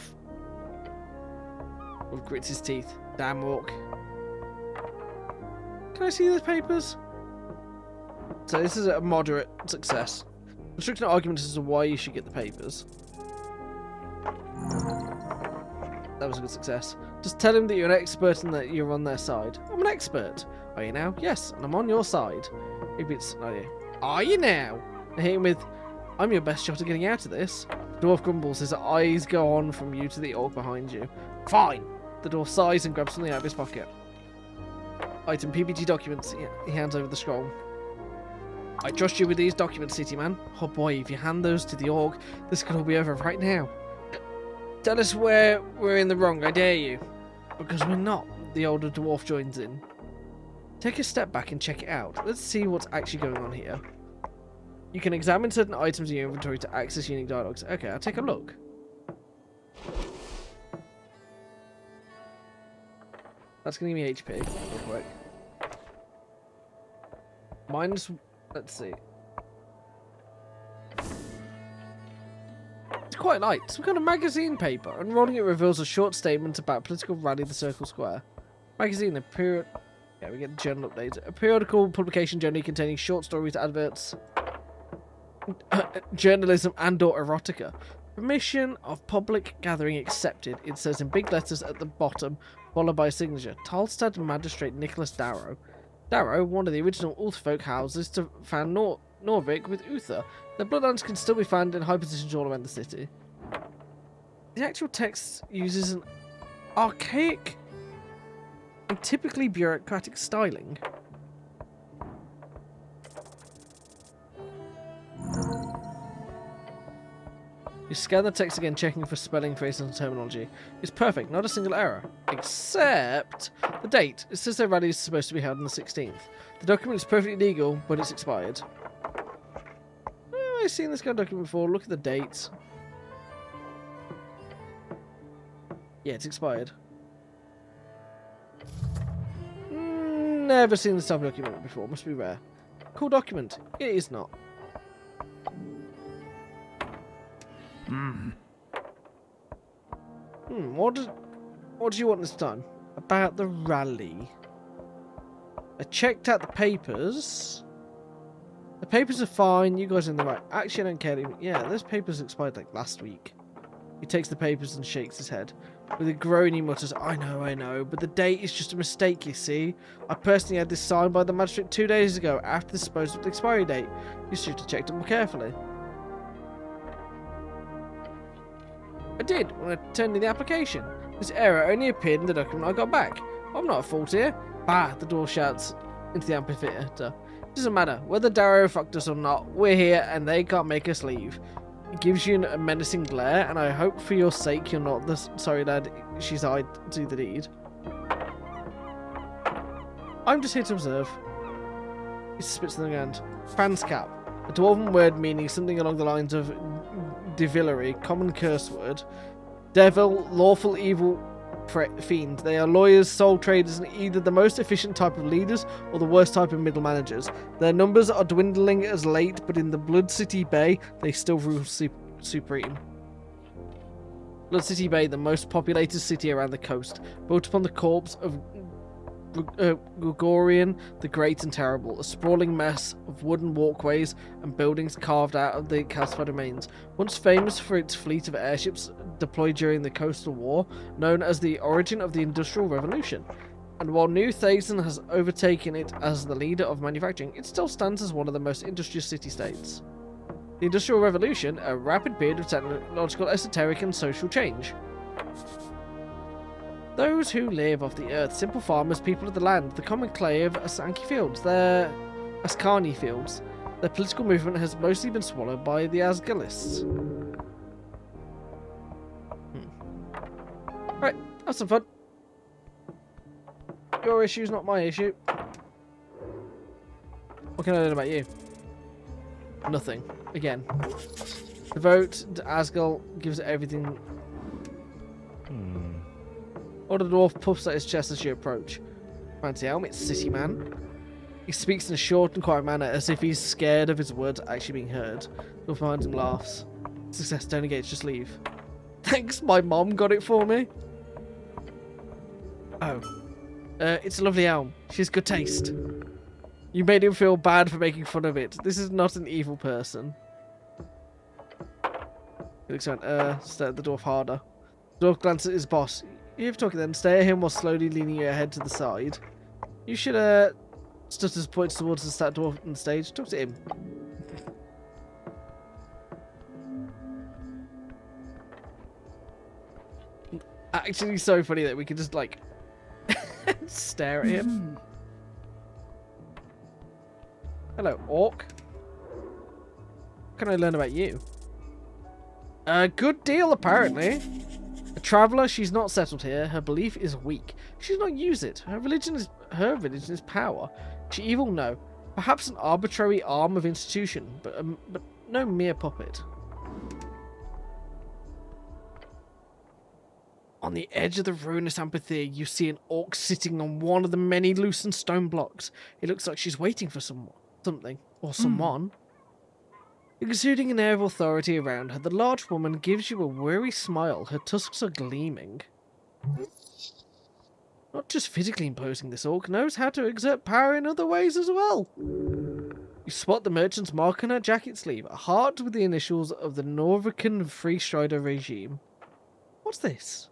A: Wolf grits his teeth. Damn walk. Can I see the papers? So this is a moderate success. Construct an argument as to why you should get the papers. That was a good success. Just tell him that you're an expert and that you're on their side. I'm an expert. Are you now? Yes, and I'm on your side. Maybe it's... Are you now? I hit him with... I'm your best shot at getting out of this. The dwarf grumbles. His eyes go on from you to the orc behind you. Fine. The dwarf sighs and grabs something out of his pocket. Item PPG documents. He hands over the scroll. I trust you with these documents, city man. Oh boy, if you hand those to the orc, this could all be over right now. Tell us where we're in the wrong, I dare you. Because we're not. The older dwarf joins in. Take a step back and check it out. Let's see what's actually going on here. You can examine certain items in your inventory to access unique dialogues. Okay, I'll take a look. That's going to give me HP real quick. Minus... Let's see. It's quite light. Some kind of magazine paper. Unrolling it reveals a short statement about political rally the Circle Square. Magazine, a period... Yeah, we get the journal updates. A periodical publication generally containing short stories, adverts, journalism and/or erotica. Permission of public gathering accepted. It says in big letters at the bottom, followed by a signature. Talstad Magistrate Nicholas Darrow. Darrow, one of the original Ulthfolk houses to found Norvik with Uther. Their bloodlines can still be found in high positions all around the city. The actual text uses an archaic and typically bureaucratic styling. You scan the text again, checking for spelling, phrases, and terminology. It's perfect, not a single error. Except the date. It says their rally is supposed to be held on the 16th. The document is perfectly legal, but it's expired. Oh, I've seen this kind of document before. Look at the dates. Yeah, it's expired. Never seen this type of document before. Must be rare. Cool document. It is not. What do you want this time? About the rally. I checked out the papers. The papers are fine. You guys are in the right. Actually, I don't care. Yeah, those papers expired like last week. He takes the papers and shakes his head. With a groan, he mutters, I know, but the date is just a mistake, you see. I personally had this signed by the magistrate 2 days ago, after the supposed expiry date. You should have checked it more carefully. I did, when I turned in the application. This error only appeared in the document I got back. I'm not at fault here. Bah, the door shouts into the amphitheatre. It doesn't matter, whether Darrow fucked us or not, we're here and they can't make us leave. It gives you a menacing glare, and I hope for your sake you're not the sorry lad she's eyed do the deed. I'm just here to observe. He spits on the ground. Fanscap, a dwarven word meaning something along the lines of devilry, common curse word. Devil, lawful evil fiend. They are lawyers, soul traders, and either the most efficient type of leaders or the worst type of middle managers. Their numbers are dwindling as late, but in the Blood City Bay, they still rule supreme. Blood City Bay, the most populated city around the coast, built upon the corpse of Gregorian the Great and Terrible, a sprawling mess of wooden walkways and buildings carved out of the calcified remains. Once famous for its fleet of airships deployed during the Coastal War, known as the origin of the Industrial Revolution. And while New Thason has overtaken it as the leader of manufacturing, it still stands as one of the most industrious city-states. The Industrial Revolution, a rapid period of technological, esoteric, and social change. Those who live off the earth, simple farmers, people of the land, the common clay of Asanki fields, their Ascani fields. Their political movement has mostly been swallowed by the Asgalists. Right, have some fun. Your issue's not my issue. What can I learn about you? Nothing. Again. The vote to Asgal gives it everything. Or the dwarf puffs at his chest as you approach. Fancy helmet, city man. He speaks in a short and quiet manner, as if he's scared of his words actually being heard. The dwarf behind him laughs. Success, don't engage, just leave. Thanks, my mom got it for me. Oh. It's a lovely elm. She has good taste. You made him feel bad for making fun of it. This is not an evil person. He looks around, stare at the dwarf harder. The dwarf glances at his boss. You have talking then, stare at him while slowly leaning your head to the side. You should, Stutters points towards the stat dwarf on the stage. Talk to him. Actually, so funny that we can just, like, stare at him. Hello, orc. What can I learn about you? A good deal, apparently. A traveller, she's not settled here. Her belief is weak. She does not use it. Her religion is power. She evil? No. Perhaps an arbitrary arm of institution, but no mere puppet. On the edge of the ruinous amphitheatre, you see an orc sitting on one of the many loosened stone blocks. It looks like she's waiting for something, or someone. Exuding an air of authority around her, the large woman gives you a weary smile. Her tusks are gleaming. Not just physically imposing, this orc knows how to exert power in other ways as well. You spot the merchant's mark on her jacket sleeve, a heart with the initials of the Norvican Freestrider regime. What's this?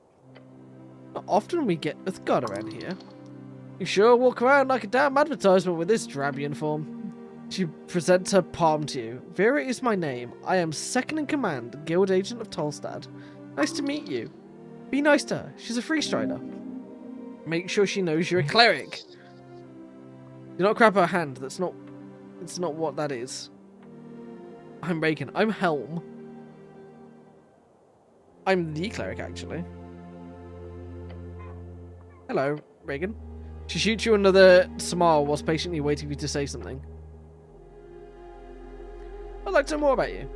A: Not often we get Uthgard around here. You sure walk around like a damn advertisement with this drab uniform. She presents her palm to you. Vera is my name. I am second in command, guild agent of Tolstad. Nice to meet you. Be nice to her. She's a freestrider. Make sure she knows you're a cleric. Do not grab her hand. It's not what that is. I'm Reagan. I'm Helm. I'm the cleric, actually. Hello, Reagan. She shoots you another smile whilst patiently waiting for you to say something. I'd like to know more about you.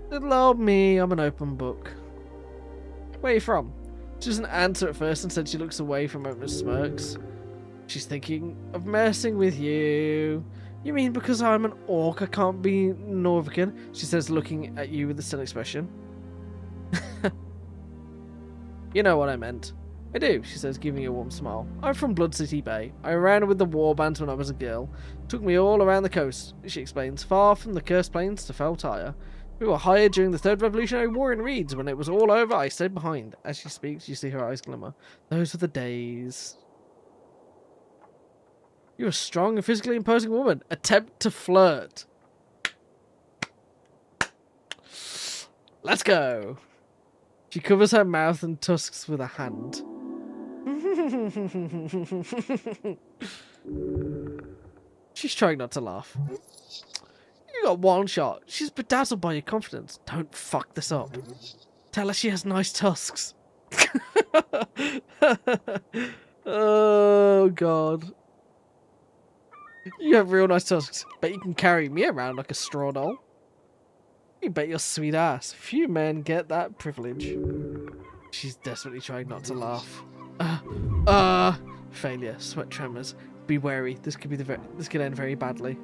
A: Little old me, I'm an open book. Where are you from? She doesn't answer at first, instead she looks away from open smirks. She's thinking of messing with you. You mean because I'm an orc I can't be Norvican? She says, looking at you with a still expression. You know what I meant. I do, she says, giving you a warm smile. I'm from Blood City Bay. I ran with the war bands when I was a girl. Took me all around the coast, she explains, far from the cursed plains to Fell Tire. We were hired during the Third Revolutionary War in Reeds. When it was all over, I stayed behind. As she speaks, you see her eyes glimmer. Those were the days. You're a strong and physically imposing woman. Attempt to flirt. Let's go. She covers her mouth and tusks with a hand. She's trying not to laugh. You got one shot. She's bedazzled by your confidence. Don't fuck this up. Tell her she has nice tusks. Oh, God. You have real nice tusks. Bet you can carry me around like a straw doll. You bet your sweet ass. Few men get that privilege. She's desperately trying not to laugh. Failure. Sweat tremors. Be wary. This could end very badly.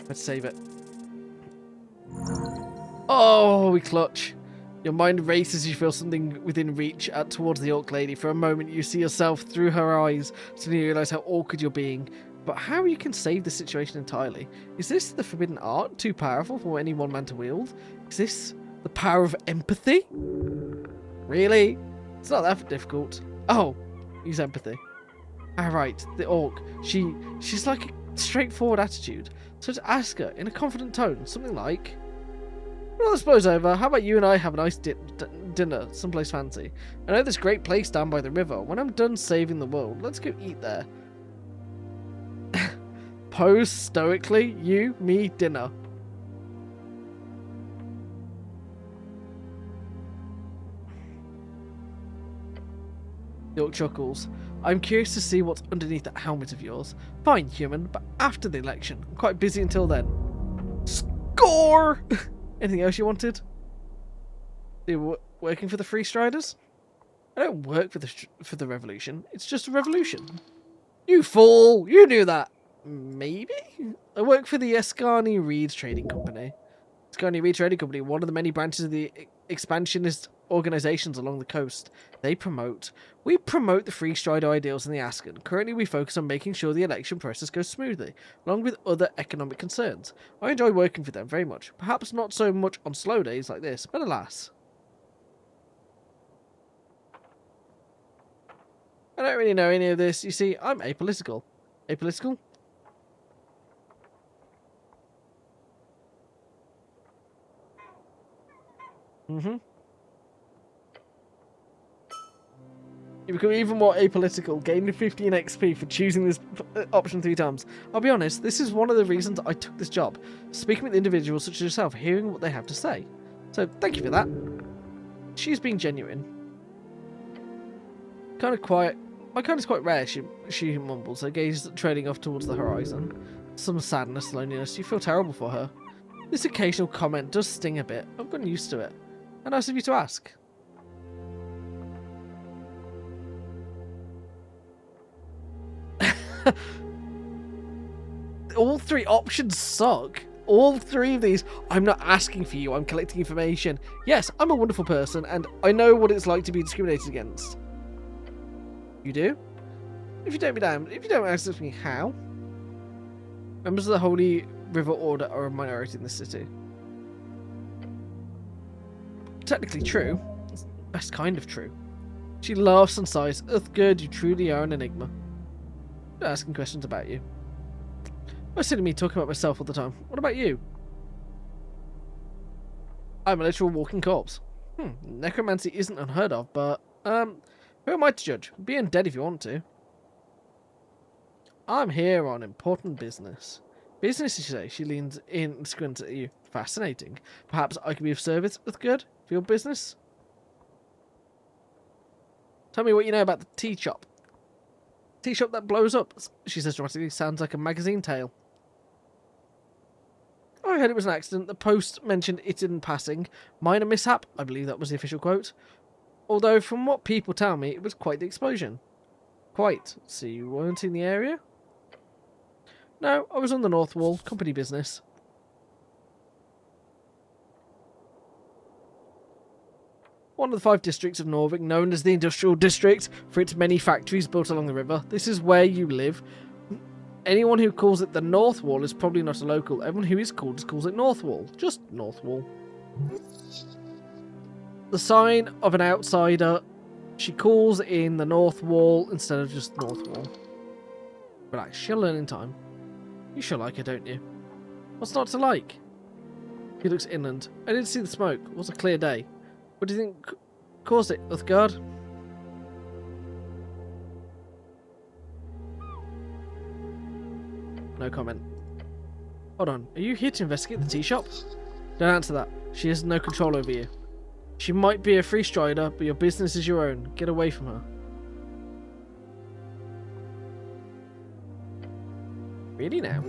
A: Let's save it. Oh, we clutch. Your mind races as you feel something within reach out towards the orc lady. For a moment, you see yourself through her eyes, suddenly you realise how awkward you're being. But how you can save the situation entirely? Is this the forbidden art, too powerful for any one man to wield? Is this the power of empathy? Really? It's not that difficult. Oh, use empathy. Alright, the orc. She's like a straightforward attitude. So to ask her in a confident tone, something like, well, I suppose over. How about you and I have a nice dinner someplace fancy? I know this great place down by the river. When I'm done saving the world, let's go eat there. Pose stoically. You, me, dinner. The orc chuckles. I'm curious to see what's underneath that helmet of yours. Fine, human, but after the election. I'm quite busy until then. Score! Anything else you wanted? Are you working for the Free Striders? I don't work for the revolution. It's just a revolution. You fool! You knew that! Maybe? I work for the Escarni Reed Trading Company. Escarni Reed Trading Company, one of the many branches of the expansionist organisations along the coast. We promote the Free Strider ideals in the Ascan. Currently, we focus on making sure the election process goes smoothly, along with other economic concerns. I enjoy working for them very much. Perhaps not so much on slow days like this, but alas. I don't really know any of this. You see, I'm apolitical. Apolitical? Mm-hmm. You become even more apolitical, gaining 15 XP for choosing this option 3 times. I'll be honest, this is one of the reasons I took this job. Speaking with individuals such as yourself, hearing what they have to say. So, thank you for that. She's being genuine. Kind of quiet. My kind is quite rare, she mumbles, her gaze trailing off towards the horizon. Some sadness, loneliness. You feel terrible for her. This occasional comment does sting a bit. I've gotten used to it. And nice of you to ask. All 3 options suck. All 3 of these. I'm not asking for you. I'm collecting information. Yes, I'm a wonderful person, and I know what it's like to be discriminated against. You do? If you don't be damned. If you don't ask me how. Members of the Holy River Order are a minority in this city. Technically true. It's the best kind of true. She laughs and sighs. Uthgerd, you truly are an enigma. I'm asking questions about you. Why sitting me talking about myself all the time? What about you? I'm a literal walking corpse. Necromancy isn't unheard of, but who am I to judge? Be undead if you want to. I'm here on important business. Business, you say? She leans in and squints at you. Fascinating. Perhaps I could be of service with good for your business? Tell me what you know about the tea shop. Tea shop that blows up, she says dramatically. Sounds like a magazine tale. I heard it was an accident. The Post mentioned it in passing. Minor mishap, I believe that was the official quote. Although, from what people tell me, it was quite the explosion. Quite. So you weren't in the area? No, I was on the North Wall. Company business. One of the 5 districts of Norvik, known as the Industrial District, for its many factories built along the river. This is where you live. Anyone who calls it the North Wall is probably not a local. Everyone who is called just calls it North Wall. Just North Wall. The sign of an outsider. She calls in the North Wall instead of just North Wall. Relax, she'll learn in time. You sure like her, don't you? What's not to like? He looks inland. I didn't see the smoke. It was a clear day. What do you think caused it, Uthgard? No comment. Hold on, are you here to investigate the tea shop? Don't answer that. She has no control over you. She might be a free strider, but your business is your own. Get away from her. Really now?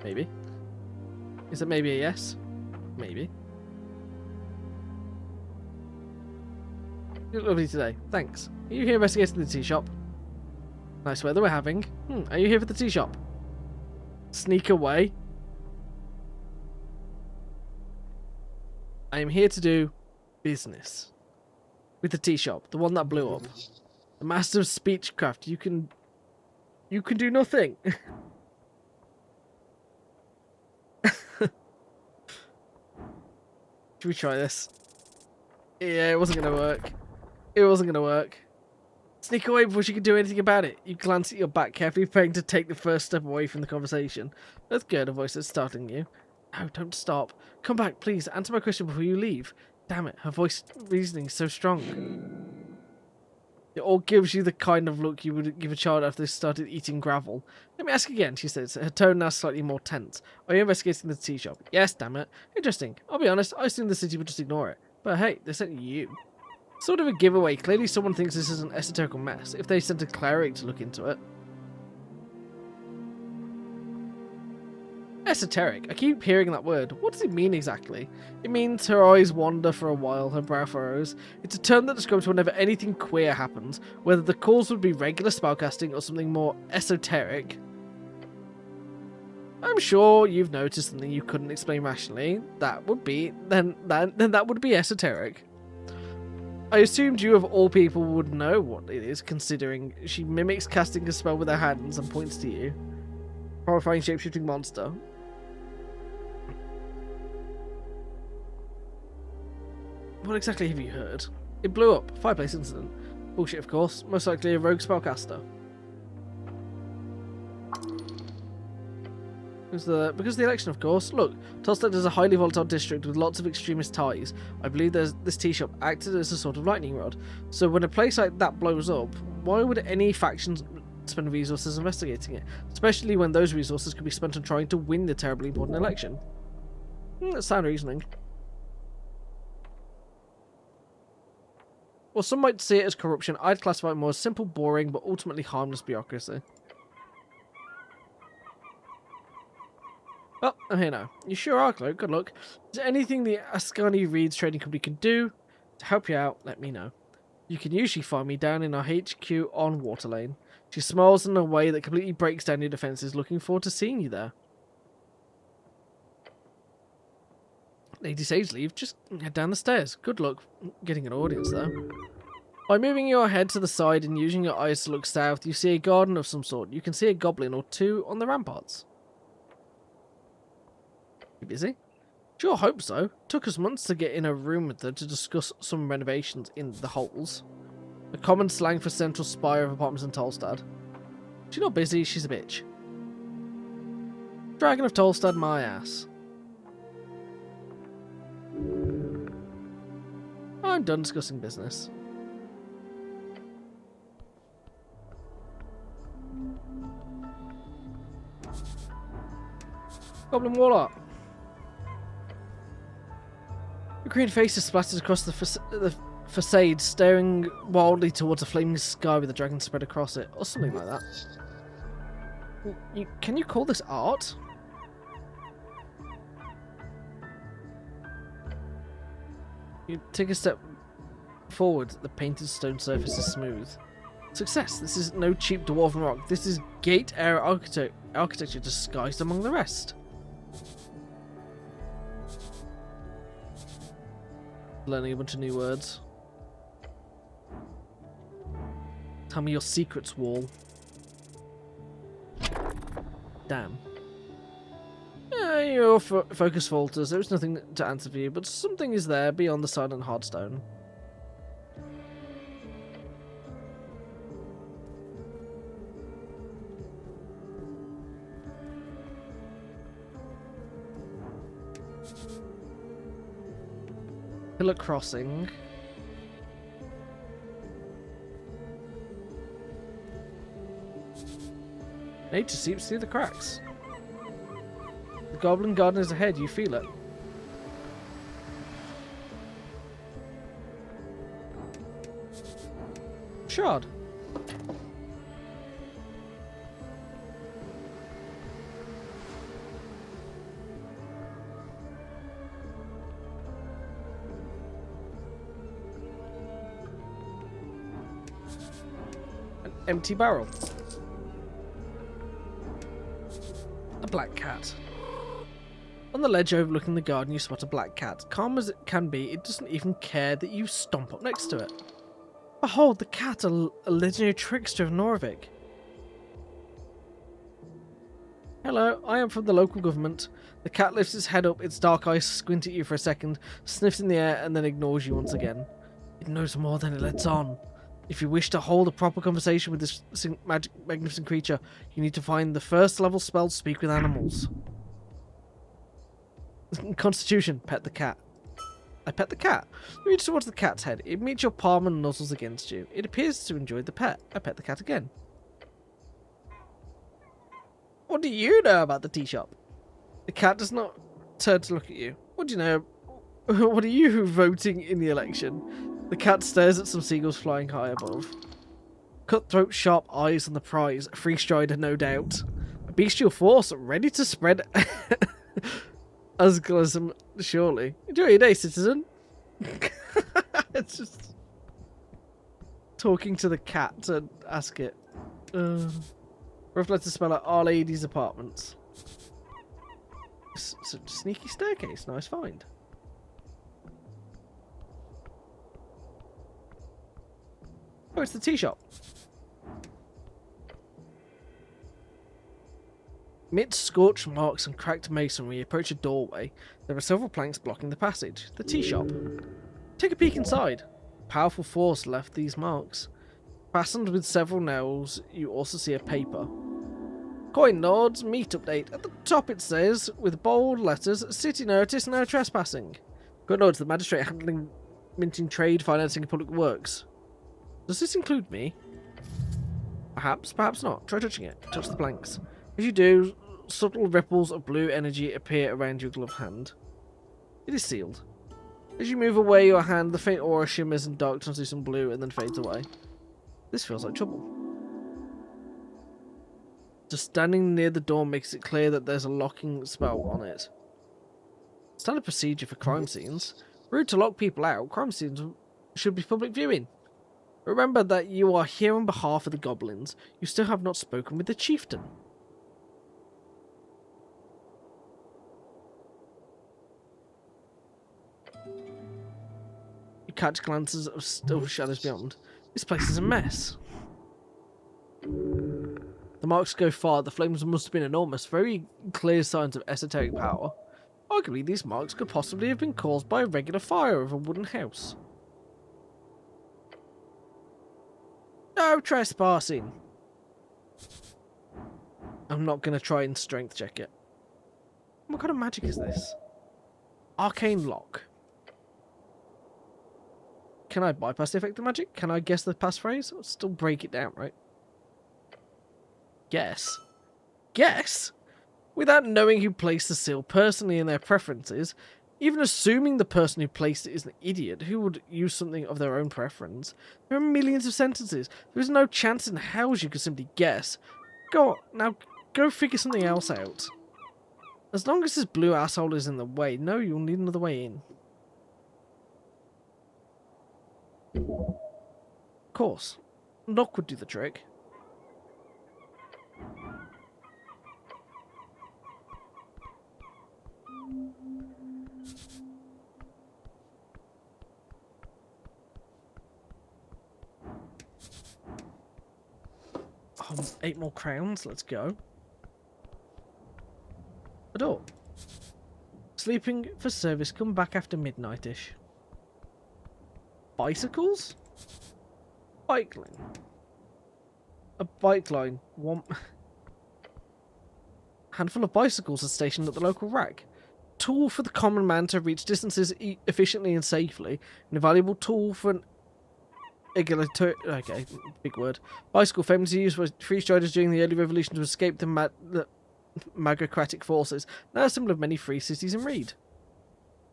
A: Maybe. Is it maybe a yes? Maybe. You look lovely today. Thanks. Are you here investigating the tea shop? Nice weather we're having. Are you here for the tea shop? Sneak away. I am here to do business. With the tea shop. The one that blew up. The master of speechcraft. You can do nothing. Should we try this? Yeah, it wasn't going to work. It wasn't going to work. Sneak away before she can do anything about it. You glance at your back, carefully preparing to take the first step away from the conversation. That's good, a voice that's startling you. No, don't stop. Come back, please. Answer my question before you leave. Damn it, her voice reasoning is so strong. It all gives you the kind of look you would give a child after they started eating gravel. Let me ask again, she says, her tone now slightly more tense. Are you investigating the tea shop? Yes, damn it. Interesting. I'll be honest, I assumed the city would just ignore it. But hey, they sent you. Sort of a giveaway. Clearly someone thinks this is an esoteric mess, if they sent a cleric to look into it. Esoteric. I keep hearing that word. What does it mean exactly? It means her eyes wander for a while, her brow furrows. It's a term that describes whenever anything queer happens, whether the cause would be regular spellcasting or something more esoteric. I'm sure you've noticed something you couldn't explain rationally. That would be then that would be esoteric. I assumed you of all people would know what it is, considering she mimics casting a spell with her hands and points to you. Horrifying shapeshifting monster. What exactly have you heard? It blew up. Fireplace incident. Bullshit, of course. Most likely a rogue spellcaster. Because of the election, of course. Look, Tolstad is a highly volatile district with lots of extremist ties. I believe this tea shop acted as a sort of lightning rod. So when a place like that blows up, why would any factions spend resources investigating it? Especially when those resources could be spent on trying to win the terribly important election. That's sound reasoning. Well, some might see it as corruption. I'd classify it more as simple, boring, but ultimately harmless bureaucracy. Well, I'm here now. You sure are, Cloak. Good luck. Is there anything the Ascani Reeds Trading Company can do to help you out? Let me know. You can usually find me down in our HQ on Water Lane. She smiles in a way that completely breaks down your defences. Looking forward to seeing you there. Lady Sageleaf, just head down the stairs. Good luck getting an audience there. By moving your head to the side and using your eyes to look south, you see a garden of some sort. You can see a goblin or two on the ramparts. You busy? Sure, hope so. Took us months to get in a room with her to discuss some renovations in the holes. A common slang for central spire of apartments in Tolstad. She's not busy, she's a bitch. Dragon of Tolstad, my ass. I'm done discussing business. Goblin Warlock. A green face is splattered across the facade, staring wildly towards a flaming sky with a dragon spread across it, or something like that. Can you call this art? You take a step forward, the painted stone surface is smooth. Success! This is no cheap dwarven rock. This is gate-era architecture disguised among the rest. Learning a bunch of new words. Tell me your secrets, wall. Damn. Your focus falters. There is nothing to answer for you, but something is there beyond the silent hard stone. Pillar crossing. Nature seeps through the cracks. Goblin Garden is ahead. You feel it. Shard. An empty barrel. A black cat. On the ledge overlooking the garden, you spot a black cat. Calm as it can be, it doesn't even care that you stomp up next to it. Behold, the cat, a legendary trickster of Norvik. Hello, I am from the local government. The cat lifts its head up, its dark eyes squint at you for a second, sniffs in the air, and then ignores you once again. It knows more than it lets on. If you wish to hold a proper conversation with this magnificent creature, you need to find the first level spell to speak with animals. Constitution, pet the cat. I pet the cat. You reach towards the cat's head. It meets your palm and nuzzles against you. It appears to enjoy the pet. I pet the cat again. What do you know about the tea shop? The cat does not turn to look at you. What do you know? What are you voting in the election? The cat stares at some seagulls flying high above. Cutthroat, sharp eyes on the prize. Free strider, no doubt. A bestial force ready to spread Asgalism, surely. Enjoy your day, citizen. It's just talking to the cat to ask it. Rough letter spell out Our Lady's apartments. It's a sneaky staircase. Nice find. Oh, it's the tea shop. Amidst scorched marks and cracked masonry, you approach a doorway. There are several planks blocking the passage. The tea shop. Take a peek inside. Powerful force left these marks. Fastened with several nails, you also see a paper. Coin Lords, meet update. At the top it says, with bold letters, city notice, no trespassing. Coin Lords, the magistrate handling minting trade, financing, and public works. Does this include me? Perhaps, perhaps not. Try touching it. Touch the blanks. As you do, subtle ripples of blue energy appear around your gloved hand. It is sealed. As you move away your hand, the faint aura shimmers and dark turns to some blue and then fades away. This feels like trouble. Just standing near the door makes it clear that there's a locking spell on it. Standard procedure for crime scenes. Rude to lock people out, crime scenes should be public viewing. Remember that you are here on behalf of the goblins. You still have not spoken with the chieftain. You catch glances of still shadows beyond. This place is a mess. The marks go far. The flames must have been enormous. Very clear signs of esoteric power. Arguably, these marks could possibly have been caused by a regular fire of a wooden house. No trespassing. I'm not going to try and strength check it. What kind of magic is this? Arcane lock. Can I bypass the effect of magic? Can I guess the passphrase? I'll still break it down, right? Guess? Guess? Without knowing who placed the seal personally and their preferences, even assuming the person who placed it is an idiot who would use something of their own preference, there are millions of sentences. There is no chance in hell you could simply guess. Go on, now go figure something else out. As long as this blue asshole is in the way, no, you'll need another way in. Of course. Knock would do the trick. Oh, 8 more crowns, let's go. A door. Sleeping for service, come back after midnight-ish. Bicycles? Bike line. A bike line. One handful of bicycles are stationed at the local rack. Tool for the common man to reach distances efficiently and safely. An invaluable tool for an okay, big word. Bicycle famously used by free striders during the early revolution to escape the magocratic forces, now a symbol of many free cities in Reed.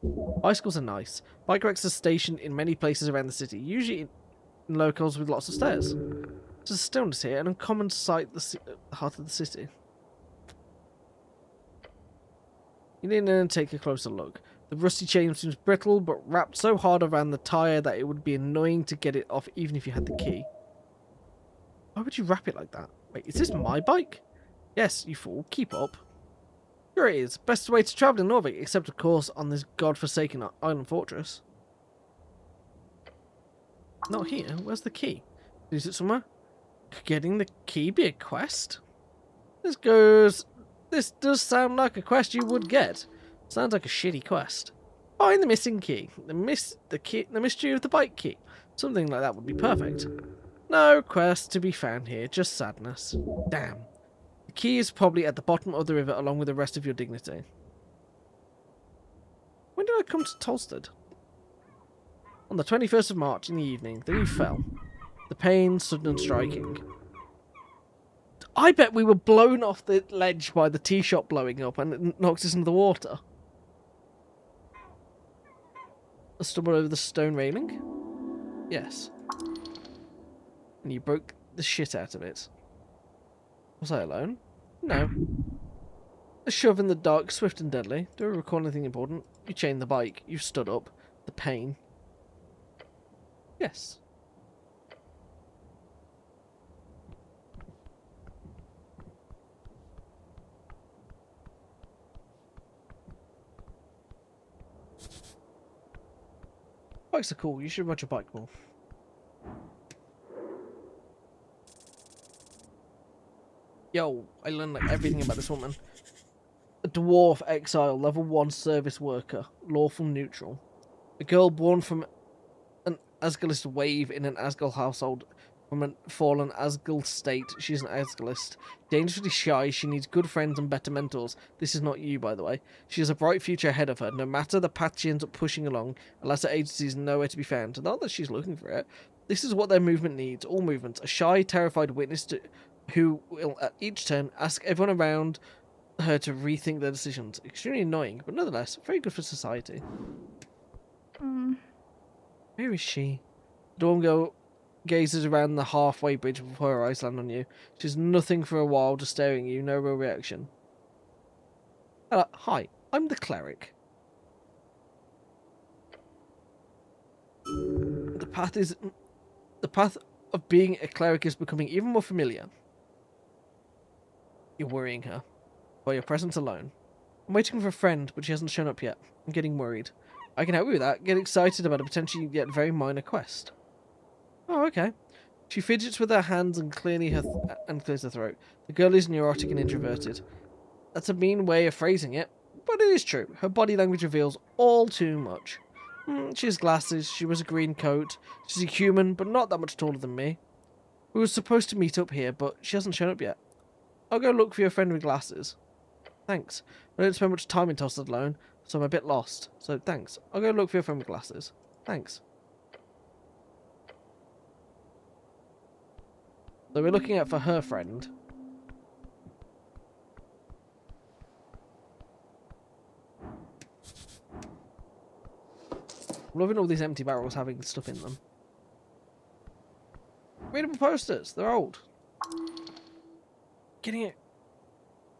A: Bicycles are nice. Bike racks are stationed in many places around the city, usually in locales with lots of stairs. There's a stillness here, an uncommon sight at the heart of the city. You lean in and take a closer look. The rusty chain seems brittle, but wrapped so hard around the tyre that it would be annoying to get it off even if you had the key. Why would you wrap it like that? Wait, is this my bike? Yes, you fool. Keep up. Sure it is. Best way to travel in Norway, except of course on this godforsaken island fortress. Not here. Where's the key? Is it somewhere? Could getting the key be a quest? This does sound like a quest you would get. Sounds like a shitty quest. Find the missing key. The mystery of the bike key. Something like that would be perfect. No quest to be found here, just sadness. Damn. The key is probably at the bottom of the river along with the rest of your dignity. When did I come to Tolsted? On the 21st of March in the evening, then you fell. The pain sudden and striking. I bet we were blown off the ledge by the tea shop blowing up and it knocked us into the water. I stumbled over the stone railing? Yes. And you broke the shit out of it. Was I alone? No. A shove in the dark, swift and deadly. Do I recall anything important? You chained the bike. You stood up. The pain. Yes. Bikes are cool. You should ride your bike more. Yo, I learned like everything about this woman. A dwarf exile, level 1 service worker, lawful neutral. A girl born from an Asgalist wave in an Asgal household. From a fallen Asgal state, she's an Asgalist. Dangerously shy, she needs good friends and better mentors. This is not you, by the way. She has a bright future ahead of her, no matter the path she ends up pushing along, unless her agency is nowhere to be found. Not that she's looking for it. This is what their movement needs, all movements. A shy, terrified witness who will, at each turn, ask everyone around her to rethink their decisions. Extremely annoying, but nonetheless, very good for society. Where is she? The Dawn Girl gazes around the halfway bridge before her eyes land on you. She's nothing for a while, just staring at you, no real reaction. Hi, I'm the cleric. The path of being a cleric is becoming even more familiar. You're worrying her. By your presence alone. I'm waiting for a friend, but she hasn't shown up yet. I'm getting worried. I can help you with that. Get excited about a potentially yet very minor quest. Oh, okay. She fidgets with her hands and clears her throat. The girl is neurotic and introverted. That's a mean way of phrasing it, but it is true. Her body language reveals all too much. She has glasses, she wears a green coat, she's a human, but not that much taller than me. We were supposed to meet up here, but she hasn't shown up yet. I'll go look for your friend with glasses. Thanks. I don't spend much time in Tolsted alone, so I'm a bit lost. So thanks. I'll go look for your friend with glasses. Thanks. So we're looking out for her friend. I'm loving all these empty barrels having stuff in them. Readable posters. They're old. Getting it.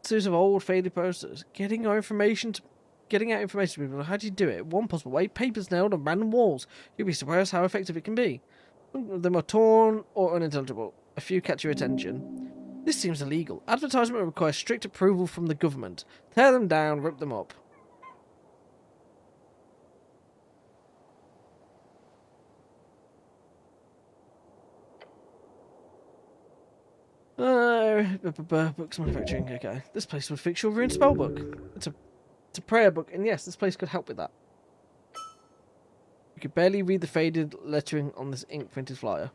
A: Series of old faded posters. Getting out information to people. How do you do it? One possible way: papers nailed on random walls. You'll be surprised how effective it can be. Some of them are torn or unintelligible. A few catch your attention. This seems illegal. Advertisement requires strict approval from the government. Tear them down, rip them up. Books manufacturing. Okay, this place would fix your ruined spell book. It's a prayer book, and yes, this place could help with that. You could barely read the faded lettering on this ink printed flyer.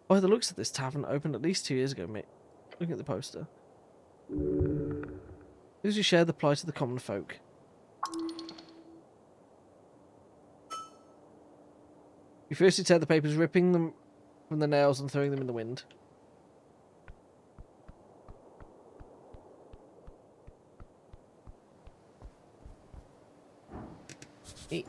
A: By the looks of this tavern, opened at least 2 years ago, mate. Look at the poster. Those who share the plight of the common folk. You fiercely tear the papers, ripping them from the nails and throwing them in the wind. Neat.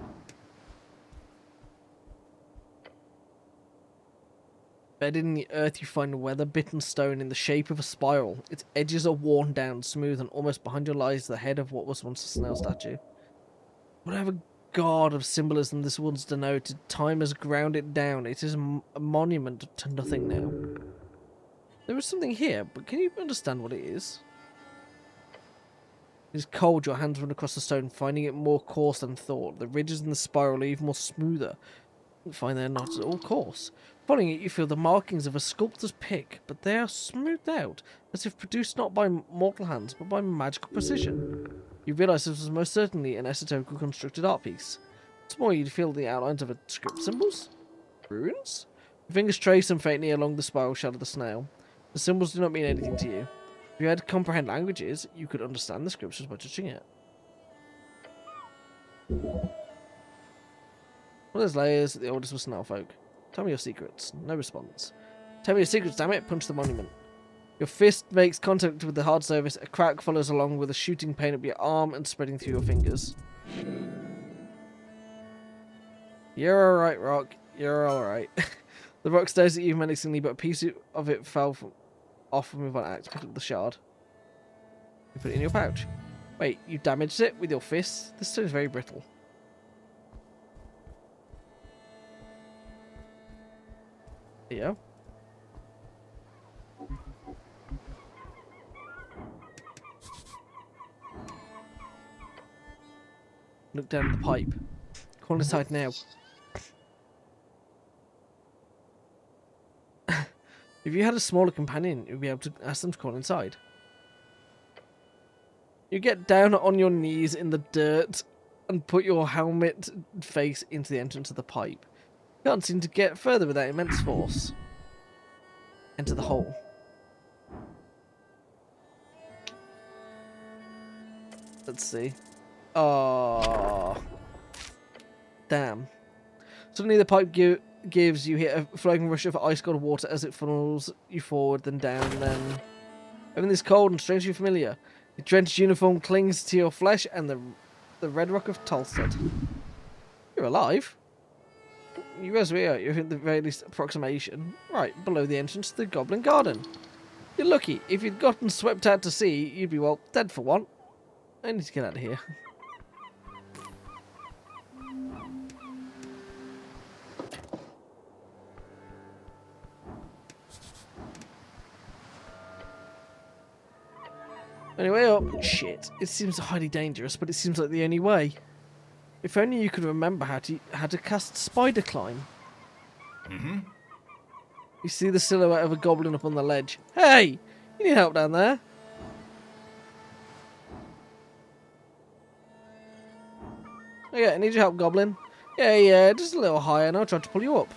A: Bedded in the earth, you find a weather-bitten stone in the shape of a spiral. Its edges are worn down, smooth, and almost behind you lies the head of what was once a snail statue. Whatever god of symbolism this once denoted, time has ground it down. It is a monument to nothing now. There is something here, but can you understand what it is? It is cold. Your hands run across the stone, finding it more coarse than thought. The ridges in the spiral are even more smoother. You find they are not at all coarse. Following it, you feel the markings of a sculptor's pick, but they are smoothed out, as if produced not by mortal hands, but by magical precision. You realise this was most certainly an esoterically constructed art piece. What's more, you feel the outlines of script symbols? Runes? Your fingers trace them faintly along the spiral shadow of the snail. The symbols do not mean anything to you. If you had to comprehend languages, you could understand the scriptures by touching it. Well, there's layers. The oldest were snail folk. Tell me your secrets. No response. Tell me your secrets, damn it. Punch the monument. Your fist makes contact with the hard surface. A crack follows along with a shooting pain up your arm and spreading through your fingers. You're alright, Rock. You're alright. The rock stares at you menacingly, but a piece of it fell off from your axe. Pick up the shard. You put it in your pouch. Wait, you damaged it with your fist? This stone is very brittle. Yeah. Look down the pipe. Call inside now. If you had a smaller companion, you'd be able to ask them to call inside. You get down on your knees in the dirt and put your helmet face into the entrance of the pipe. You can't seem to get further without immense force. Enter the hole. Let's see. Oh, damn. Suddenly the pipe gives you hit a flowing rush of ice-cold water as it funnels you forward, then down, then... Everything is cold and strangely familiar. Your drenched uniform clings to your flesh and the red rock of Tolstad. You're alive? You resurrect, you're at the very least approximation. Right, below the entrance to the Goblin Garden. You're lucky. If you'd gotten swept out to sea, you'd be, well, dead for one. I need to get out of here. Anyway, up. Shit. It seems highly dangerous, but it seems like the only way. If only you could remember how to cast Spider Climb.
C: Mm-hmm.
A: You see the silhouette of a goblin up on the ledge. Hey! You need help down there? Oh yeah, I need your help, goblin. Yeah, just a little higher and I'll try to pull you up.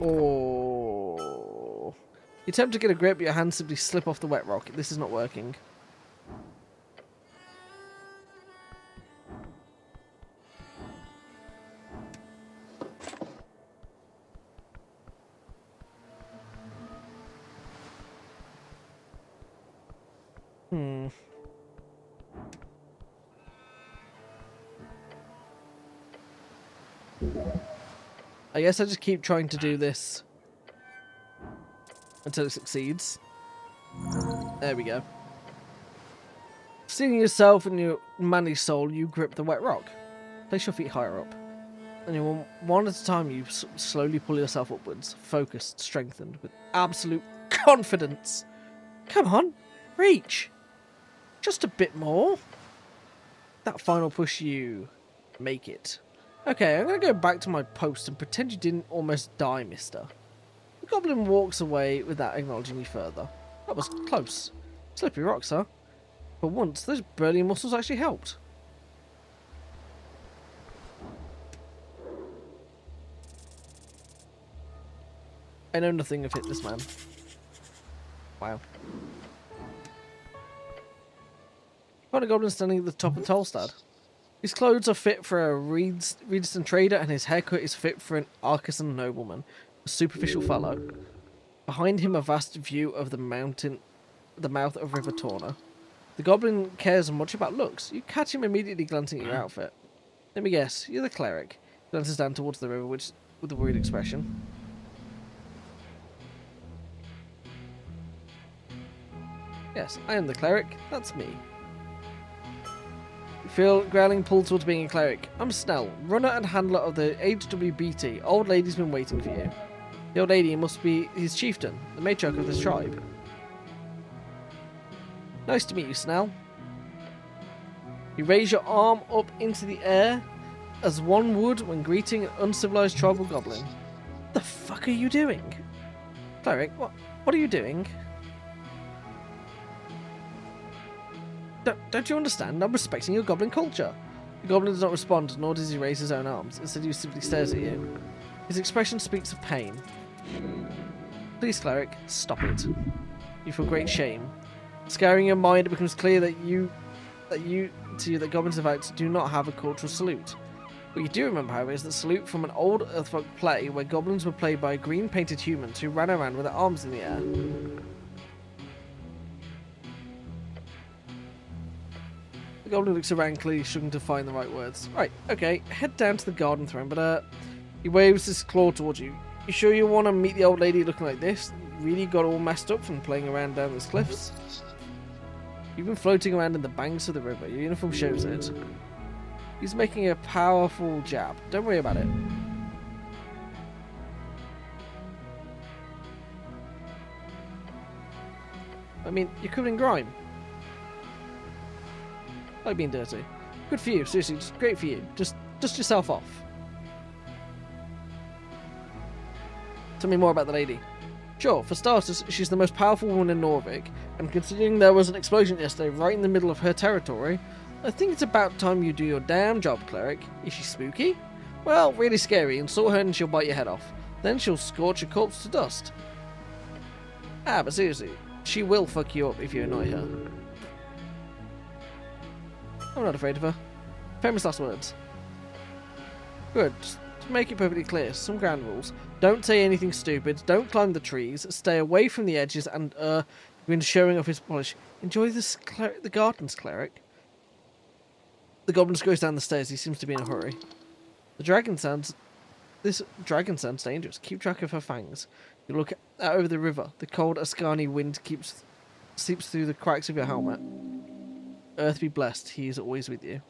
A: Oh. You attempt to get a grip, but your hands simply slip off the wet rock. This is not working. I guess I just keep trying to do this until it succeeds. There we go. Seeing yourself and your manly soul, you grip the wet rock. Place your feet higher up. And one at a time, you slowly pull yourself upwards, focused, strengthened, with absolute confidence. Come on, reach. Just a bit more. That final push, you make it. Okay, I'm going to go back to my post and pretend you didn't almost die, mister. The goblin walks away without acknowledging you further. That was close. Slippery rocks, huh? For once, those burning muscles actually helped. I know nothing of hit this man. Wow. Find a goblin standing at the top of Tolstad. His clothes are fit for a Reedson trader, and his haircut is fit for an Artisan nobleman, a superficial fellow. Behind him, a vast view of the mouth of River Torna. The goblin cares much about looks. You catch him immediately glancing at your outfit. Let me guess, you're the cleric. Glances down towards the river, with a worried expression. Yes, I am the cleric. That's me. You feel growling pull towards being a cleric. I'm Snell, runner and handler of the HWBT. Old lady's been waiting for you. The old lady must be his chieftain, the matriarch of this tribe. Nice to meet you, Snell. You raise your arm up into the air as one would when greeting an uncivilized tribal goblin. The fuck are you doing? Cleric, what are you doing? Don't you understand? I'm respecting your goblin culture. The goblin does not respond, nor does he raise his own arms. Instead, he simply stares at you. His expression speaks of pain. Please, cleric, stop it. You feel great shame. Scaring your mind, it becomes clear that goblins of Out do not have a cultural salute. What you do remember, however, is the salute from an old Earthfolk play where goblins were played by green-painted humans who ran around with their arms in the air. The goblin looks around, clearly struggling to find the right words. Right, okay, head down to the garden throne, but he waves his claw towards you. You sure you want to meet the old lady looking like this? Really got all messed up from playing around down those cliffs? You've been floating around in the banks of the river. Your uniform shows it. He's making a powerful jab. Don't worry about it. I mean, you're covered in grime. I like being dirty. Good for you, seriously, just great for you. Just dust yourself off. Tell me more about the lady. Sure, for starters, she's the most powerful woman in Norvik, and considering there was an explosion yesterday right in the middle of her territory, I think it's about time you do your damn job, cleric. Is she spooky? Well, really scary, and saw her and she'll bite your head off. Then she'll scorch your corpse to dust. Ah, but seriously, she will fuck you up if you annoy her. I'm not afraid of her. Famous last words. Good. Just to make it perfectly clear, some ground rules. Don't say anything stupid, don't climb the trees, stay away from the edges, and, when showing off his polish, enjoy the gardens, cleric. The goblin goes down the stairs, he seems to be in a hurry. This dragon sounds dangerous. Keep track of her fangs. You look out over the river. The cold Ascani wind seeps through the cracks of your helmet. Earth be blessed, he is always with you.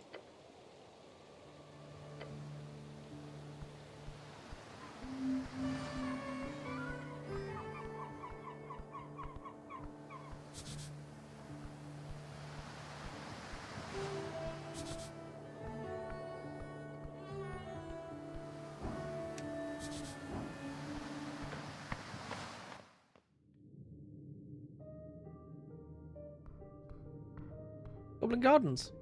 A: Goblin Gardens.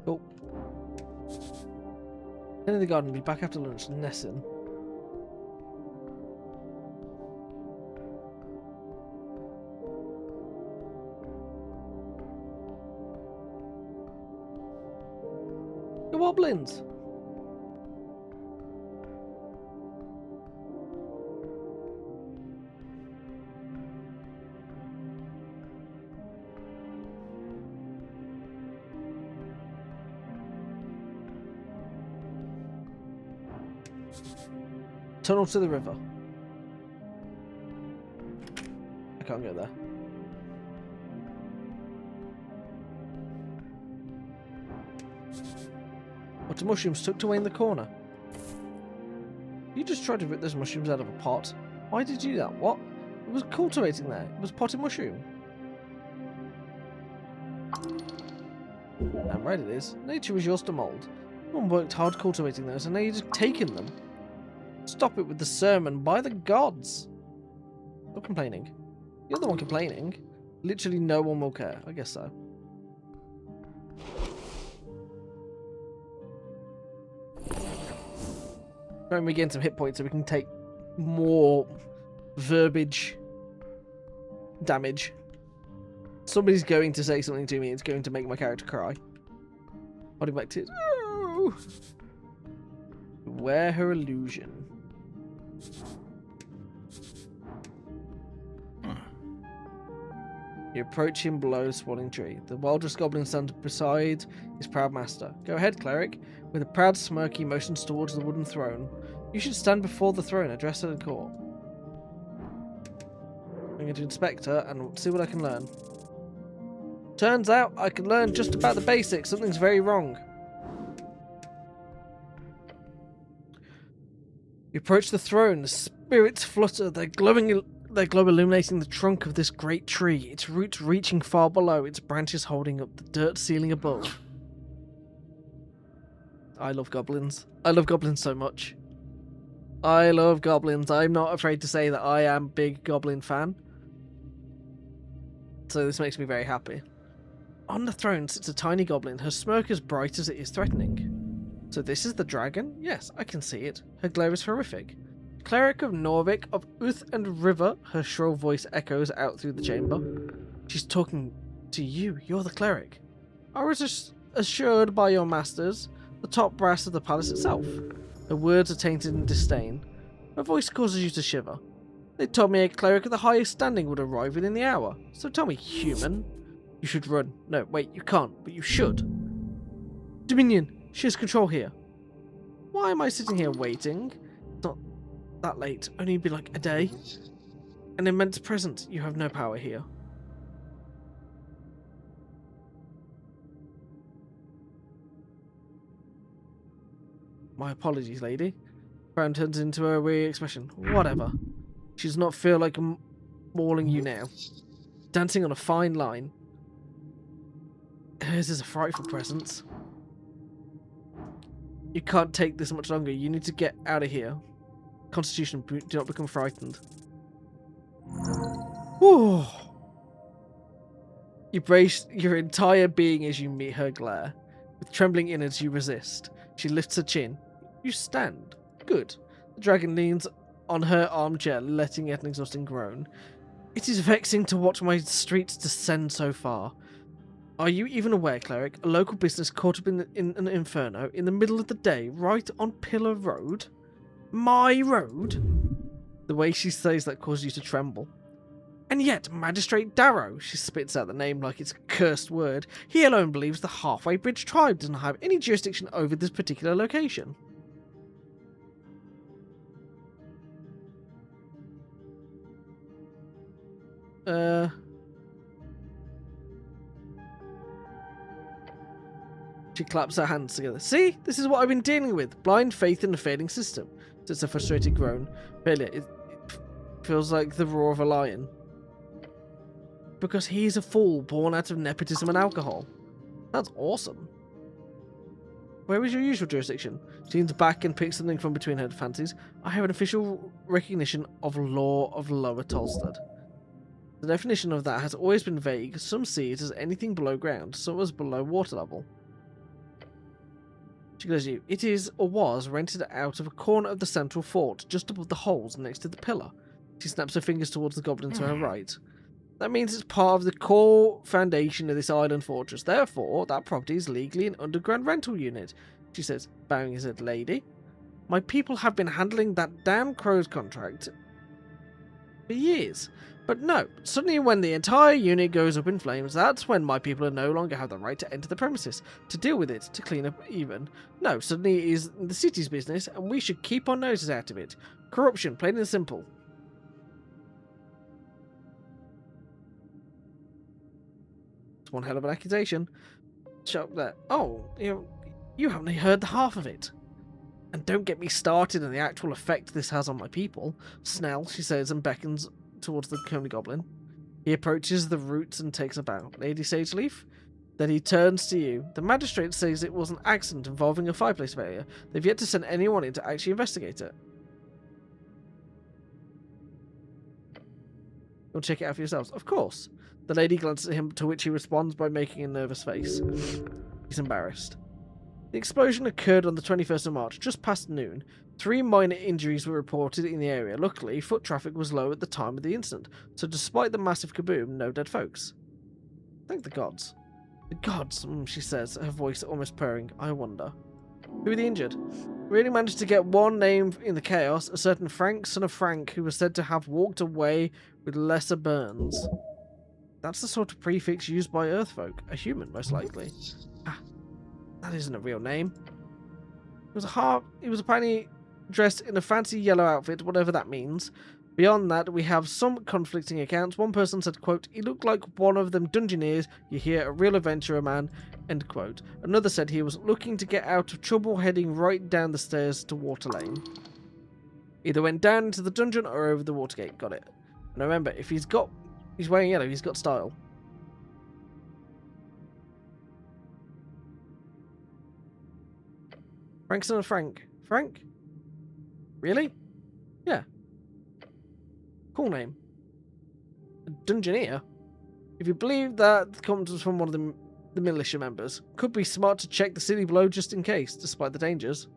A: Cool. In the garden, be back after lunch. Nessun. The Wobblins. Tunnel to the river. I can't go there. What's the mushrooms tucked away in the corner? You just tried to rip those mushrooms out of a pot. Why did you do that? What? It was cultivating there. It was potted mushroom. Damn right it is. Nature was yours to mould. Someone worked hard cultivating those, and now you're just taking them. Stop it with the sermon, by the gods. Stop complaining. You're the one complaining. Literally no one will care. I guess so. Try and regain some hit points so we can take more verbiage damage. Somebody's going to say something to me. It's going to make my character cry. Holding back tears. Oh! Wear her illusion. You approach him below the spawning tree. The wildest goblin stands beside his proud master. Go ahead, cleric. With a proud smirk, he motions towards the wooden throne. You should stand before the throne, address her the court. I'm going to inspect her and see what I can learn. Turns out I can learn just about the basics. Something's very wrong. You approach the throne. The spirits flutter. Their glow illuminating the trunk of this great tree, its roots reaching far below, its branches holding up the dirt ceiling above. I love goblins. I love goblins so much. I love goblins. I'm not afraid to say that I am a big goblin fan. So this makes me very happy. On the throne sits a tiny goblin, her smirk as bright as it is threatening. So this is the dragon? Yes, I can see it. Her glare is horrific. Cleric of Norvik of Uth and River, her shrill voice echoes out through the chamber. She's talking to you. You're the cleric. I was assured by your masters, the top brass of the palace itself. Her words are tainted in disdain. Her voice causes you to shiver. They told me a cleric of the highest standing would arrive within the hour. So tell me, human, you should run. No, wait, you can't, but you should. Dominion, she has control here. Why am I sitting here waiting? Not that late, only be like a day. An immense present, you have no power here. My apologies, lady. Brown turns into a weary expression. Whatever. She does not feel like mauling you now. Dancing on a fine line. Hers is a frightful presence. You can't take this much longer. You need to get out of here. Constitution, do not become frightened. Whew. You brace your entire being as you meet her glare. With trembling innards, you resist. She lifts her chin. You stand. Good. The dragon leans on her armchair, letting out an exhausting groan. It is vexing to watch my streets descend so far. Are you even aware, cleric? A local business caught up in an inferno in the middle of the day, right on Pillar Road? My road? The way she says that causes you to tremble. And yet, Magistrate Darrow, she spits out the name like it's a cursed word, he alone believes the Halfway Bridge tribe doesn't have any jurisdiction over this particular location. She claps her hands together. See? This is what I've been dealing with. Blind faith in a failing system. It's a frustrated groan. Failure. It feels like the roar of a lion. Because he's a fool born out of nepotism and alcohol. That's awesome. Where is your usual jurisdiction? She leans back and picks something from between her fancies. I have an official recognition of law of Lower Tolstad. The definition of that has always been vague. Some see it as anything below ground, some as below water level. She goes to you. It is, or was, rented out of a corner of the central fort, just above the holes next to the pillar. She snaps her fingers towards the goblin to her right. That means it's part of the core foundation of this island fortress. Therefore, that property is legally an underground rental unit. She says, bowing his head, lady. My people have been handling that damn crow's contract for years. But no, suddenly when the entire unit goes up in flames, that's when my people no longer have the right to enter the premises, to deal with it, to clean up even. No, suddenly it is the city's business, and we should keep our noses out of it. Corruption, plain and simple. It's one hell of an accusation. Shut up there. Oh, you haven't heard the half of it. And don't get me started on the actual effect this has on my people. Snell, she says, and beckons towards the comely goblin. He approaches the roots and takes a bow. Lady Sageleaf? Then he turns to you. The magistrate says it was an accident involving a fireplace failure. They've yet to send anyone in to actually investigate it. You'll check it out for yourselves. Of course. The lady glances at him, to which he responds by making a nervous face. He's embarrassed. The explosion occurred on the 21st of March, just past noon. 3 minor injuries were reported in the area. Luckily, foot traffic was low at the time of the incident, so despite the massive kaboom, no dead folks. Thank the gods. The gods, she says, her voice almost purring. I wonder. Who are the injured? We only managed to get one name in the chaos, a certain Frank, son of Frank, who was said to have walked away with lesser burns. That's the sort of prefix used by Earthfolk. A human, most likely. Ah, that isn't a real name. He was apparently dressed in a fancy yellow outfit, whatever that means. Beyond that, we have some conflicting accounts. One person said, quote, he looked like one of them dungeoneers you hear, a real adventurer man, end quote. Another said he was looking to get out of trouble, heading right down the stairs to Water Lane. Either went down into the dungeon or over the Watergate. Got it. And remember, if he's wearing yellow, he's got style. Frank's son of Frank. Frank? Really? Yeah. Cool name. A dungeoneer? If you believe that comes from one of the militia members, could be smart to check the city below just in case, despite the dangers.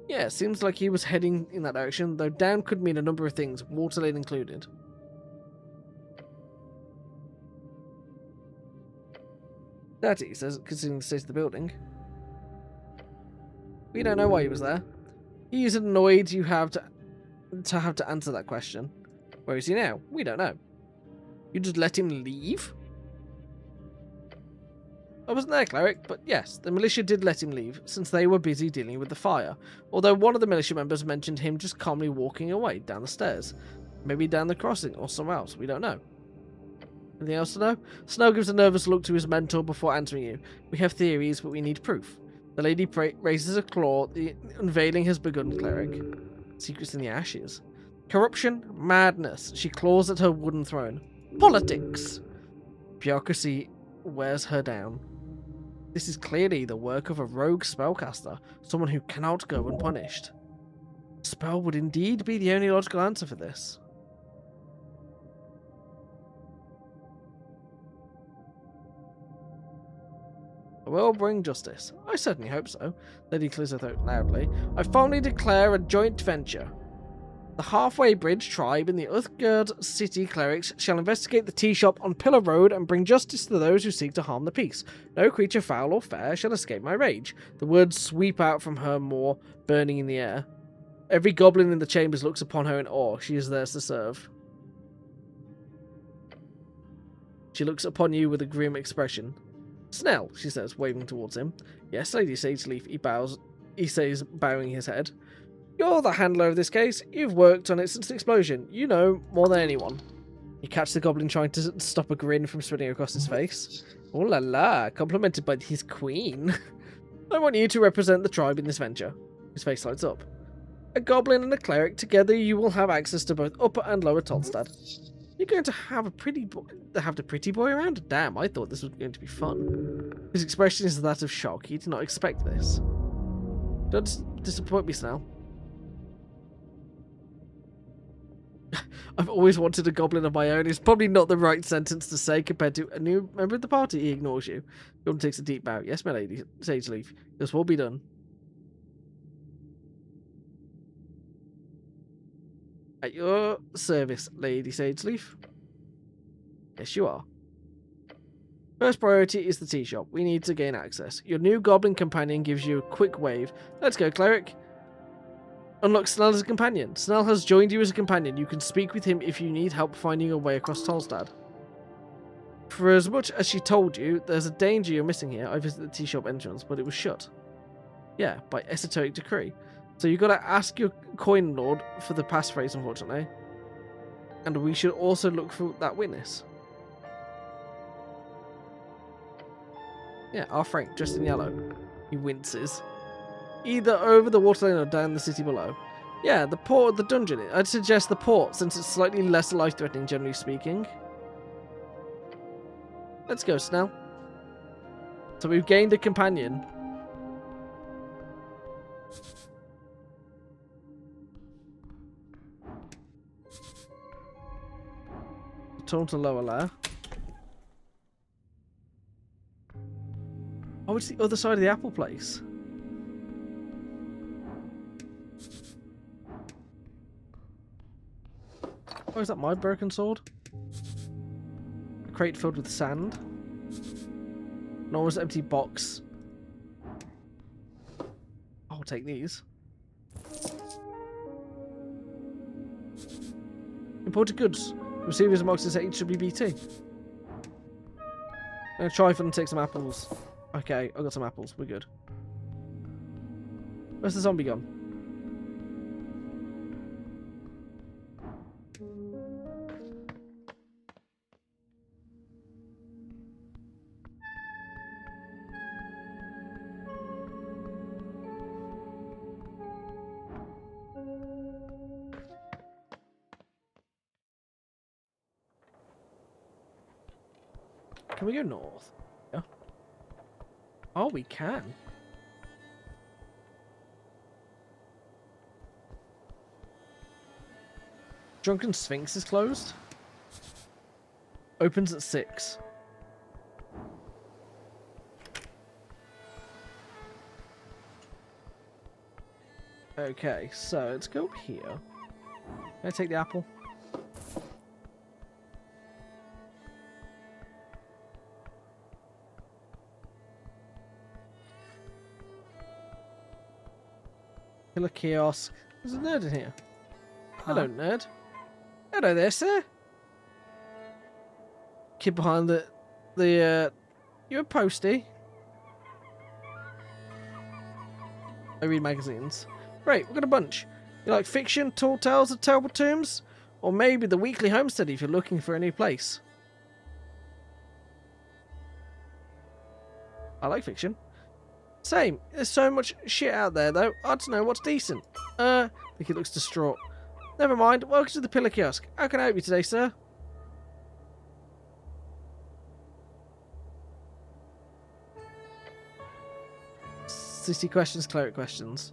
A: Yeah, seems like he was heading in that direction, though down could mean a number of things, Water Lane included. That he says, considering the state of the building. We don't know why he was there. He is annoyed you have to answer that question. Where is he now? We don't know. You just let him leave? I wasn't there, cleric, but yes, the militia did let him leave, since they were busy dealing with the fire. Although one of the militia members mentioned him just calmly walking away down the stairs. Maybe down the crossing, or somewhere else, we don't know. Anything else to know? Snow gives a nervous look to his mentor before answering you. We have theories, but we need proof. The lady raises a claw. The unveiling has begun, cleric. Secrets in the ashes. Corruption, madness. She claws at her wooden throne. Politics. Bureaucracy wears her down. This is clearly the work of a rogue spellcaster, someone who cannot go unpunished. Spell would indeed be the only logical answer for this. I will bring justice. I certainly hope so. Lady clears her throat loudly. I formally declare a joint venture. The Halfway Bridge tribe and the Uthgard city clerics shall investigate the tea shop on Pillar Road and bring justice to those who seek to harm the peace. No creature foul or fair shall escape my rage. The words sweep out from her more, burning in the air. Every goblin in the chambers looks upon her in awe. She is theirs to serve. She looks upon you with a grim expression. Snell, she says, waving towards him. Yes, Lady Sageleaf, he says, bowing his head. You're the handler of this case. You've worked on it since the explosion. You know more than anyone. You catch the goblin trying to stop a grin from spreading across his face. Oh la la, complimented by his queen. I want you to represent the tribe in this venture. His face lights up. A goblin and a cleric, together you will have access to both Upper and Lower Tolstad. You're going to have the pretty boy around? Damn, I thought this was going to be fun. His expression is that of shock. He did not expect this. Don't disappoint me, Snell. I've always wanted a goblin of my own. It's probably not the right sentence to say compared to a new member of the party. He ignores you. Goblin takes a deep bow. Yes, my lady, Sageleaf. This will be done. At your service, Lady Sageleaf. Yes, you are. First priority is the tea shop. We need to gain access. Your new goblin companion gives you a quick wave. Let's go, cleric. Unlock Snell as a companion. Snell has joined you as a companion. You can speak with him if you need help finding a way across Tolstad. For as much as she told you, there's a danger you're missing here. I visited the tea shop entrance, but it was shut. Yeah, by Esoteric decree. So you gotta ask your coin lord for the passphrase, unfortunately. And we should also look for that witness. Yeah, our Frank, dressed in yellow. He winces. Either over the water lane or down the city below. Yeah, the port of the dungeon. I'd suggest the port, since it's slightly less life-threatening, generally speaking. Let's go, Snell. So we've gained a companion. tunnel to lower layer. Oh, it's the other side of the apple place. Oh, is that my broken sword? A crate filled with sand. An almost empty box. I'll take these. Imported goods. Receivers and boxes at HWBT. I'm gonna try and take some apples. Okay, I got some apples. We're good. Where's the zombie gone? Can we go north? Yeah. Oh, we can. Drunken Sphinx is closed. Opens at 6. Okay, so let's go up here. Can I take the apple? Killer kiosk. There's a nerd in here. Hello, nerd. Hello there, sir. Kid behind you're a postie. I read magazines. Great, we've got a bunch. You like fiction, tall tales of terrible tombs? Or maybe the weekly homestead if you're looking for a new place. I like fiction. Same. There's so much shit out there, though. I don't know what's decent. The kid looks distraught. Never mind. Welcome to the Pillar Kiosk. How can I help you today, sir? City questions, cleric questions.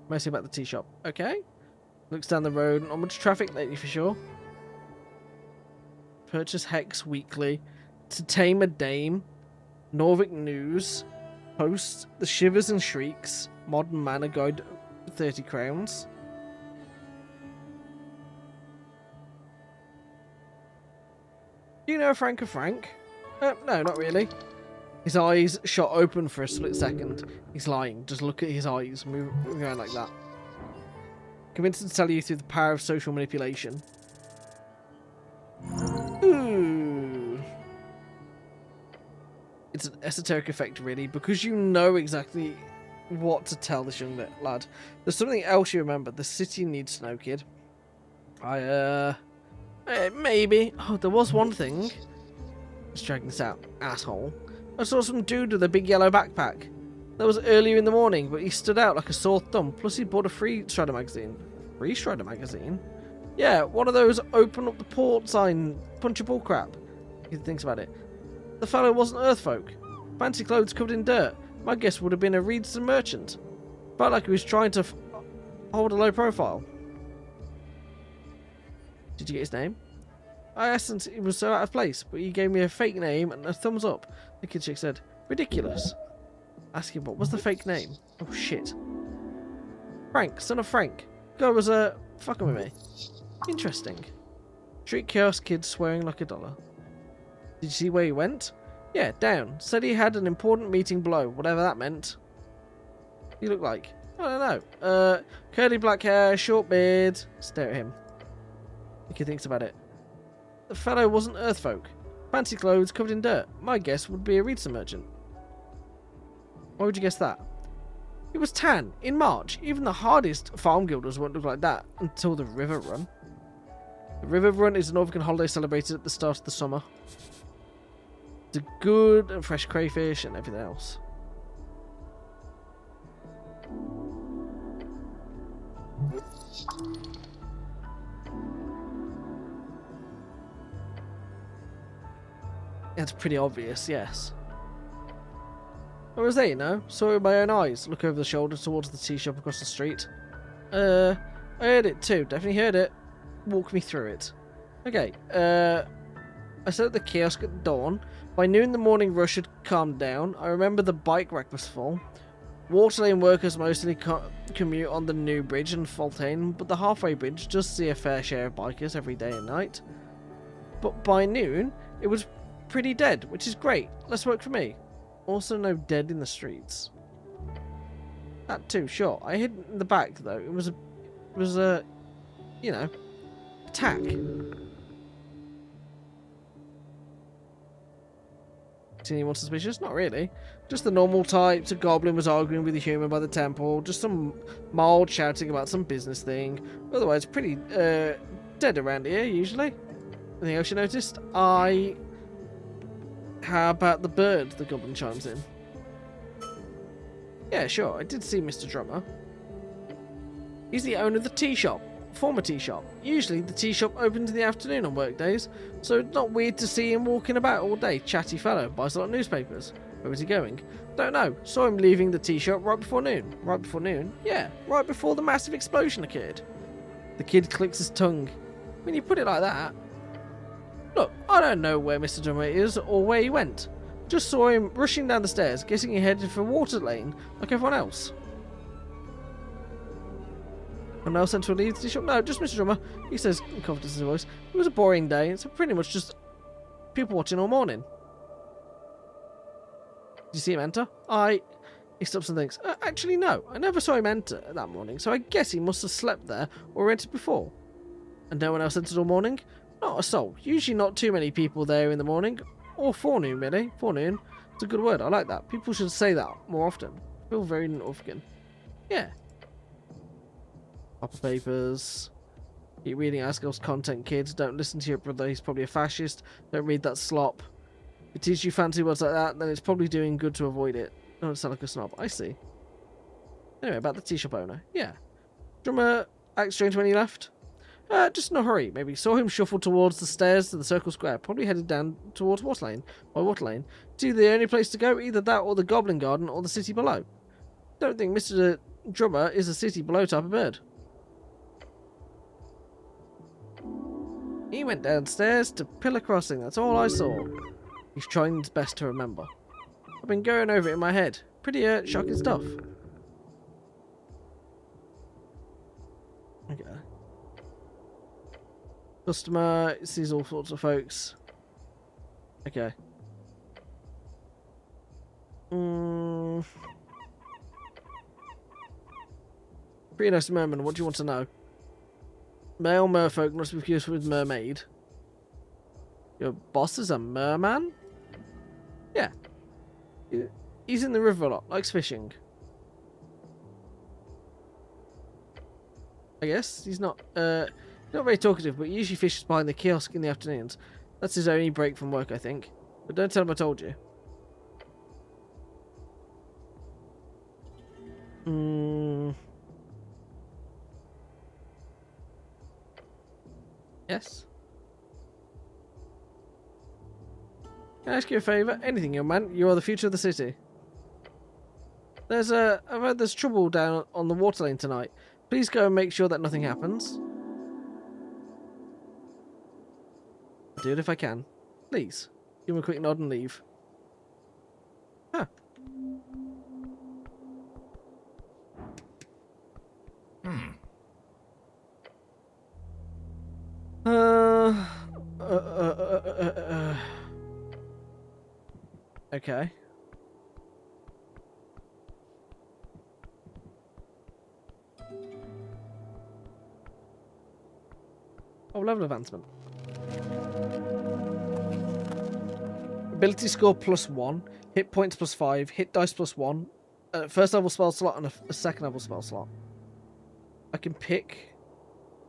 A: Mostly about the tea shop. Okay. Looks down the road. Not much traffic lately, for sure. Purchase Hex Weekly. To Tame a Dame. Norvik News. Post The Shivers and Shrieks. Modern Manor Guide. 30 crowns. Do you know Frank of Frank? No, not really. His eyes shot open for a split second. He's lying. Just look at his eyes moving around like that. Convinced to tell you through the power of social manipulation. Ooh. It's an esoteric effect, really, because you know exactly what to tell this young lad. There's something else you remember. The city needs to know, kid. Maybe. Oh, there was one thing. Let's check this out, asshole. I saw some dude with a big yellow backpack. That was earlier in the morning, but he stood out like a sore thumb. Plus, he bought a free Strider magazine. Free Strider magazine? Yeah, one of those open up the port sign, punchable crap. He thinks about it. The fellow wasn't Earthfolk. Fancy clothes covered in dirt. My guess would have been a Reedston merchant. Felt like he was trying to hold a low profile. Did you get his name? I asked since he was so out of place, but he gave me a fake name and a thumbs up. The kid chick said, ridiculous. Ask him what was the fake name. Oh shit. Frank, son of Frank. Guy was fucking with me. Interesting. Street kiosk kid swearing like $1. Did you see where he went? Yeah, down. Said he had an important meeting below, whatever that meant. He looked like? I don't know. Curly black hair, short beard. Stare at him. The kid thinks about it. The fellow wasn't Earthfolk. Fancy clothes covered in dirt. My guess would be a Reedston merchant. Why would you guess that? It was tan, in March. Even the hardest farm guilders won't look like that until the River Run. The River Run is an Northern holiday celebrated at the start of the summer. The good and fresh crayfish and everything else. It's pretty obvious, yes. I was there, you know. Saw it with my own eyes. Look over the shoulder towards the tea shop across the street. I heard it too. Definitely heard it. Walk me through it. Okay. I sat at the kiosk at dawn. By noon, the morning rush had calmed down. I remember the bike rack was full. Water Lane workers mostly commute on the new bridge and Fontaine, but the halfway bridge does see a fair share of bikers every day and night. But by noon, it was pretty dead, which is great. Less work for me. Also, no dead in the streets. That too, sure. I hid in the back though. It was a, you know, attack. See anyone suspicious? Not really. Just the normal types. A goblin was arguing with a human by the temple. Just some mild shouting about some business thing. Otherwise, pretty dead around here usually. Anything else you noticed? How about the bird? The goblin chimes in. Yeah, sure. I did see Mr. Drummer. He's the owner of the tea shop. Former tea shop. Usually the tea shop opens in the afternoon on work days, so it's not weird to see him walking about all day. Chatty fellow. Buys a lot of newspapers. Where was he going? Don't know. Saw him leaving the tea shop right before noon. Right before noon? Yeah, right before the massive explosion occurred. The kid clicks his tongue. When you put it like that. Look, I don't know where Mr. Drummer is or where he went. Just saw him rushing down the stairs, guessing he headed for Water Lane like everyone else. And now sent to leave the tea shop? No, just Mr. Drummer. He says in confidence in his voice. It was a boring day, so pretty much just people watching all morning. Did you see him enter? He stops and thinks, actually no, I never saw him enter that morning, so I guess he must have slept there or entered before. And no one else entered all morning? Not a soul. Usually not too many people there in the morning. Or forenoon, really. Forenoon. It's a good word. I like that. People should say that more often. I feel very Northern. Yeah. Upper papers. Keep reading Asgill's content, kids. Don't listen to your brother. He's probably a fascist. Don't read that slop. If it teaches you fancy words like that, then it's probably doing good to avoid it. Don't sound like a snob. I see. Anyway, about the tea shop owner. Yeah. Drummer act strange when he left? Just in a hurry, maybe. Saw him shuffle towards the stairs to the circle square. Probably headed down towards Water Lane. By Water Lane. It's either the only place to go, either that or the Goblin Garden or the city below. Don't think Mr. Drummer is a city below type of bird. He went downstairs to Pillar Crossing. That's all I saw. He's trying his best to remember. I've been going over it in my head. Pretty shocking stuff. Okay. Customer sees all sorts of folks. Okay. Pretty nice merman. What do you want to know? Male merfolk must be confused with mermaid. Your boss is a merman? Yeah. He's in the river a lot. Likes fishing. I guess. He's not very talkative, but he usually fishes behind the kiosk in the afternoons. That's his only break from work, I think. But don't tell him I told you. Yes? Can I ask you a favour? Anything, young man. You are the future of the city. I've heard there's trouble down on the Water Lane tonight. Please go and make sure that nothing happens. I'll do it if I can. Please. Give him a quick nod and leave. Huh. Okay. Oh, level advancement. Ability score +1, hit points +5, hit dice +1, first level spell slot and a second level spell slot. I can pick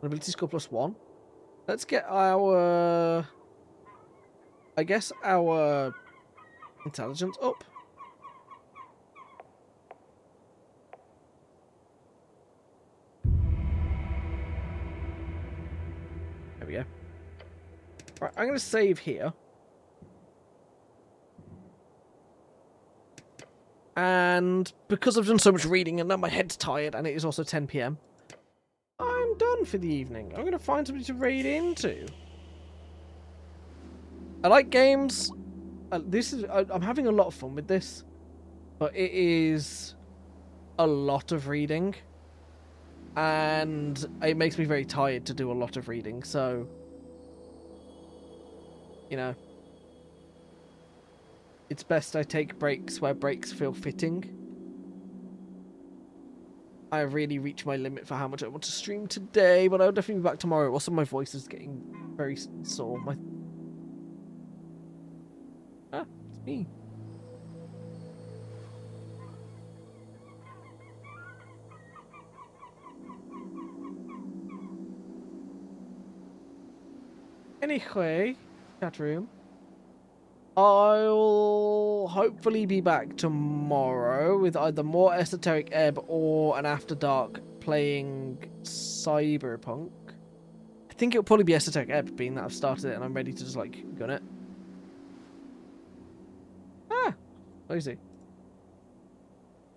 A: an ability score +1. Let's get our, I guess our intelligence up. There we go. Right, I'm going to save here. And because I've done so much reading and now my head's tired and it is also 10 PM, I'm done for the evening. I'm going to find somebody to raid into. I like games. I'm having a lot of fun with this, but it is a lot of reading, and it makes me very tired to do a lot of reading. So, you know, it's best I take breaks where breaks feel fitting. I have really reached my limit for how much I want to stream today, but I'll definitely be back tomorrow. Also, my voice is getting very sore. It's me. Anyway, chat room. I'll hopefully be back tomorrow with either more Esoteric Ebb or an After Dark playing Cyberpunk. I think it'll probably be Esoteric Ebb, being that I've started it and I'm ready to just like gun it. Easy.